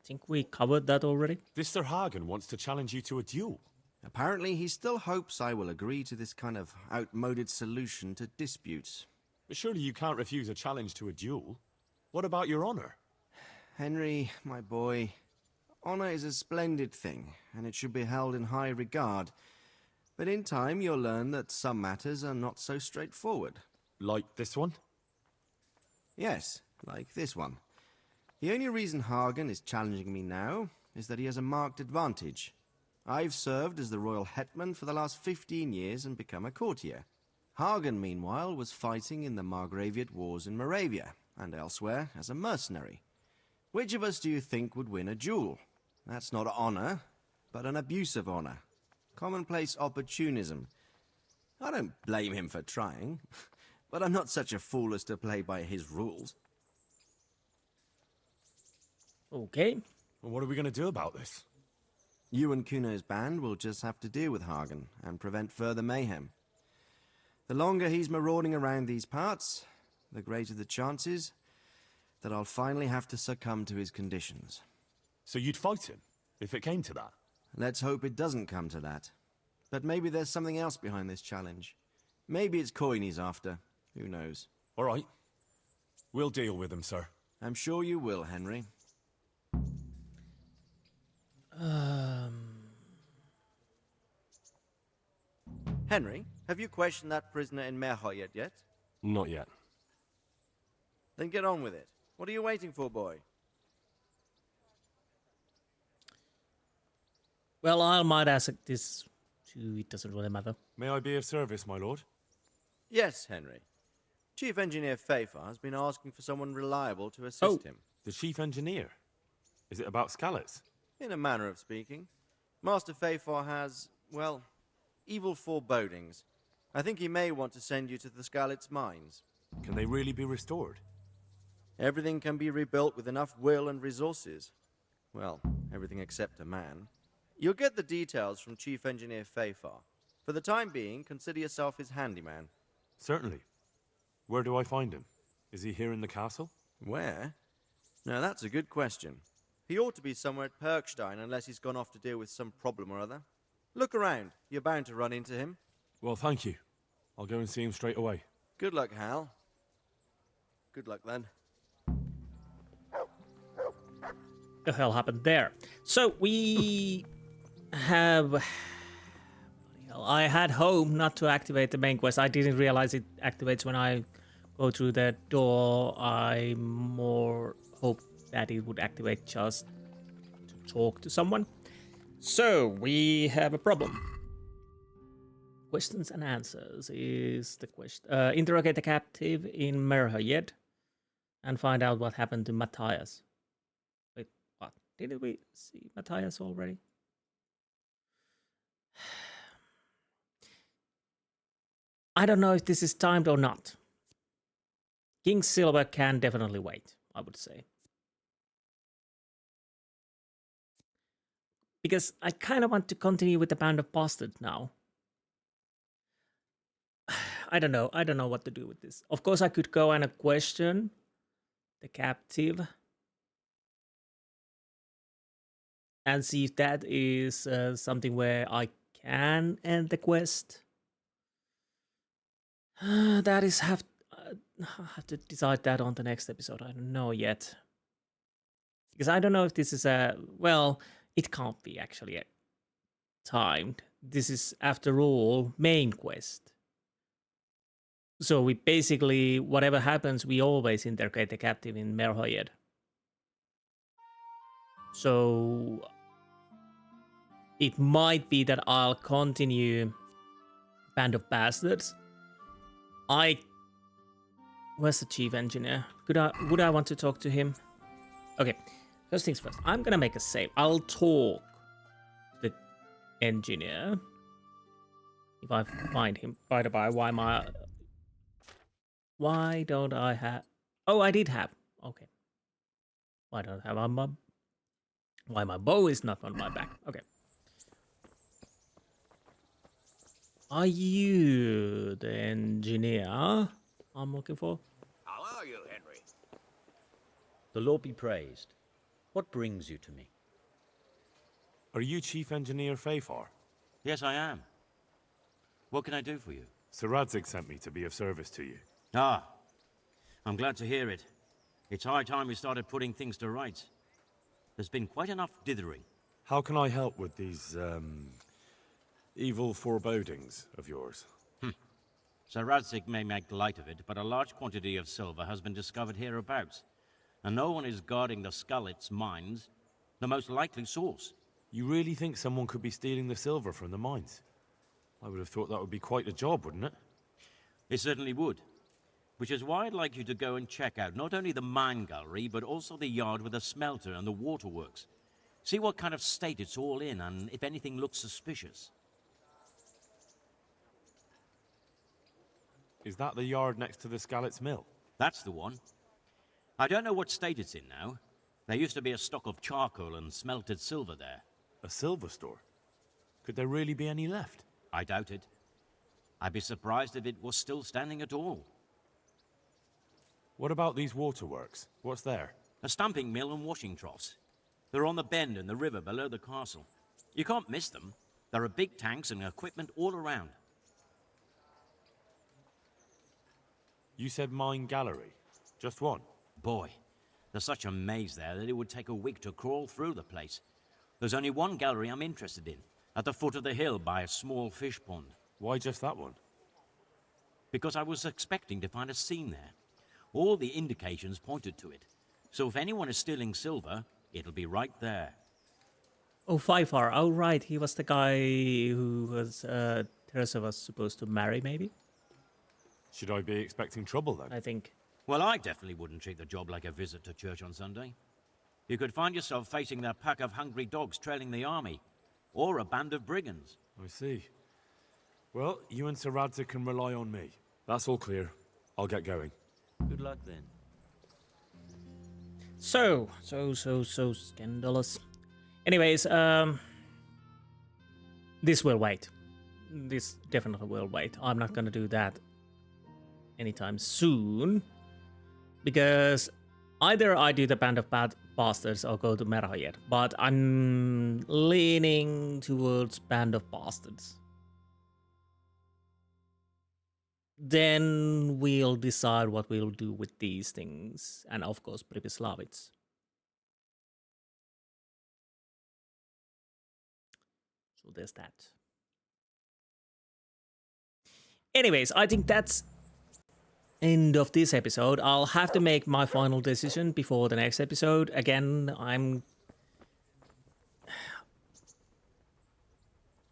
think we covered that already. Mr. Hagen wants to challenge you to a duel. Apparently, he still hopes I will agree to this kind of outmoded solution to disputes. But surely you can't refuse a challenge to a duel. What about your honor? Henry, my boy, honor is a splendid thing, and it should be held in high regard. But in time, you'll learn that some matters are not so straightforward. Like this one? Yes, like this one. The only reason Hagen is challenging me now is that he has a marked advantage. I've served as the royal hetman for the last 15 years and become a courtier. Hagen, meanwhile, was fighting in the Margraviate Wars in Moravia, and elsewhere as a mercenary. Which of us do you think would win a duel? That's not honor, but an abuse of honor. Commonplace opportunism. I don't blame him for trying, but I'm not such a fool as to play by his rules. Okay. Well, what are we going to do about this? You and Kuno's band will just have to deal with Hagen and prevent further mayhem. The longer he's marauding around these parts, the greater the chances that I'll finally have to succumb to his conditions. So you'd fight him, if it came to that? Let's hope it doesn't come to that. But maybe there's something else behind this challenge. Maybe it's coin he's after. Who knows? All right. We'll deal with him, sir. I'm sure you will, Henry. Henry, have you questioned that prisoner in Mercenaries yet? Not yet. Then get on with it. What are you waiting for, boy? Well, I might ask this too. It doesn't really matter. May I be of service, my lord? Yes, Henry. Chief Engineer Fafar has been asking for someone reliable to assist him. The Chief Engineer? Is it about Skalitz? In a manner of speaking. Master Fafar has, well, evil forebodings. I think he may want to send you to the Skalitz mines. Can they really be restored? Everything can be rebuilt with enough will and resources. Well, everything except a man. You'll get the details from Chief Engineer Fafar. For the time being, consider yourself his handyman. Certainly. Where do I find him? Is he here in the castle? Where? Now that's a good question. He ought to be somewhere at Perkstein unless he's gone off to deal with some problem or other. Look around. You're bound to run into him. Well, thank you. I'll go and see him straight away. Good luck, Hal. Good luck, then. The hell happened there? So we have... I had hoped not to activate the main quest. I didn't realize it activates when I go through the door. I more hope that it would activate just to talk to someone. So we have a problem. Questions and answers is the question. Interrogate the captive in Mercenaries and find out what happened to Matthias. Wait, what? Didn't we see Matthias already? I don't know if this is timed or not. King Silver can definitely wait, I would say. Because I kind of want to continue with the Band of Bastards now. I don't know what to do with this. Of course, I could go and question the captive and see if that is something where I can end the quest. That is I have to decide that on the next episode. I don't know yet. Because I don't know if this is well, it can't be actually timed. This is, after all, main quest. So we basically, whatever happens, we always integrate the captive in Merhoyed. So it might be that I'll continue Band of Bastards. Where's the chief engineer? Would I want to talk to him? Okay, first things first. I'm gonna make a save. I'll talk to the engineer if I find him. By the by, why don't I have? Oh, I did have. Okay. Why don't I have why my bow is not on my back? Okay. Are you the engineer I'm looking for? How are you, Henry? The Lord be praised. What brings you to me? Are you Chief Engineer Fafar? Yes, I am. What can I do for you? Sir Radzig sent me to be of service to you. Ah, I'm glad to hear it. It's high time we started putting things to rights. There's been quite enough dithering. How can I help with these, evil forebodings of yours? Sir Radzig may make light of it, but a large quantity of silver has been discovered hereabouts, and no one is guarding the Skullets mines, the most likely source. You really think someone could be stealing the silver from the mines? I would have thought that would be quite a job, wouldn't it? It certainly would. Which is why I'd like you to go and check out not only the mine gallery, but also the yard with the smelter and the waterworks. See what kind of state it's all in, and if anything looks suspicious. Is that the yard next to the Skalitz mill? That's the one. I don't know what state it's in now. There used to be a stock of charcoal and smelted silver there. A silver store? Could there really be any left? I doubt it. I'd be surprised if it was still standing at all. What about these waterworks? What's there? A stamping mill and washing troughs. They're on the bend in the river below the castle. You can't miss them. There are big tanks and equipment all around. You said mine gallery. Just one? Boy, there's such a maze there that it would take a week to crawl through the place. There's only one gallery I'm interested in, at the foot of the hill by a small fish pond. Why just that one? Because I was expecting to find a scene there. All the indications pointed to it. So if anyone is stealing silver, it'll be right there. Oh, Fifar. Oh, right. He was the guy who was Teresa was supposed to marry, maybe? Should I be expecting trouble, then? I think. Well, I definitely wouldn't treat the job like a visit to church on Sunday. You could find yourself facing that pack of hungry dogs trailing the army, or a band of brigands. I see. Well, you and Sir Radzig can rely on me. That's all clear. I'll get going. Good luck, then. So scandalous. Anyways, this will wait. This definitely will wait. I'm not gonna do that anytime soon, because either I do the Band of Bastards or go to Merhoyed, but I'm leaning towards Band of Bastards. Then we'll decide what we'll do with these things, and of course Pribyslavitz. So there's that. Anyways, I think that's end of this episode. I'll have to make my final decision before the next episode. Again, I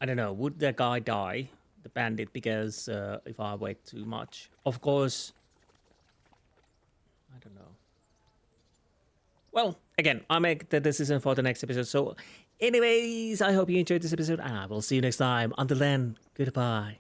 don't know, would the guy die, the bandit, because if I wait too much? Of course, I don't know. Well, again, I'll make the decision for the next episode. So anyways, I hope you enjoyed this episode, and I will see you next time. Until then, goodbye.